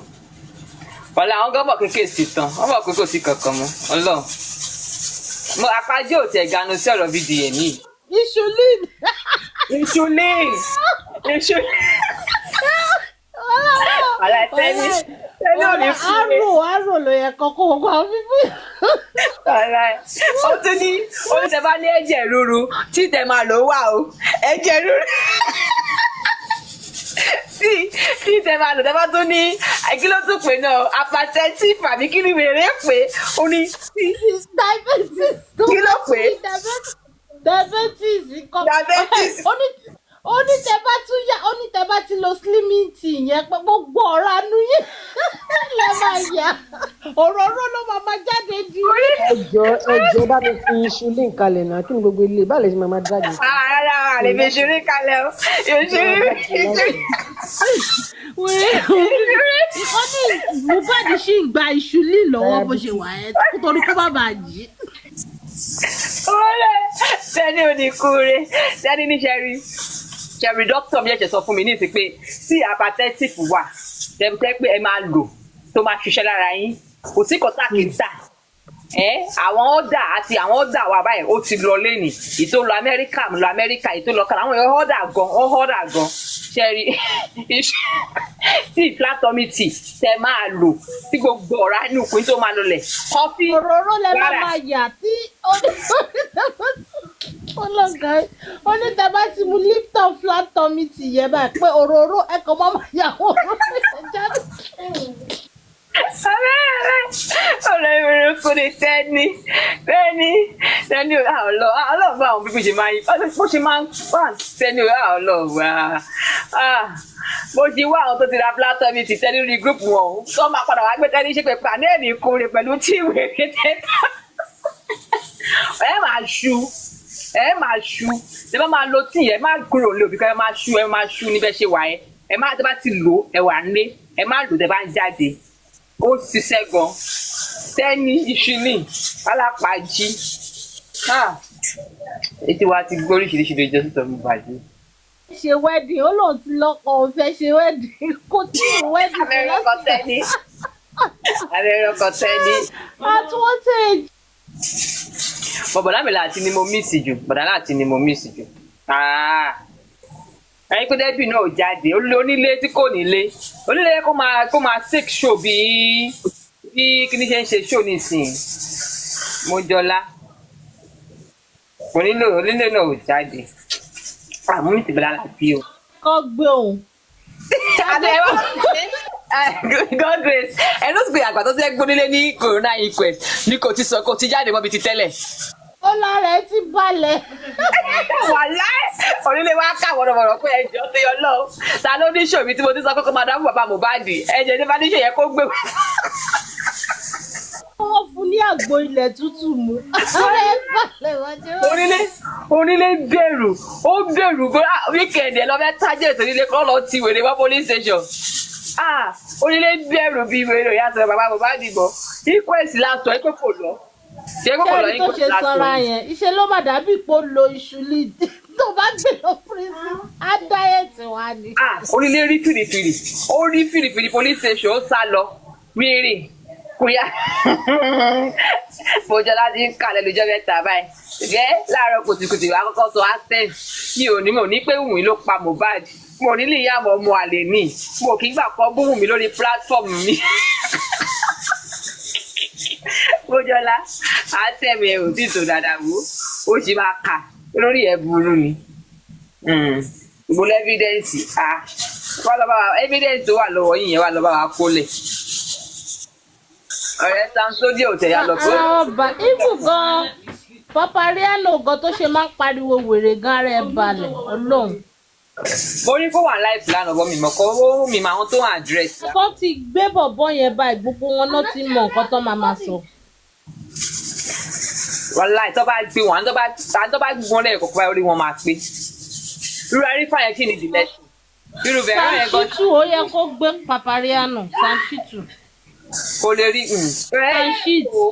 ọ̀la àwọn gọ́bọ̀ kékeré sì tán wọ́n mọ̀ pé kò sí kankan mọ́ ọlọ́run àpàájí ò tẹ̀ ganu sí ọ̀rọ̀ fídíò ní. insulin. tẹ́lẹ̀ ò ní fún mi. àrò ló yẹ kọ́kọ́ gbogbo àwọn fífi. ó tún ní oníṣẹ́ bá ní ẹ̀jẹ̀ ríru tí tẹ̀ máa lò wà o ẹ̀jẹ̀ ríru tí tẹ̀ máa lò tẹ̀ bá tún ní kí ló tún pè náà hypertensive àbí kí ni wèrè pé ó ní diabetes kí ló pè diabetes ó ní tẹ bá tún yá ó ní tẹ bá ti lo slimming tea yẹn pé gbogbo ọ̀rọ̀ anú yẹn lè máa yá òróró ló máa jáde di. ẹjọ́ bá mi fi insulin kalẹ̀ náà kí ni gbogbo ilé bá lè ṣe máa jáde. rárá lè fi insulin kalẹ̀ o insulin. ó ní Mohbad ṣì ń gba insulin lọ́wọ́ bó ṣe wà ẹ́ nítorí kó má bàa jí. sẹ́ni ò ní kúre sẹ́ni ní ṣẹ́rí dókítà mi ẹ̀ṣẹ̀ sọ fún mi ní ìsìn pé tí hypertensive wà tẹ́ pé ẹ máa lò tó máa ṣiṣẹ́ lára yín kò sí kọ́tà kì í tà àwọn ọ̀dà àti àwọn ọ̀dà wà báyìí ó ti lọ lẹ́nì ìtò lọ Amẹ́ríkà ìtò lọ kàlà àwọn ọ̀dà gan ṣẹ́rí tí flatomy tea tẹ́ máa lò tí gbogbo ọ̀rá inú ìpín tó máa lọlẹ̀ kọfí òróró lẹ máa yà tí onítẹ̀bá ti mu Lipton flatomy tea yẹ báyìí pé òróró ẹ̀kọ́ máa yà wọ́n jáde. ọ̀rẹ́ ìrìn kò lè tẹ́ni ọlọ́ọ̀bá àwọn bíbí ṣe máa ń bó ṣe máa ń wà tẹ́ni ọlọ́ọ̀bá bó ṣe wá àwọn tó ti ra flatomy tea tẹ́ni rí gúrùpù wọn tó máa padà wá gbé tẹ́ni ṣe pé pàdé ẹ̀mí kúrè pẹ̀lú tí ìwé tẹ́ta ẹ máa ṣu ẹ máa lo tíì ẹ máa kúrò lé òbí kan ẹ máa ṣu níbẹ̀ ṣe wà ẹ má tẹ́ bá ti lò ẹ wà nílé ẹ má lò tẹ́ bá ń jáde ó ṣiṣẹ́ gan tẹ́ni ìṣúlì alápàájí ètò wa ti gbọ́ oríṣiríṣi lójú ọ̀sán tó ń bàjẹ́. ṣe wedding ó lóun ti lọ́kọ òun fẹ́ ṣe wedding kò tí ì wedding abẹ́rẹ́ ọkọ tẹ́ni at what age. bọ̀dá mi láti ni mo mísì jù ẹyin pé débì náà jáde onílé tí kò nílé onílé kó máa sick show bíi bí kíní ṣe ń ṣe ṣó nísìnyí Mojola onílò náà ò jáde àmú ní tìbílà láti o. kọ́ gbé òun. God grace ẹ ló sì pé àgbà tó ti ẹ gbónílé ní corona inquest ní kò ti sọ kò ti jáde mọ́bi ti tẹ́lẹ̀. ó lára ẹ ti balẹ̀. wàhálà onílé wa ká wọ̀rọ̀wọ̀rọ̀ pé ẹjọ́ tó yọ lọ ta ló ní ṣòmí tí mo ti sọ pé kó máa dáhùn bàbá Mohbad ẹ̀jẹ̀ ní bá ní ṣòyẹ kó gbé. wọ́n fún ní àgbo ilẹ̀ tútù mu. onílé bẹ̀rù ó bẹ̀rù pé wíkẹ̀ndì ẹ̀ lọ fẹ́ tájẹ̀ torílé kọ́ lọ ti wèrè wá police station. onílé bẹ̀rù bíi wèrè ìyá sọ bàbá Mohbad bọ̀ inquest látọ̀ ẹ pé kò lọ. ṣé tó ṣe sọra yẹn iṣẹ́ ló má dàbí pé ó lo iṣu lídì tó bá gbé lọ prison á dáyẹ̀tì wá ni. onílé rí fìrìfìrì ó rí fìrìfìrì police station ó sá lọ wíìrì kúyà Mojola ti ń kalẹ̀ lójọ́ mẹ́ta báyìí jẹ́ láàárọ̀ kùtùkùtù àkọ́kọ́ sọ accent mi ò ní pé Wùnmí ló pa Mohbad mo ní lè yá àmọ́ ọmọ àlè ní mo kì í gbà kọ́ bú Wùnmí lórí platform mi. Mojola àtẹ̀mí ẹ̀ ò tí tó dáadáa wò ó sì máa kà lórí ẹ̀ burú ni ìgbólẹ̀ evidence wà lọ́ bá wa evidence tó wà lọ́wọ́ yìí yẹn wà lọ́ bá wa kólẹ̀ ọ̀rẹ́ Samsodi ò tẹ̀yà lọ pé. ọba ibù gan Papariano gan tó ṣe máa ń pariwo wèrè gan rẹ̀ balẹ̀ Ọlọ́run. mo ní kó wà láìpẹ́ lánàá bọ́ mi mọ̀ kó ó mi máa wọn tó wà àdírẹ́sì. kó ti gbé bọ̀bọ́ yẹn báyìí gbogbo wọn náà ti mọ nǹkan tó máa sọ. wàláì tó bá gbé wọn tó bá gbọ́n lẹ́yìn kọ̀ọ̀kan orí wọn máa pé irú arífà yẹn kí ni dìlẹ́sì irú bẹ̀rẹ̀ yẹn gan. Sanchitu ó yẹ kó gbé Papariano Sanchitu. kò lè rí Sanchitu.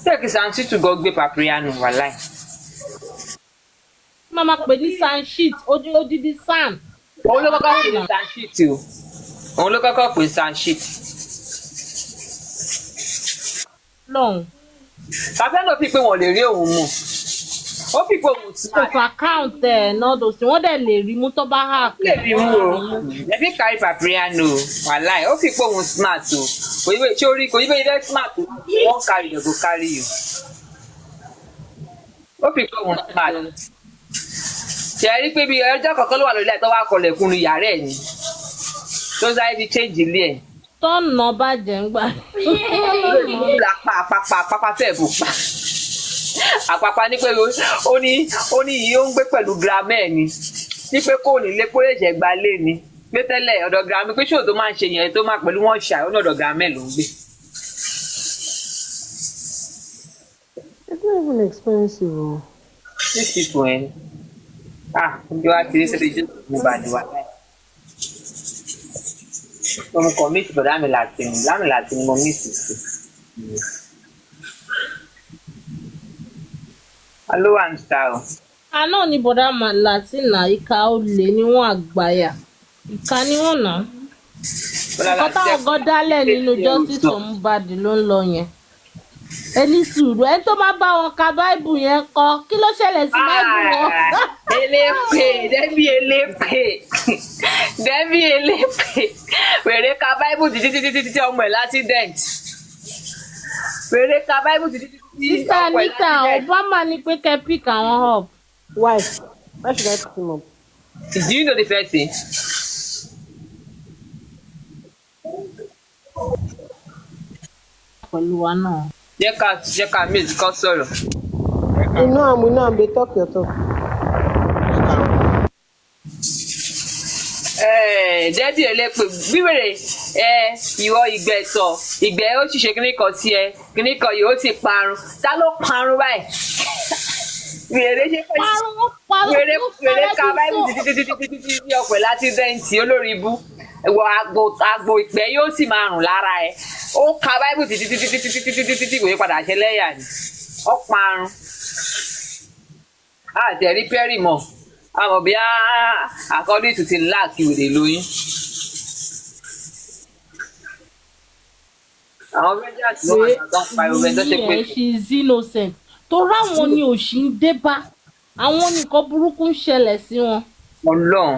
tẹ́ẹ̀kì Sanchitu gan gbé Papariano wàláì. Mama pè ní Sanchitu odidi San. òun ló kọ́kọ́ pè ní Sanchitu òun ló kọ́kọ́ pè ní Sanchitu. lọ́hùn. bàbá náà fi pé wọ́n lè rí òun mú ó fi pé òun ti kò fà count ẹ̀ náà tó sì wọ́n dẹ̀ lè rí mú tó bá hà kẹ́. lè rí mú o ẹbí kárí Papariano wàláì ó fi pé òun smart o kò yí bẹ́ẹ̀ tí ó rí kò yí bẹ́ẹ̀ bẹ́ẹ̀ smart o wọ́n kárí ẹ̀ kò kárí o ó fi pé òun smart ṣe rí pé bí ọjọ́ kọ̀ọ̀kan ló wà lórí ẹ̀ tó wá kọlẹ̀kùn ní yàrá ẹ̀ ni tó sáré fi change ilé ẹ̀. tọ́nà bàjẹ́ ń gbà. àpapà fẹ́ẹ̀ bù pa àpapà ní pé ó ní yìí ó ń gbé pẹ̀lú gramẹ́ ni ní pé kò ní lé kórè jẹ́ gba lé ni pé tẹ́lẹ̀ ọ̀dọ̀ gramẹ́ pé ṣòro tó máa ń ṣe yẹn tó máa pẹ̀lú wọn ṣà ó ní ọ̀dọ̀ gramẹ́ ló ń gbé. It's not even expensive o. These people ojú wa ti rí sẹ́dọ̀ ìjọba Mohbad wà láì. mo kàn mí ìtìbọ̀ lámìlàtì ni mo mí ìtìsí. alo wa ń ta o. àná ni bọ̀dá Latina ìka olè ni wọ́n àgbáyà ìka ni wọ́n nà. nǹkan táwọn gan dálẹ̀ nínú justice Mohbad ló ń lọ yẹn. ẹni sùúrù ẹni tó máa bá wọn ka báìbù yẹn kọ kí ló ṣẹlẹ̀ sí báìbù wọn. elépè dẹ́bí elépè wèrè ka báìbù títí ọmọ ẹ̀ l'accident wèrè ka báìbù títí Sister Anita Obama ní pé kẹ́ pick àwọn up. Why should I pick him up? Do you know the first thing? pẹ̀lú wa náà. jẹ́ ká miss kọ́ sọ̀rọ̀. We know am dey talk your talk. Dẹ́bí elépè bíwèrè ìwọ ìgbẹ́sọ̀ ìgbẹ́ ó ti ṣe kíní kan sí ẹ kíní kan yìí ó ti parun ta ló parun báyìí wèrè ṣe pé wèrè ká báyìí títí ọ̀pẹ̀ láti dẹ́ǹtì olórí ibú ìwọ àgbo ìpẹ́ yóò sì máa rùn lára ẹ ó ka báyìí títí ìwé padà ṣe lẹ́yà ni ó parun àtẹ̀rí pẹ́rì mọ́ àmọ́ bí according to ti láàkì òde lóyún. àwọn rangers ló wà tó ń pariwo bẹ́ẹ̀ tó ṣe pé. she is innocent torí àwọn ni òṣì ń dé bá àwọn nǹkan burúkú ń ṣẹlẹ̀ sí wọn. Ọlọ́run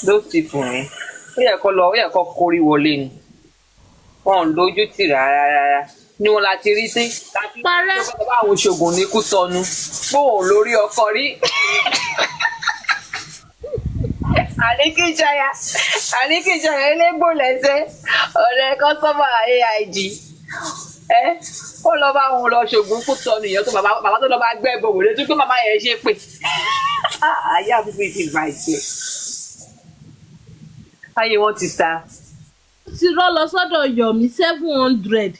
ló ti fún mi ó yẹ kó kórí wọlé ni wọn lójú tì rárá ni wọn láti rí sí láti Parẹ́. rí bá àwọn ṣògùn ní Kútọ̀nù fóun lórí ọkọ rí àníkìjọya elégbò lẹ́sẹ̀ ọ̀rẹ́ kọ́sọ́mà AIG ó lọ bá wọn lọ ṣògùn Kútọ̀nù yẹn tó bàbá tó lọ bá gbẹ́ ìbòwò lé tó pé màmá yẹn ṣe pé ayé àbúrò ti bàjẹ́ ayé wọn ti ta. Ti rọ́ lọ sọ́dọ̀ Yomi 700.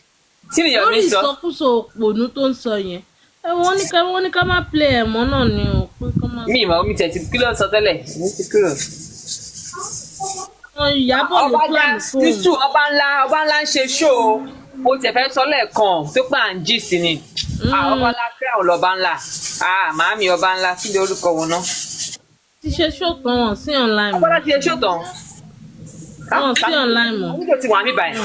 Tí ni Yomi sọ? Lórí ìsọkúsọ òpònú tó ń sọ yẹn. Wọ́n ní ká má play ẹ̀mọ́ náà ni o. Mi ìmọ̀ omi tẹ̀ ti kí ló ń sọ tẹ́lẹ̀ ní ti kúrò. Ìyábọ̀ ló plan fún un. Títù ọba ńlá ń ṣe ṣó o. Mo tẹ̀ fẹ́ sọ lẹ́ẹ̀kan tó pà ń jí sí ni. Ọba ńlá crown lọ́ba ńlá. Màámi ọba ńlá kí ni orúkọ wọn náà? Ti ṣe ṣòtàn wọn sí online mọ́. Ọba láti ṣe ṣòtàn. Wọn sí online mọ́. Àwọn ti wà mí báyìí.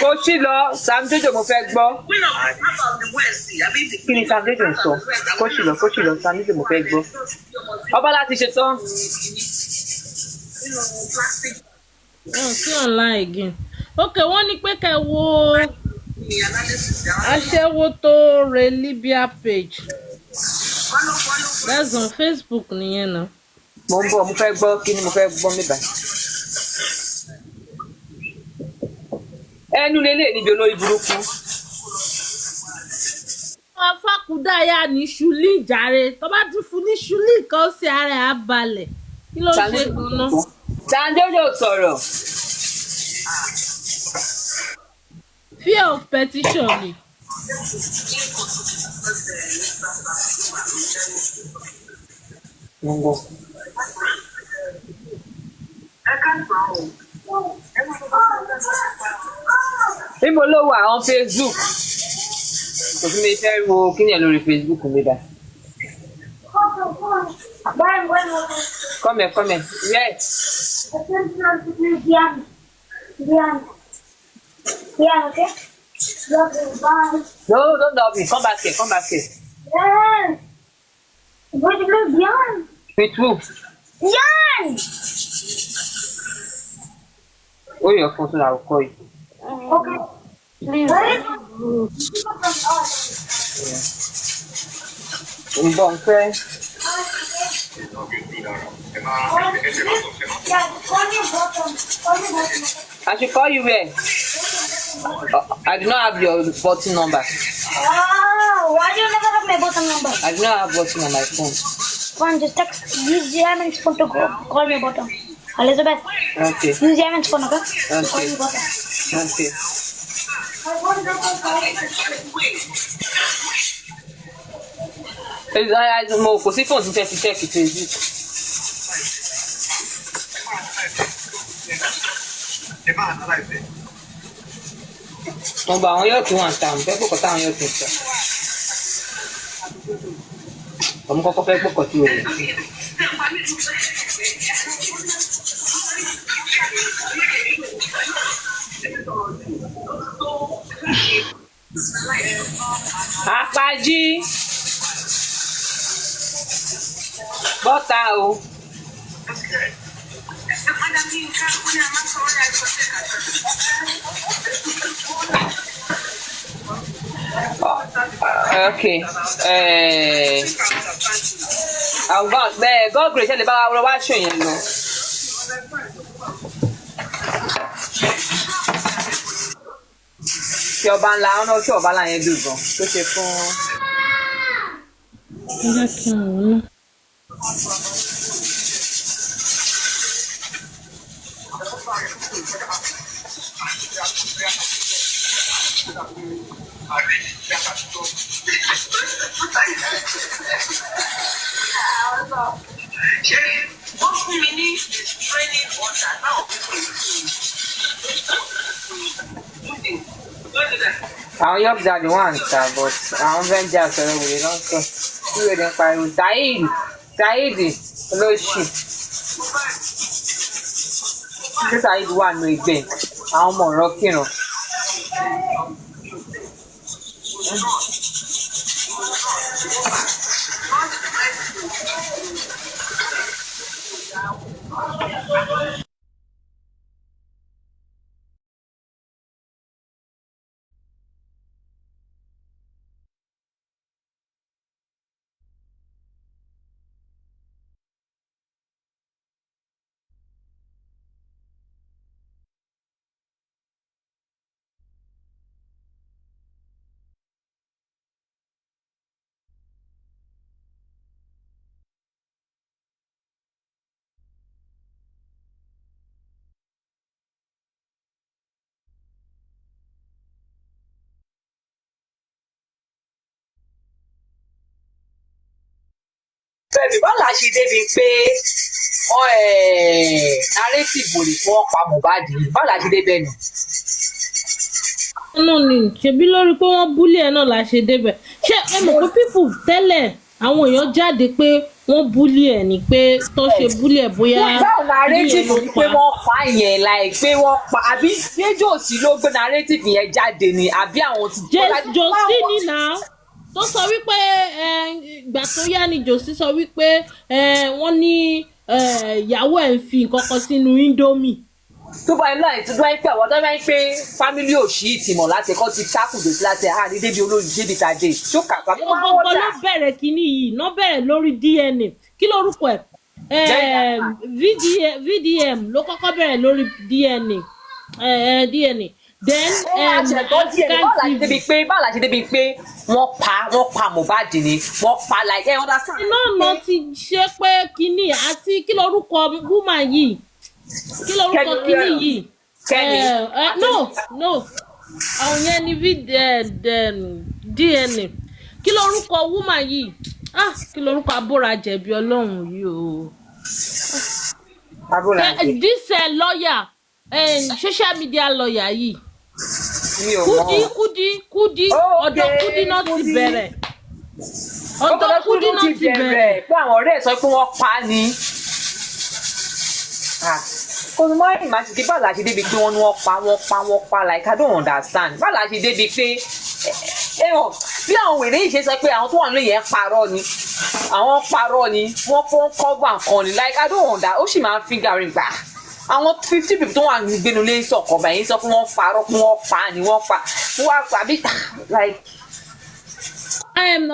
Kò sí lọ, Sam Jojo mo fẹ́ gbọ́. Kí ni Sam Jojo ń sọ? Kò sí lọ, Sam Jojo mo fẹ́ gbọ́. Ọba láti ṣe tán. Wọn sí online again. Ok, wọ́n ní pé kẹ́ wo aṣẹ́wó tó re Libya page. That's on Facebook nìyẹn náà. Mo ń bọ̀, mo fẹ́ gbọ́, kí ni mo fẹ́ gbọ́ mi báyìí? Ẹnu lélẹ̀ níbi olórí burúkú. Afákúdáyà ní ṣúlì jàre tó bá tún fún ní ṣúlì kan sí ara ẹ̀ á balẹ̀ kí ló ṣe gan-an. Sam Jojo sọ̀rọ̀. Fear of petition ni. Níbo ló wà on Facebook? Kò sí mi fẹ́ wo kíni ẹ̀ lórí Facebook mi dá. Come here. Yes. Okay? No, don't love me. Come back here. Yes. What do you Dian? With who? Dian! Oh, your phone, so I will call you. Okay. Bon, okay. I should call you where? I do not have your button number. Why do you never have my bottom number? I do not have button on my phone. Fine, just text. Use Diamond's phone to call me bottom. Elizabeth. Okay. Use Diamond's phone, okay? Okay. Call me bottom. Okay. Mo kò sí fóònù tí fẹ́ fi ṣẹ́ẹ̀kì Facebook. Mo gba àwọn yóò kí wọ́n ta àwọn fẹ́ pọ̀kọ̀ táwọn yóò kí n sọ. Ọmọ kọ́kọ́ fẹ́ pọ̀kọ̀ tí o rẹ̀ sí. Apájí bọ́tà o. Okay. God grace ẹ lè bá wa wá ṣò yẹn lọ. Ṣé ọba ńlá ọ̀nà ṣé ọba ńlá yẹn dùn gan tó ṣe fún. Ẹ jẹ́ kí n wò ó náà. Wọ́n fún mi ní training order náà. Àwọn yọ̀ọ́ jáde wọ́n à ń ta but àwọn fẹ́ jẹ́ àṣọyọ̀ wòye lọ́sọ̀ tí wọ́n ń pariwo Saheed olóṣù tí Saheed wà nù ẹgbẹ́ àwọn ọmọ ọ̀rọ̀ kìràn. Fẹ́mi báwo la ṣe débi pé narrative wò lè fọwọ́ pa Mohbad yìí báwo la ṣe débẹ̀ nù. náà ni ṣebí lórí pé wọ́n búlì ẹ̀ náà la ṣe débẹ̀ ṣé ẹ mọ̀ pé pípù tẹ́lẹ̀ àwọn èèyàn jáde pé wọ́n búlì ẹ̀ ní pé tó ṣe búlì ẹ̀ bóyá. báwo narrative ni pé wọ́n pa yẹn láì pé wọ́n pa àbí jòsí ló gbé narrative yẹn jáde ni àbí àwọn ti. jòsí ni náà tó sọ wípé ìgbà tó yá ni jòsí sọ wípé wọ́n ní ìyàwó ẹ̀ ń fi nǹkan kan sínú indomie. tó bá iná ẹ̀ tó bá ń pè àwọn tó bá ń pè fámílì òṣì ìtìmọ̀ láti ẹ̀kọ́ ti tákùdò sí láti àárí débi olóyìn débi tàdé tó kàkà mọ́ máa wọ́n dà. ọgbọ́n ló bẹ̀rẹ̀ kínní yìí náà bẹ̀rẹ̀ lórí DNA kí lórúkọ ẹ̀ VDM ló kọ́kọ́ bẹ̀rẹ̀ lórí DNA then African TV. báwo la ṣe débi pé wọ́n pa Mohbad ni wọ́n pa like ẹ̀ understand. náà ti ṣe pé kínní àti kí lórúkọ woman yìí kí lórúkọ kínní yìí no àwọn yẹn ni DNA kí lórúkọ woman yìí kí lórúkọ abórajẹ̀bi Ọlọ́run yìí o this lawyer social media lawyer yìí Kudi ọ̀dọ̀ Kudi náà ti bẹ̀rẹ̀ ọ̀dọ̀ Kudi náà ti bẹ̀rẹ̀ pé àwọn ọ̀rẹ́ ẹ̀ sọ pé wọ́n pa á ni. kò ní wọ́n rìn máa ti di báwo la ṣe débi pé wọ́n ní wọ́n pa like I don't understand báwo la ṣe débi pé bí àwọn wèrè yìí ṣe sọ pé àwọn tó wà nílé yẹn parọ́ ni wọ́n fọ́n cover nǹkan ni like I don't understand ó sì máa ń figure gbà àwọn 50 people tó wà gbénu lé sọ̀kọ̀ báyìí sọ pé wọ́n parọ́ pé wọ́n pa ni wọ́n pa bí like.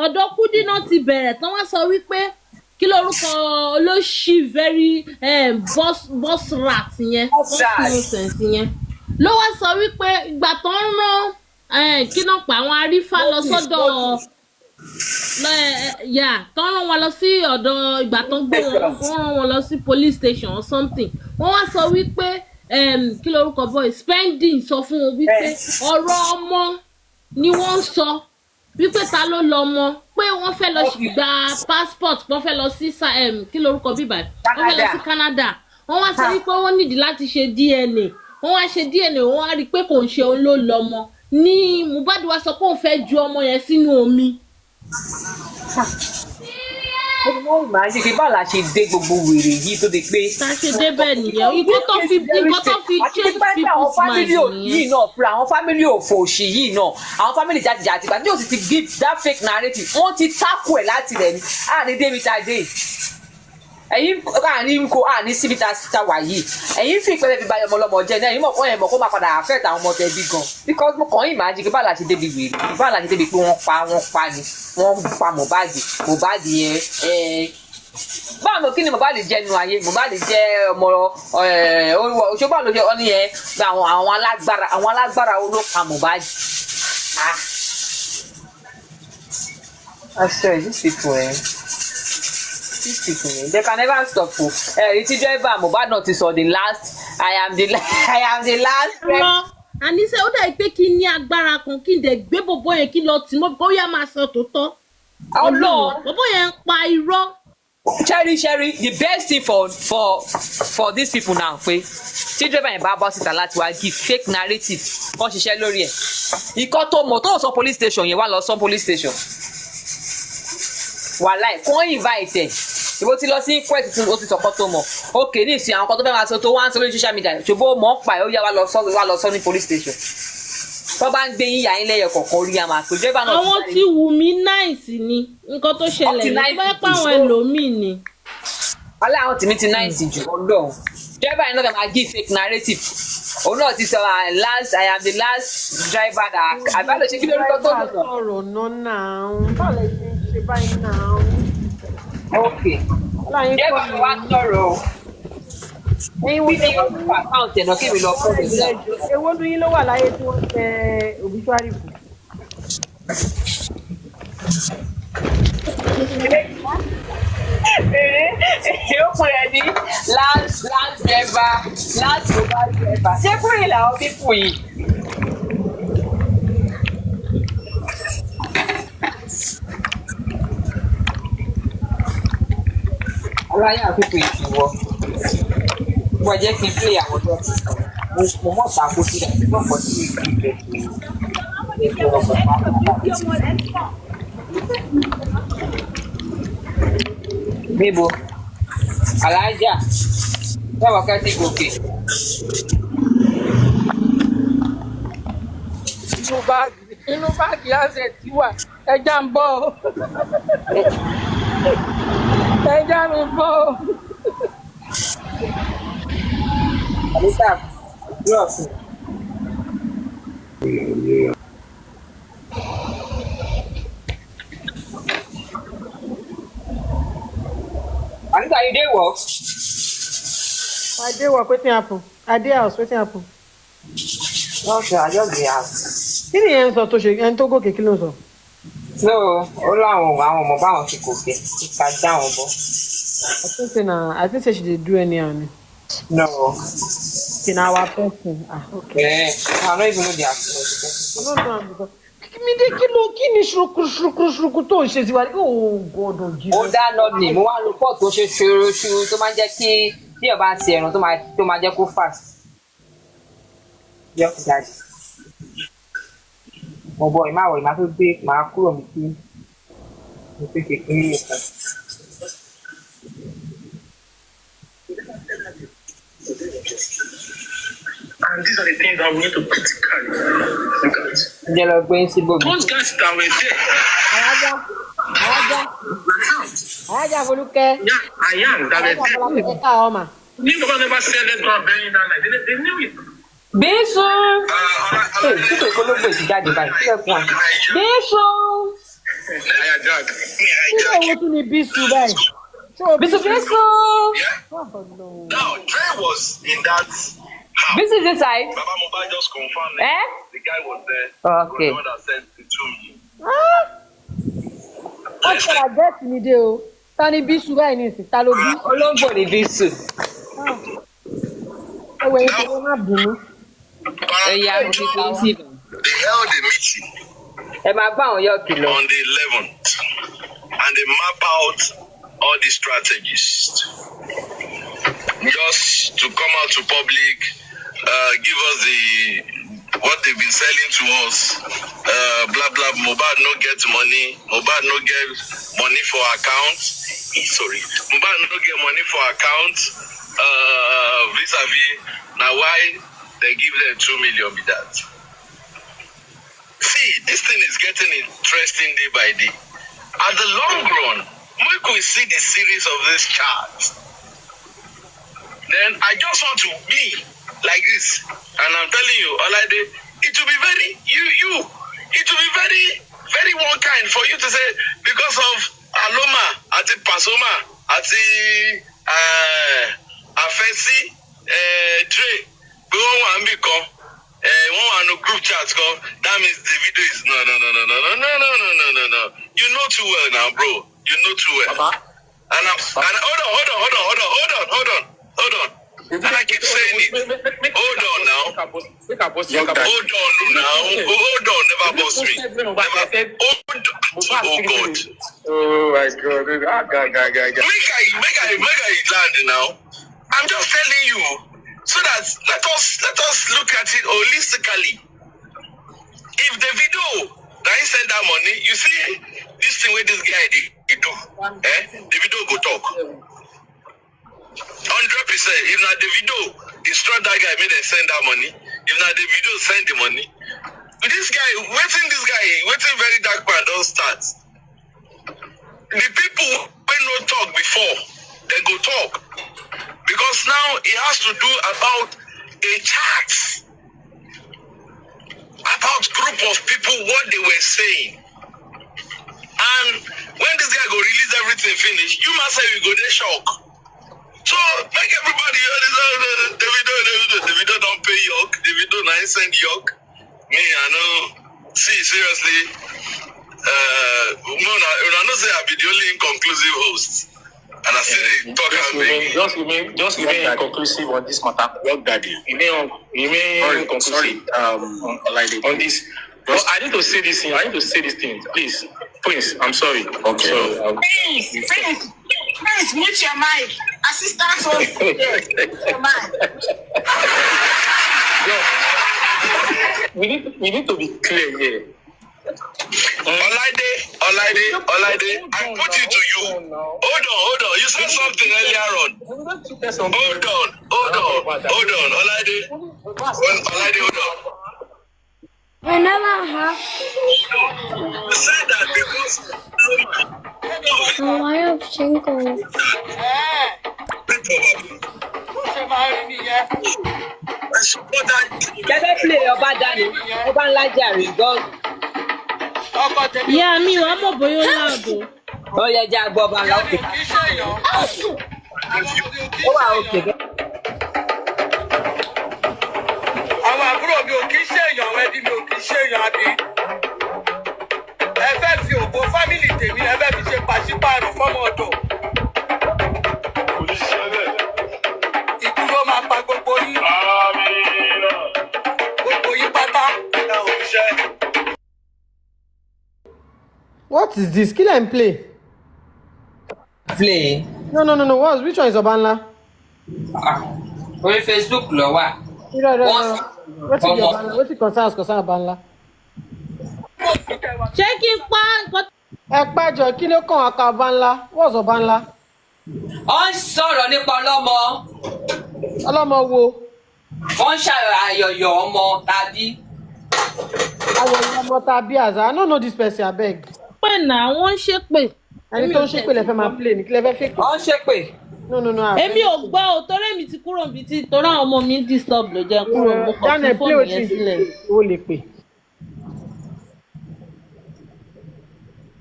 ọ̀dọ̀ Kudi náà ti bẹ̀rẹ̀ tán wá sọ wípé kí lórúkọ olóṣì very boss rat yẹn nonsense yẹn ló wá sọ wípé ìgbà tó ń rán kí náà pa àwọn arífà lọ sọ́dọ̀ tó ń rán wọn lọ sí ọ̀dọ̀ ìgbà tó ń gbé wọn rán wọn lọ sí police station or something wọ́n wá sọ wípé kí lórúkọ boy spending sọ fún wọn wípé ọ̀rọ̀ ọmọ ni wọ́n ń sọ wípé ta ló lọ mọ pé wọ́n fẹ́ lọ gba passport wọ́n fẹ́ lọ sí kí lórúkọ bíbá wọ́n fẹ́ lọ sí Canada wọ́n wá sọ wípé wọ́n nídìí láti ṣe DNA wọ́n wá ṣe DNA wọ́n wá rí i pé kò ń ṣe òun ló lọ mọ ní Mohbad wá sọ pé òun fẹ́ ju ọmọ yẹn sínú omi. màá ṣe pé báwo la ṣe dé gbogbo wèrè yìí tó di pé. ta ṣe débẹ̀ nìyẹn nǹkan tó fi change people's mind nìyẹn. àwọn fámìlì òfò òṣì yìí náà àwọn fámìlì jàtìjàtì gbàdúrà yóò sì ti give that fake narrative wọ́n ti tákù ẹ̀ láti rẹ̀ ní àní david adé ẹ̀yin àní síbi ta wà yìí ẹ̀yin fi ìpẹ́lẹ́ fi báyọ̀ ọmọlọ́mọ jẹ́ ní ẹ̀yin mọ̀ kọ́ yẹn mọ̀ kó máa padà affect àwọn ọmọ tẹ̀ bí gan because mo kàn yín máa jí pé báwo la ṣe débi wèrè báwo la ṣe débi pé wọ́n pa ni wọ́n pa Mohbad yẹn báwo kí ni Mohbad jẹ́ nu ayé Mohbad jẹ́ ọmọ òṣèlú ló jẹ́ ọ́nì yẹn gba àwọn alágbára ló pa Mohbad. I swear these people they can never stop o ti driver Mohbad náà ti sọ the last I am the last. àníṣe ó dàbí pé kí n ní agbára kan kí n dẹ̀ gbé bọ̀bọ̀ yẹn kí n lọ tì mọ́ bóyá máa sọ tòótọ́ ọlọ́run bọ̀bọ̀ yẹn ń pa irọ́. Cherry the best thing for these people now pé tí driver yẹn bá bọ́ síta láti wá give fake narrative wọ́n ṣiṣẹ́ lórí ẹ̀ ikọ́ tó mọ̀ tó sọ police station yẹn wá lọ sọ police station wàhálà ẹ̀ kò ń invite ẹ̀ ìbò ti lọ sí inquest tí ó ti sọ̀kọ́ tó mọ̀ òkè ní ìsìn àwọn kan tó fẹ́ máa sọ tó wá ń sọ lórí social media ṣùgbọ́n mọ̀ ń pa ẹ̀ ó yá wá lọ sọ ní police station tó bá ń gbé yín yà yín lẹ́yọ̀ kọ̀ọ̀kan orí àmà pé driver náà. àwọn tí wù mí náìsì ni nǹkan tó ṣẹlẹ̀ ní bẹ́ẹ̀ pa àwọn ẹlòmíì ni. wàhálà àwọn tèmi ti náìsì jù ọlọ́run driver yẹn náà máa give fake narrative òun náà ti sọ I am the last driver that àbálò ṣe kí lórúkọ tó dùn. ọ̀rọ̀ náà báwo lè ṣe báyìí náà. ok driver wa sọ̀rọ̀ o. àkáǹtì ẹ̀nà kí mi lọ fún mi. èwo ní yín ló wà láyé tí wọ́n tẹ obituary fún. ó fún ẹ ní last driver last Mohbad driver ṣé fún ìlà àwọn pípù yìí. Aláyà pípé ìwọ. Wọ́n jẹ́ kí n play àwọn ọjọ́ tuntun. Mo mọ̀ tako sílẹ̀ nígbà kan tí mi kì í fẹ́ fi ètò ọ̀gbọ̀n máa. Níbo? Alájà. Báwo ká ti gòkè? Inú báàgì àṣẹ tí wà ẹja ń bọ̀ o. Ẹja mi bọ̀ o. Àbíkà yóò fún. Anita, you dey work? I dey work, wetin happen? I dey house, wetin happen? Okay, I just dey house. Kí ni ẹ̀ ń sọ tó ṣe ẹni tó gòkè kí ló ń sọ? No, ó láwọn ọmọ báwọn ti gòkè ká já wọn bọ́. I think say she dey do anyhow ni. No. Okay, na our person. Okay. I don't even know their person. I don't know am because kí ni ṣuruku tó ń ṣe tiwa? Oh God, oh Jesus. Ó dáná ni mo wá lo pọ́ọ̀tù tó ṣe ṣòro tó máa ń jẹ́ kí tí ọba ti ẹ̀rùn tó máa jẹ́ kó fast. Yọ jáde. Mo bọ ìmáwọ̀ ìmá tó gbé màá kúrò mi kí mo fi kékeré nìkan. And these are the things that we need to critically look at. Ǹjẹ́ lọ gbé sí gbogbo? Those guys that were there. Alájà Folúkẹ́. Yeah, I am. That were there. Nobody never said let's go and bury that night. They knew it. Bísú! Títò ìkólógbò ti jáde báyìí. Kílẹ̀ fún wa. Bísú! Kí ló wo tún ni Bísú báyìí? Bísú! Now, Dre was in that house. Bísú is inside? Baba Mohbad just confirmed it. The guy was there. Okay. The one that sent it to me. Wọ́n ṣe àjẹ́sì mi dé o. Ta ni Bísú báyìí ní ìsìn? Ta ló bí? Olóńgbò ni Bísú. Ẹ̀wẹ̀ ìṣòro má bínú. Ẹ̀yà òfìfì sí ibà. They held a meeting. Ẹ máa gbọ́ àwọn yọ̀ọ̀kì lọ. On the 11th. And they map out all the strategies. Just to come out to public, give us what they've been selling to us. Blah, blah, Mohbad no get money. Mohbad no get money for account. Sorry. Mohbad no get money for account. Vis-a-vis. Now why they give them 2 million with that? See, this thing is getting interesting day by day. At the long run, we could see the series of this chart. Then I just want to be like this. And I'm telling you, Olaide, it will be very, it will be very, very one kind for you to say, because of Aloma, Ati Pasoma, Ati Afesi, Dre, we won't become. One want no group chat come. That means the video is no. You know too well now, bro. You know too well. And hold on. And I keep saying it. Hold on now. Hold on. Never boss me. Oh God. Oh my God. Make I land now. I'm just telling you. So that let us look at it holistically. If the video that he send that money, you see this thing where this guy he do, the video go talk. 100%. If not the video, instruct that guy made them send that money. If not the video, send the money. This guy, waiting very dark man don't start. The people when no talk before, they go talk. Because now it has to do about a chat, about group of people, what they were saying. And when this guy go release everything finish, you must say you go there shock. So make everybody the video don't pay York, the video not send York. Me, I know. See, seriously, I know say I be the only inconclusive host. And I said, just remain inconclusive on this matter. Work daddy. Remain inconclusive. On this. Well, I need to say this thing. Please, I'm sorry. Okay. So, Please. Please mute your mic. Assistant host, mute your mic. We need to be clear here. Olaide, I put it to you. Hold on. You said something earlier on. Hold on. Olaide, hold on. I never have. You said that because Oh, I have shingles. Definitely, Oba Lajari, God. Yeah, mi wàá mọ̀ bóyá ó láàbò. Oh, yeah, Jack Bob and Loki. Oh, okay. Àwọn àbúrò mi ò kí ń ṣèyàn, àwọn ẹbí mi ò kí ń ṣèyàn àbí. Ẹ fẹ́ fi ògbó fámìlì tèmi, ẹ fẹ́ fi ṣe pàṣípààrọ̀ fọ́mọ ọ̀dọ̀. Ikú ló máa pa gbogbo yín. Gbogbo yín pátá. What is this? Kill and play. Play. No. What? Which one is Obanla? On Facebook, lo wa. No. What is Obanla? What is concern Obanla? Check in pan. Ẹ̀pẹ́jọ kí ló kàn aka Obanla? What's Obanla? Ó ń sọ̀rọ̀ nípa ọlọ́mọ. Ọlọ́mọ wo? Ó ń ṣàyọ̀yọ̀ ọmọ tàbí. Ayọ̀yọ̀ ọmọ tàbí àzá. I don't know this person, abeg. Pé náà wọ́n ń ṣépè. Ẹni tó ń ṣépè lẹ fẹ́ máa play ní kí lẹ fẹ́ fẹ́. Ó ń ṣépè. No. Èmi ò gbọ́ o, torí èmi ti kúrò níbi tí torí àwọn ọmọ mi ń disturb ló jẹ́ kúrò mo kàn fún fóònù yẹn sílẹ̀. Ó lè pè.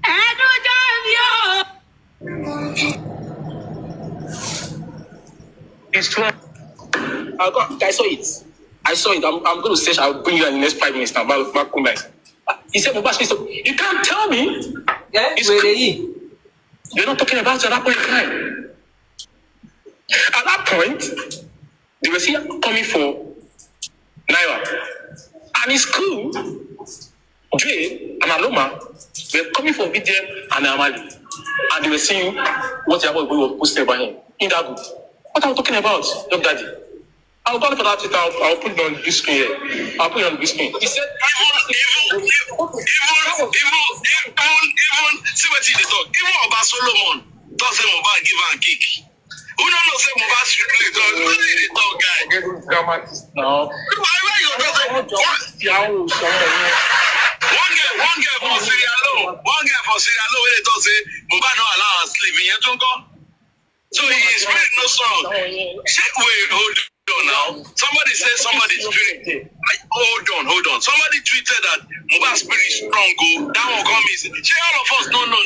Ẹ̀ẹ́dúnjọ́ mi ò. It's true. I saw it. I'm going to search. I'll bring you in the next 5 minutes now. Back home, guys. He said, Mohbad, you can't tell me. Yeah, you're not talking about it at that point in time. At that point, they were still coming for Naira. And it's cool. Dre and Aloma were coming for BDM and Amali. And they were seeing what the other boy was posted by him in that group. What are we talking about, young daddy? I'll call for that. I'll put it on this screen here. I'll put it on this screen. He said, even, see what he talk. Even about Solomon doesn't Mohbad give her a kick. Who don't know say Mohbad strictly talk? Who did he talk, guy? No. One girl for Syria Low, where they talk say Mohbad no allow her sleep. In Yetungo. So his spirit no strong. Wait, hold on now. Somebody said somebody's spirit. Hold on. Somebody tweeted that Mohbad's spirit is strong. Go that one come easy. All of us don't know.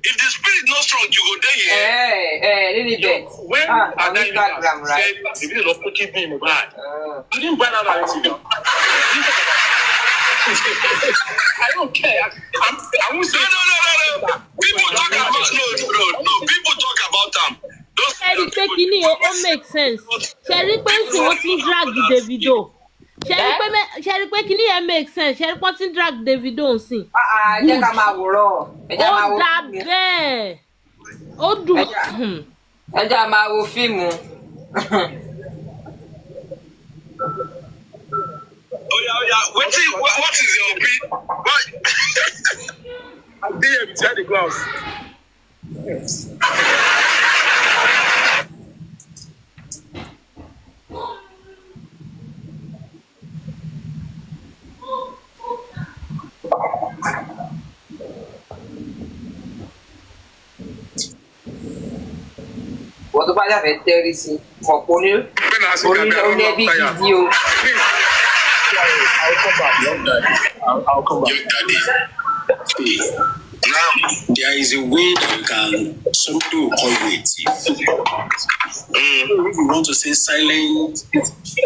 If the spirit not strong, you go there. Really bad. When Instagram, right? Said the video of putting me in Mohbad, I didn't buy that video. I don't care. I won't say no. People talk about no. People talk about them. Ṣẹ́rí pé kíní ó make sense. Ṣẹ́rí pé sì wọ́n ti drag Davido. Ṣẹ́rí pé kíní yẹn make sense. Ṣẹ́rí pé wọ́n ti drag Davido nsìn. Jẹ́ ká máa wòrán. Ó dà bẹ́ẹ̀. Ó dùn. Ẹ jẹ́ máa wo fíìmù. Yeah. What is your opinion? What? I'm there beside the glass. Wọ́n tó bá yàfẹ́ tẹ́rí sí ọ̀pọ̀ ní orí ẹbí gidi o. I'll come back. Now, there is a way you can something will call you a thief. If you want to say silent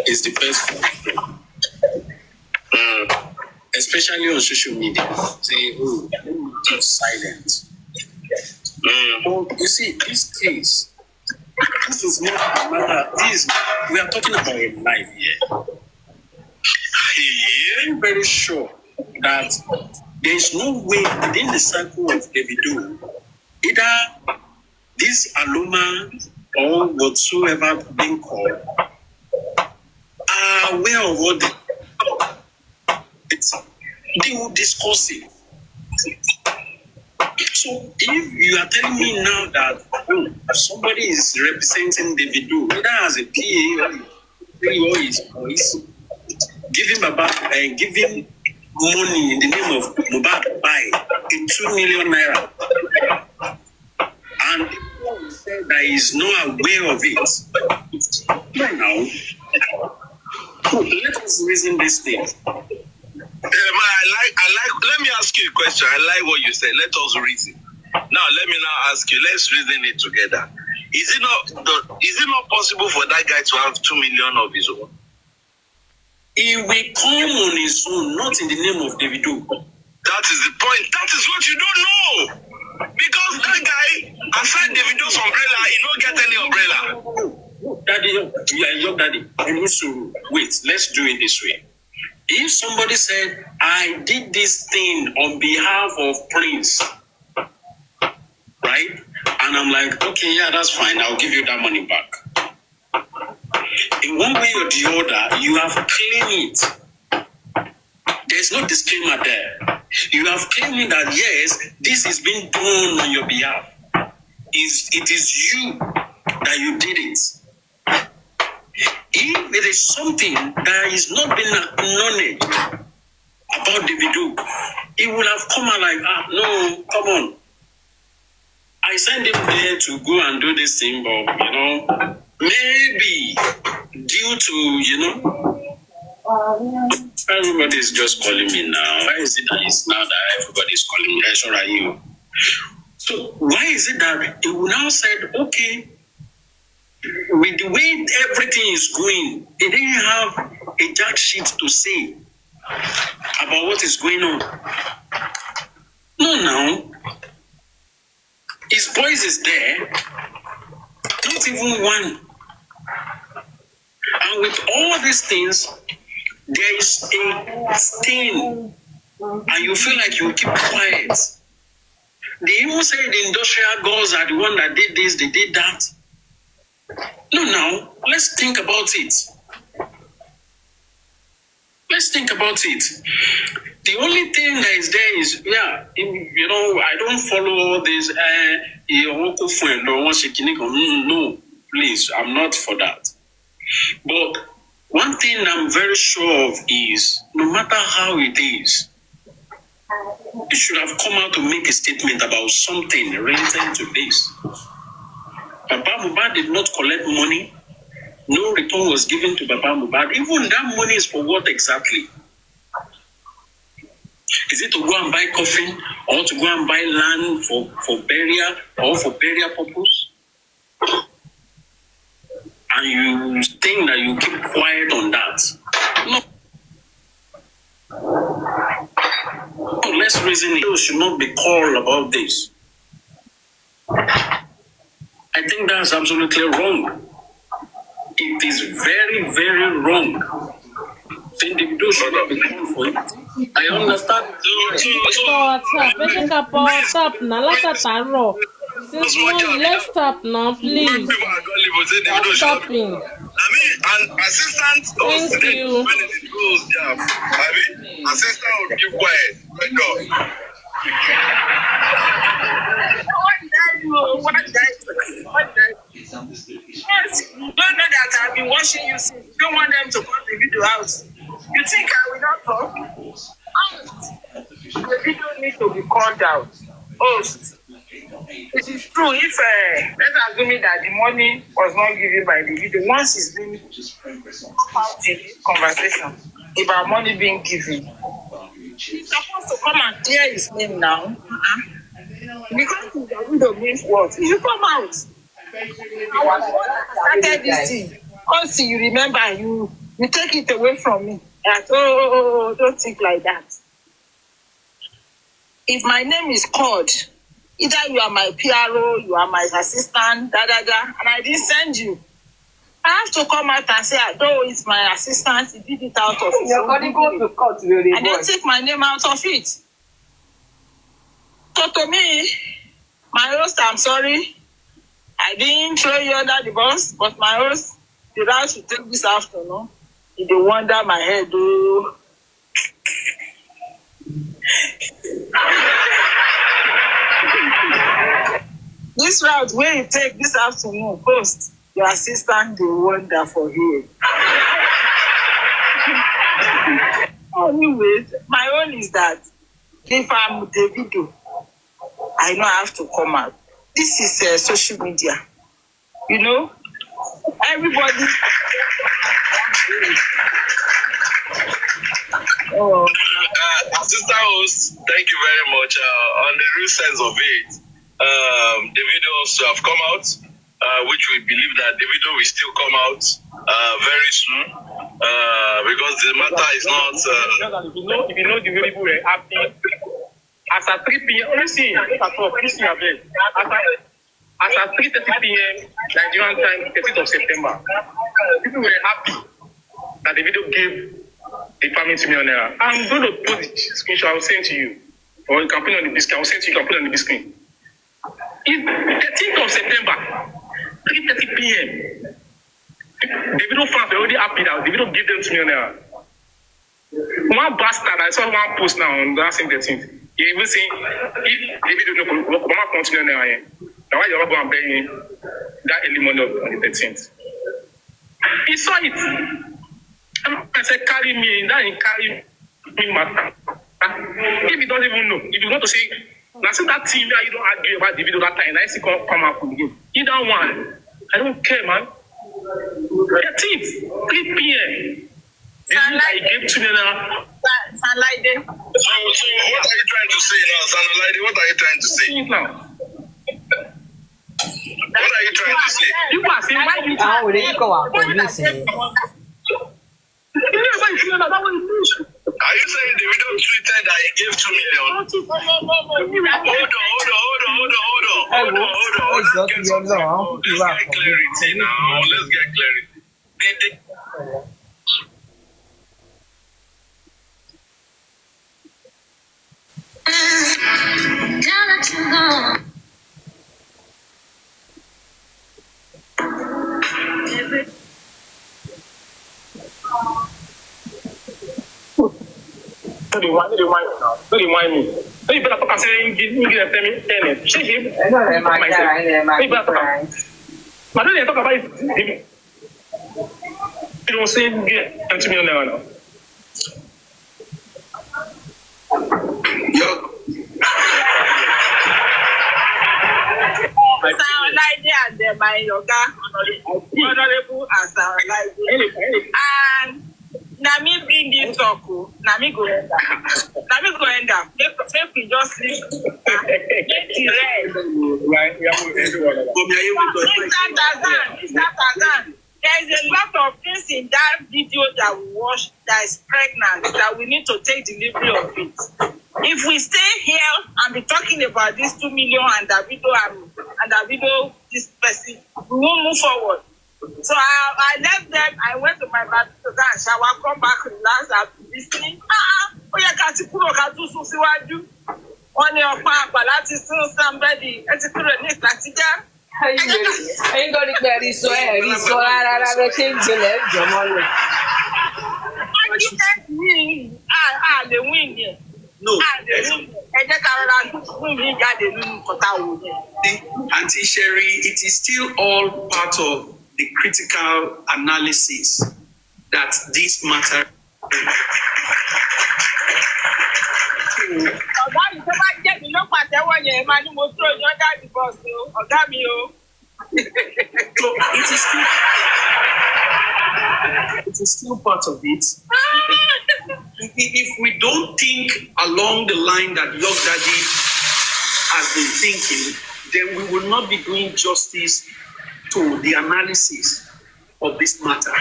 is the best form. Especially on social media. Say, let me keep silent. You see, these things, this is not a matter. We are talking about a life here. I'm very sure that there is no way within the circle of Davido, either this Aloma or whatsoever being called are aware of what they will discuss it. So if you are telling me now that somebody is representing Davido, whether as a PA or is giving giving money in the name of Mohbad by a 2 million naira, and people say that is not aware of it. Now, let us reason this thing. I like. Let me ask you a question. I like what you said. Let us reason. Now, let me now ask you. Let's reason it together. Is it not possible for that guy to have 2 million of his own? He will come on his own, not in the name of Davido. That is the point. That is what you don't know. Because that guy, aside Davido's umbrella, he don't get any umbrella. Daddy, you are your daddy. And also, wait, let's do it this way. If somebody said, I did this thing on behalf of Prince, right? And I'm like, okay, yeah, that's fine. I'll give you that money back. In one way or the other, you have claimed it. There's no disclaimer there. You have claimed that, yes, this is being done on your behalf. It is you that you did it. If it is something that is not been acknowledged about Davido, he would have come out like, no, come on. I sent him there to go and do this thing, but, maybe due to, everybody's just calling me now. Why is it that it's now that everybody's calling me? Sure, are you? So why is it that he will now said, okay, with the way everything is going, they didn't have a jack shit to say about what is going on. No, now. His boys is there, not even one. And with all these things, there is a stain, and you feel like you keep quiet. They even say the industrial girls are the one that did this, they did that. No, now, let's think about it. Let's think about it. The only thing that is there is, I don't follow all this, no, please, I'm not for that. But one thing I'm very sure of is, no matter how it is, you should have come out to make a statement about something related to this. Baba Mohbad did not collect money. No return was given to Baba Mohbad. Even that money is for what exactly? Is it to go and buy coffin or to go and buy land for burial or for burial purpose? And you think that you keep quiet on that? No, let's reason it. You should not be called about this. I think that's absolutely wrong. It is very, very wrong. Individual should not be called for it. I understand. Let's stop now, please. Stop stopping. An assistant Thank you. when it goes down. Assistant will keep quiet. Thank God. What did I do? Yes, you don't know that I've been watching you since. You don't want them to cut the video out. You think I will not talk? The video needs to be called out. Host. It is true if let's assume that the money was not given by the video. Once it's been out in this conversation about money being given, he's supposed to come and clear his name now. Because the video means what? He should come out. I was the one that started this thing. Once you remember, you take it away from me. Don't think like that. If my name is called, either you are my PRO, you are my assistant, and I didn't send you. I have to come out and say, though it's my assistant, he did it out of his own. Go to court, really, and then take my name out of it. So to me, my host, I'm sorry. I didn't throw you under the bus, but my host, the route should take this afternoon. If they wonder my head, oh. This route where you take this afternoon, post your assistant, they wonder for you. Anyways, my own is that if I'm Davido, I know I have to come out. This is social media. You know, everybody. Assistant host, thank you very much. On the real sense of it, Davido also have come out, which we believe that Davido will still come out very soon, because the matter is not. If you know the way people were acting, as at 3 p.m. Honestly, as at 3:30 p.m. Nigerian time, 30th of September, people were happy that the video gave the family $2 million. I'm going to put the screenshot I will send to you, or you can put it on the big screen. I will send to you. You can put it on the big screen. It's 13th of September, 3:30 p.m. The video fans were already happy that the video gave them $2 million. One bastard, I saw one post now on that same 13th. He even saying, if the video don't come out $2 million, now why you're going to pay that early money on the 13th? He saw it. I said, carry me, that ain't carry me matter. If he doesn't even know, if you want to say, now see that team that you don't argue about the video that time, I see come out from the game. Either one, I don't care, man. 13th, 3 p.m. I gave $2 million. So what are you trying to say now, Sanalaide? What are you trying to say? What are you trying to say? You are saying, why you go out for listening? Are you saying the video tweeted that he gave $2 million? Hold on. Let's get clarity now. Let's get clarity. No, they want me. So you better talk and say, give them tell me. Shake him. You better talk. But then they talk about it. You don't say, get $20 million now. Sanalaide and my yoga honorable and Sanalaide. And Nami bring this talk. Nami go end up. Make we just leave. Mr. Tazan, there is a lot of things in that video that we watched that is pregnant that we need to take delivery of it. If we stay here and be talking about this 2 million and Davido, this person, we won't move forward. So I left them. I went to my bathroom to go and shower, come back, relax, and listening. On your papa, that is still somebody. It's a chronic Latija. Ain't got it very so I change the left, Jamal. They win here. No. Auntie Sherry, it is still all part of the critical analysis that this matter. It is still part of it. If we don't think along the line that Young Daddy has been thinking, then we will not be doing justice to the analysis of this matter.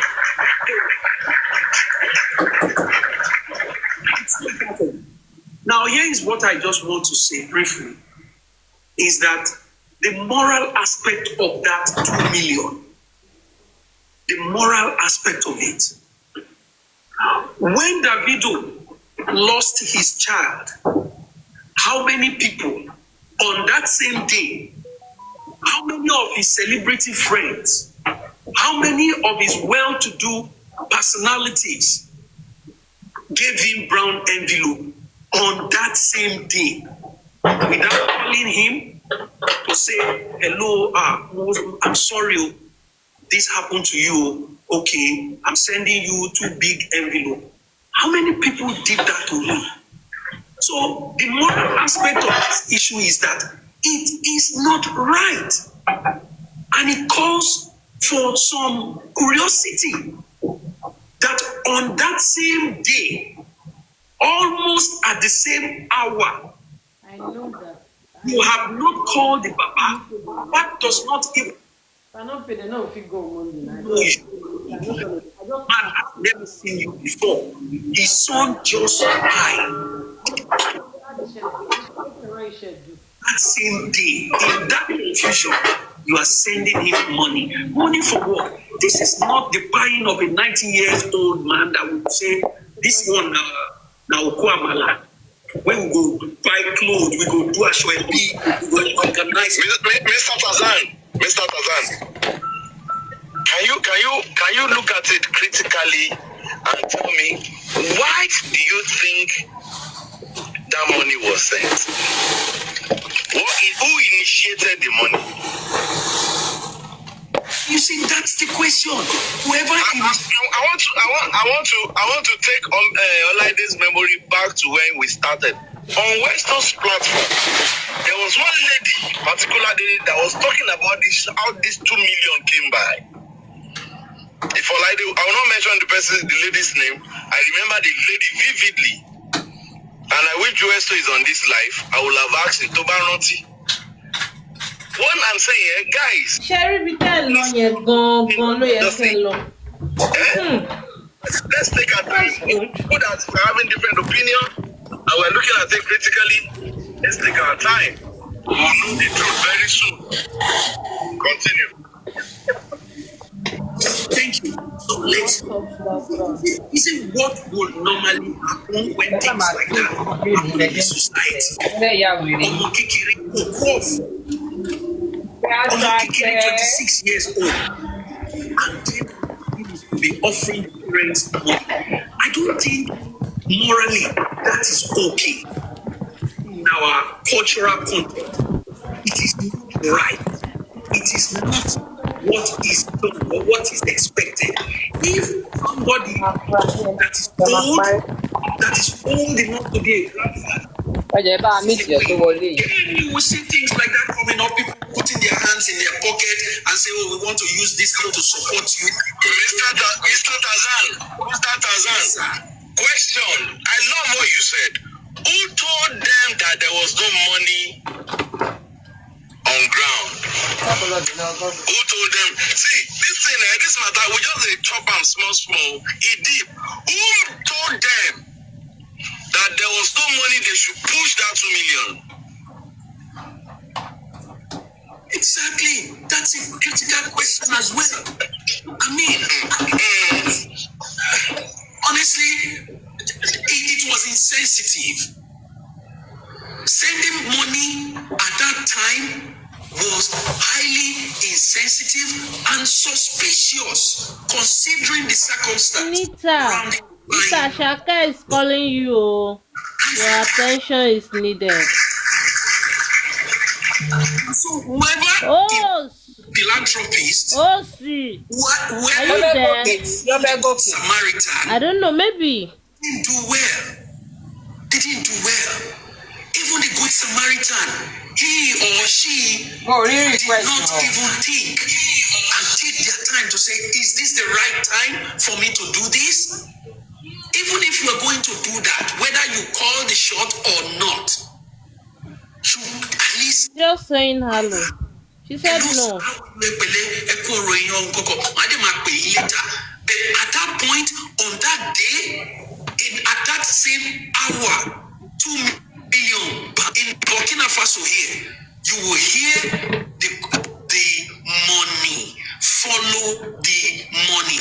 Now, here is what I just want to say briefly, is that the moral aspect of that 2 million, the moral aspect of it, when Davido lost his child, how many people on that same day How many of his celebrity friends, how many of his well-to-do personalities gave him brown envelope on that same day without calling him to say, hello, I'm sorry, this happened to you. Okay, I'm sending you 2 big envelopes. How many people did that to him? So the moral aspect of this issue is that it is not right. And it calls for some curiosity that on that same day, almost at the same hour, I know that. you have not called the Baba. That does not even. I don't pay the no if you go Monday night. Man, I've never seen you before. His son just died. That same day, in that confusion, you are sending him money. Money for what? This is not the buying of a 90-year-old man that will say, this one now Kwamala. When we go buy clothes, we go do a show and be, we go organize. Mr. Tazan, can you look at it critically and tell me why do you think that money was sent? Who initiated the money? You see, that's the question. Whoever I want to take Olaide's memory back to when we started. On Weston's platform, there was one lady, particularly, that was talking about this, how this 2 million came by. If Olaide, I will not mention the lady's name. I remember the lady vividly. And I wish Westo is on this live. I will have asked him to Baronti. What I'm saying here, guys. Sherry, be tell Let's take our time. People that are having different opinion and we're looking at it critically, let's take our time. We'll know the truth very soon. Continue. Thank you. So let's. Isn't what would normally happen when things like that happen in society? Omo kekere 26 years old, and then be offering parents money. I don't think morally that is okay in our cultural context. It is not right. It is not what is done or what is expected. If somebody that is old enough to be a grandfather, you will see things like that coming up, people putting their hands in their pocket and say, oh, we want to use this thing to support you. Mr. Tazan, question. I love what you said. Who told them that there was no money on ground? Who told them? See, this matter, we just chop them small. It deep. Who told them that there was no money, they should push that 2 million? Exactly. That's a critical question as well. I mean, honestly, it was insensitive. Sending money at that time was highly insensitive and suspicious, considering the circumstances. Nita Shaka is calling you. Your attention is needed. So whoever philanthropist, see. Are you there? Samaritan, I don't know, maybe. Didn't do well. Even the good Samaritan, he or she did not even think and take their time to say, is this the right time for me to do this? Even if you are going to do that, whether you call the shot or not, you at least just saying hello. She said no. But at that point, on that day, at that same hour, 2 million in Burkina Faso here, you will hear the money follow the money.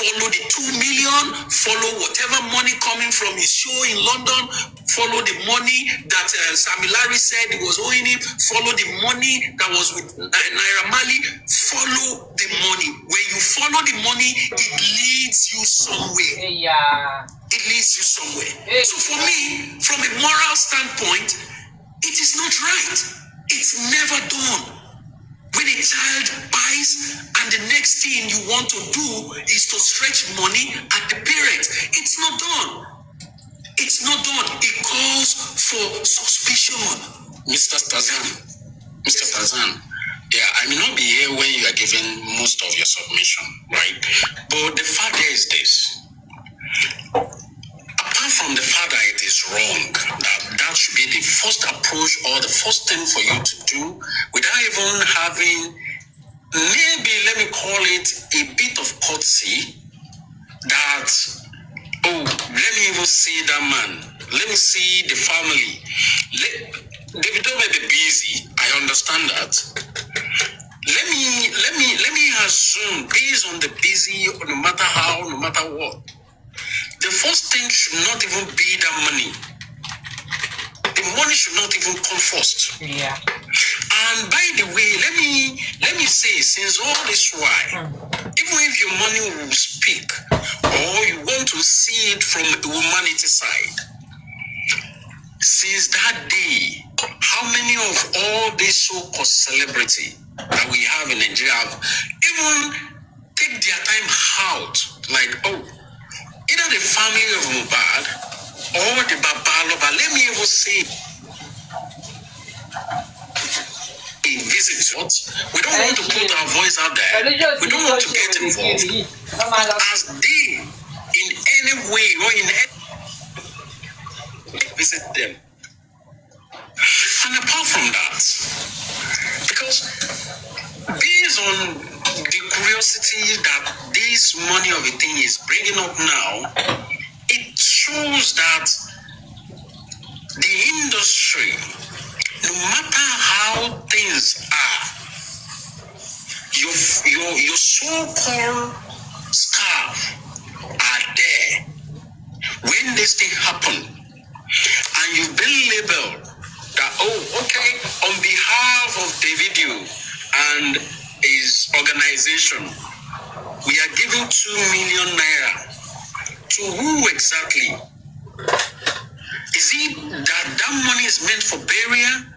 follow the 2 million, follow whatever money coming from his show in London, follow the money that Sami Larry said he was owing him, follow the money that was with Naira Marley, follow the money. When you follow the money, it leads you somewhere. Yeah. It leads you somewhere. So for me, from a moral standpoint, it is not right. It's never done. When a child buys and the next thing you want to do is to stretch money at the parents, it's not done. It's not done. It calls for suspicion. Mr. Tazan, yeah, I may not be here when you are giving most of your submission, right? But the fact is this. Apart from the fact that it is wrong, that should be the first approach or the first thing for you to do without even having, maybe let me call it a bit of courtesy that, oh, let me even see that man. Let me see the family. Davido may be busy. I understand that. Let me assume based on the busy, no matter how, no matter what. The first thing should not even be that money. The money should not even come first. Yeah. And by the way, let me say, since all this while, even if your money will speak, or you want to see it from the humanity side, since that day, how many of all these so-called celebrity that we have in Nigeria have even take their time out, like, oh, either the family of Mohbad or the Babaloba, let me even say, a visit. We don't want to put our voice out there. We don't want to get involved. But as they, in any way or in any visit them. And apart from that, because based on the curiosity that this money of a thing is bringing up now, it shows that the industry, no matter how things are, your so-called staff are there when this thing happen, and you've been labeled that, oh, okay, on behalf of Davido and his organization, we are giving 2 million naira. To who exactly? Is it that money is meant for burial?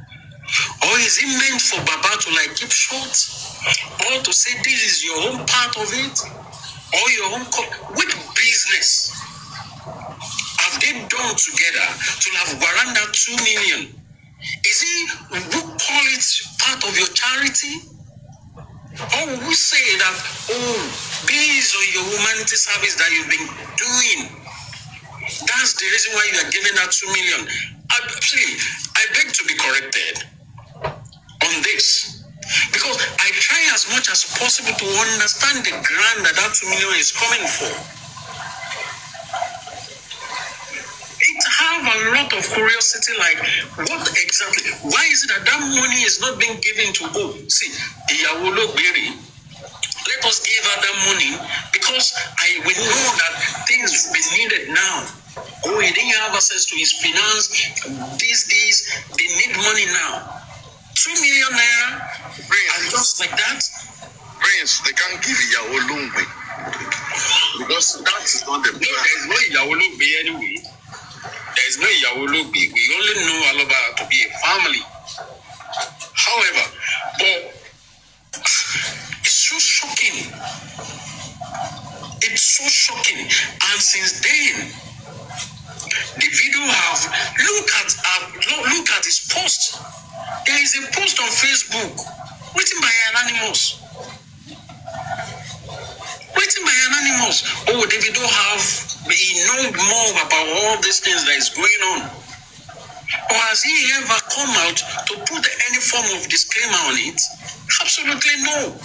Or is it meant for Baba to like keep short? Or to say this is your own part of it? Or your own which business have they done together to have warrant 2 million? Is it, who call it part of your charity? Or will we say that, oh, based on your humanity service that you've been doing, that's the reason why you are giving that 2 million? Absolutely, I beg to be corrected on this. Because I try as much as possible to understand the ground that 2 million is coming for. It have a lot of curiosity, like what exactly, why is it that money is not being given to, oh, see, Iyawolo Berry, let us give her that money because we know that things will be needed now. Oh, he didn't have access to his finance, these days, they need money now. 2 million naira, and just like that. Prince, they can't give Iyawolo because that is not the plan. No, there is no Iyawolo anyway. There is no Iyawolo. We only know Aloba to be a family. However, but it's so shocking. It's so shocking. And since then, the video have look at his post. There is a post on Facebook written by Anonymous. Oh, Davido he know more about all these things that is going on. Or has he ever come out to put any form of disclaimer on it? Absolutely no.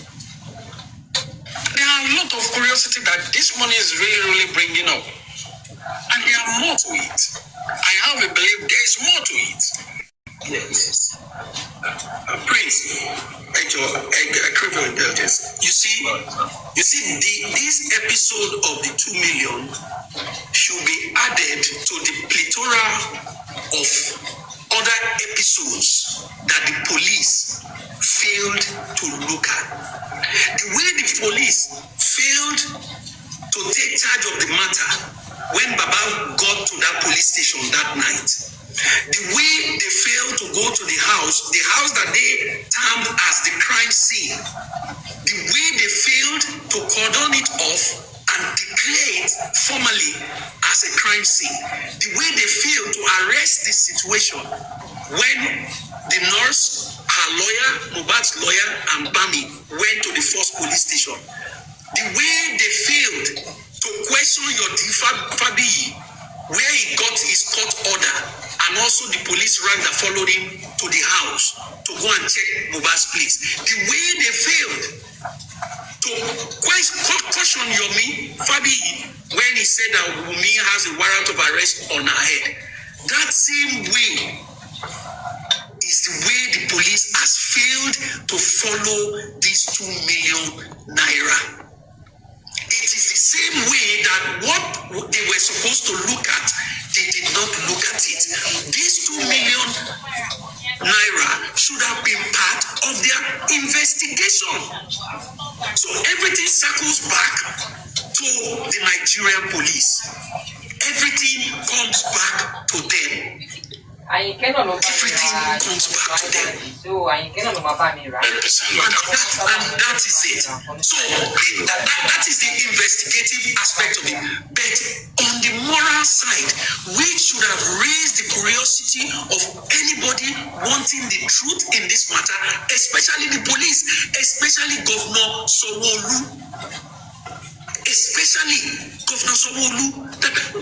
There are a lot of curiosity that this money is really, really bringing up. And there are more to it. I have a belief there is more to it. Yes. Prince, at your indulgence, you see, You see, this episode of the 2 million should be added to the plethora of other episodes that the police failed to look at. The way the police failed to take charge of the matter when Baba got to that police station that night. The way they failed to go to the house that they termed as the crime scene, the way they failed to cordon it off and declare it formally as a crime scene, the way they failed to arrest this situation when the nurse, her lawyer, Mohbad's lawyer, and Bami went to the first police station, the way they failed to question your Fabi, where he got his court order, and also the police rank that followed him to the house to go and check Mohbad's place. The way they failed to caution Yomi Fabi when he said that Wunmi has a warrant of arrest on her head. That same way is the way the police has failed to follow these 2 million naira. It is the same way that what they were supposed to look at, they did not look at it. These 2 million naira should have been part of their investigation. So everything circles back to the Nigerian police. Everything comes back to them. Everything comes back to them. And that is it. So that is the investigative aspect of it. But on the moral side, we should have raised the curiosity of anybody wanting the truth in this matter, especially the police, especially Governor Sanwo-Olu.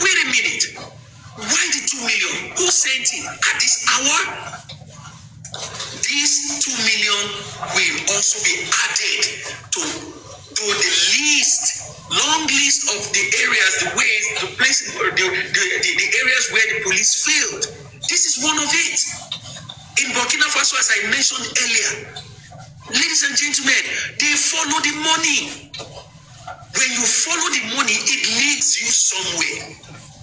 Wait a minute. Why the 2 million? Who sent it at this hour? These 2 million will also be added to the long list of the areas, the ways, the places, the areas where the police failed. This is one of it. In Burkina Faso, as I mentioned earlier, ladies and gentlemen, they follow the money. When you follow the money, it leads you somewhere.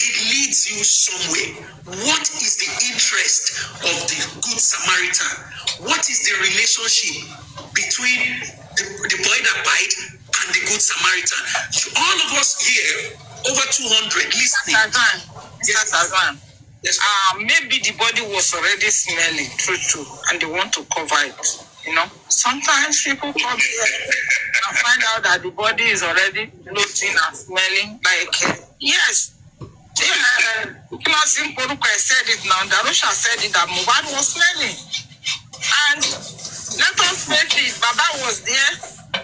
It leads you somewhere. What is the interest of the Good Samaritan? What is the relationship between the boy that bite and the Good Samaritan? All of us here, over 200 listening. Yes, maybe the body was already smelling, true, and they want to cover it. You know, sometimes people come here and find out that the body is already bloating and smelling like, yes. Klasim Poruka said it now, Darusha said it, that Mohbad was smelling. And let us face it, Baba was there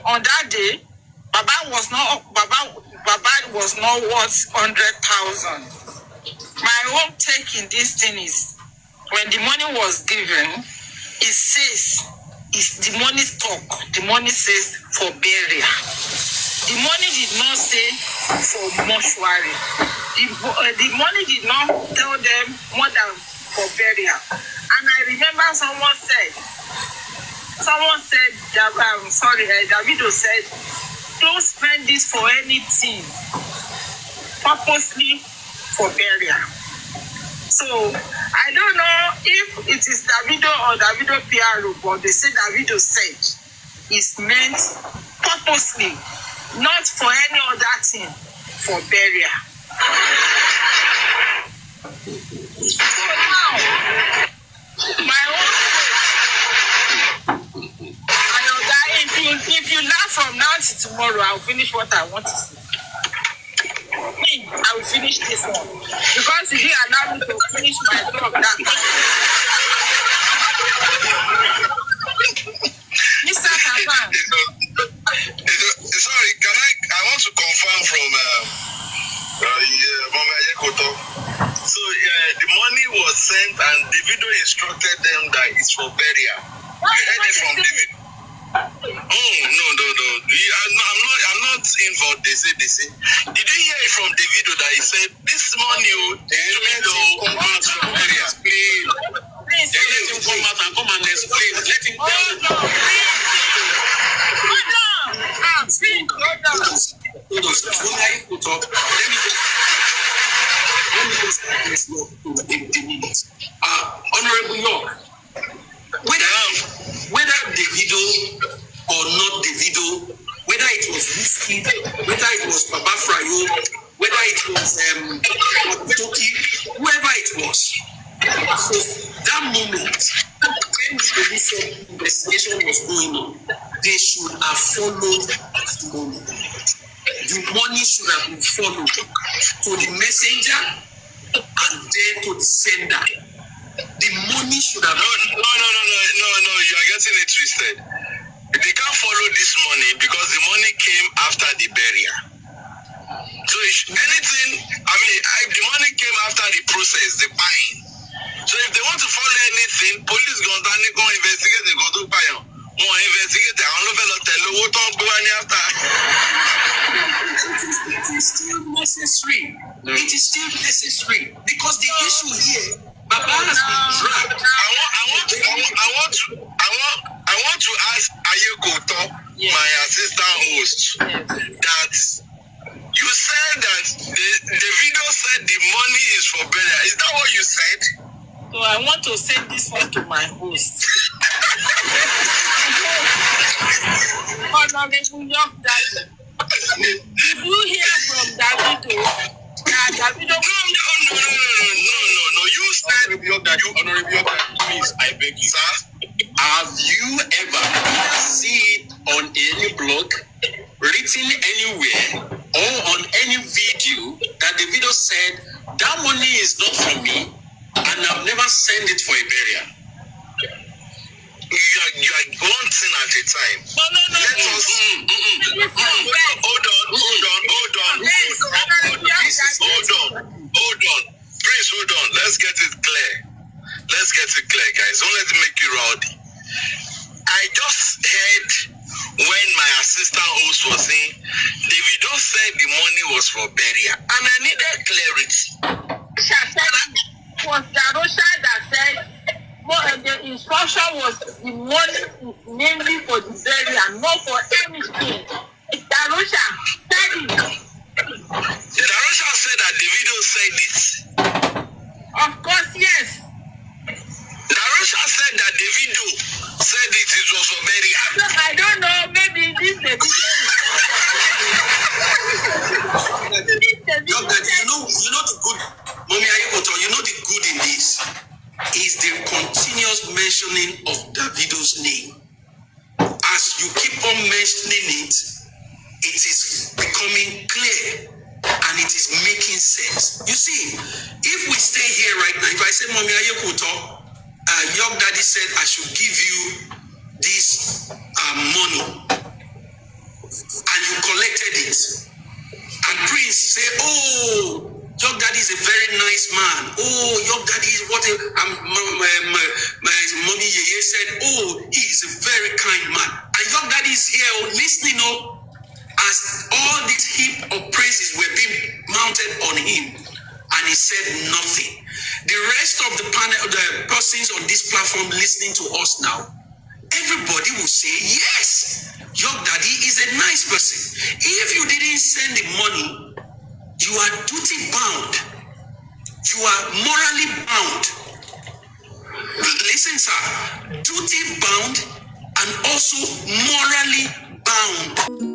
on that day. Baba was not worth 100,000. My own take in this thing is, when the money was given, it says, the money talk, the money says for burial. The money did not say for mortuary. The money did not tell them more than for burial. And I remember someone said, Davido said, don't spend this for anything, purposely for burial. So I don't know if it is Davido or Davido PRO, but they say Davido said it's meant purposely, not for any other thing, for burial. So now, my own, if you laugh from now to tomorrow, I'll finish what I want to say. I will finish this one because you didn't allow me to finish my talk. Mr. Kavan. Sorry, I want to confirm from Mama Yekoto. So the money was sent and Davido instructed them that it's for burial. You heard it from David. Oh no. I'm not in for this. Did you hear it from Davido that he said this money will come out from burial? Please. Let him come out and explain. Let him tell you. Hold on, sir. Let me just a minute. Honorable York, whether Davido or not Davido, whether it was Whiskey, whether it was Baba Frayo, whether it was Toki, whoever it was, so that moment when the police investigation was going on, they should have followed the money. The money should have been followed to the messenger and then to the sender. The money should have. No. You are getting it twisted. They can't follow this money because the money came after the burial. So anything, the money came after the process, the buying. So if they want to follow anything, police go investigate, they go to buy them. More investigate, I don't know tell you what on going after. It is still necessary. No. It is still necessary because the issue here, Baba has been dragged. I want to ask Ayekoto, my assistant host, that you said that the video said the money is for burial. Is that what you said? So I want to send this one to my host. Honorable York Daddy. Did you hear from Davido? Davido. No. You said Honorable York Daddy, please, I beg you, sir. Have you ever seen on any blog, written anywhere, or on any video that the video said that money is not for me and I've never sent it for a burial? You are one thing at a time. No. Let us. Hold on. Please hold on. Let's get it clear. Guys. Don't let it make you rowdy. I just heard when my assistant host was saying, Davido said the money was for burial, and I needed clarity. Was Darosha that said the instruction was the money mainly for the burial, not for anything. Darosha said it. Darosha said that Davido said it. Of course, yes. Darosha said that Davido said it was for burial. So I don't know, maybe this Davido. You know the good, Mommy Ayekoto, you know the good in this is the continuous mentioning of Davido's name. As you keep on mentioning it, it is becoming clear and it is making sense. You see, if we stay here right now, if I say, Mommy Ayekoto, Young Daddy said I should give you this money, and you collected it, and Prince say, oh, Young Daddy is a very nice man. Oh, Young Daddy is what my mommy Yeye said, oh, he is a very kind man. And Young Daddy is here listening as all these heap of praises were being mounted on him, and he said nothing. The rest of the panel, the persons on this platform listening to us now, everybody will say, yes, Young Daddy is a nice person. If you didn't send the money, you are duty bound. You are morally bound. Listen, sir, duty bound and also morally bound.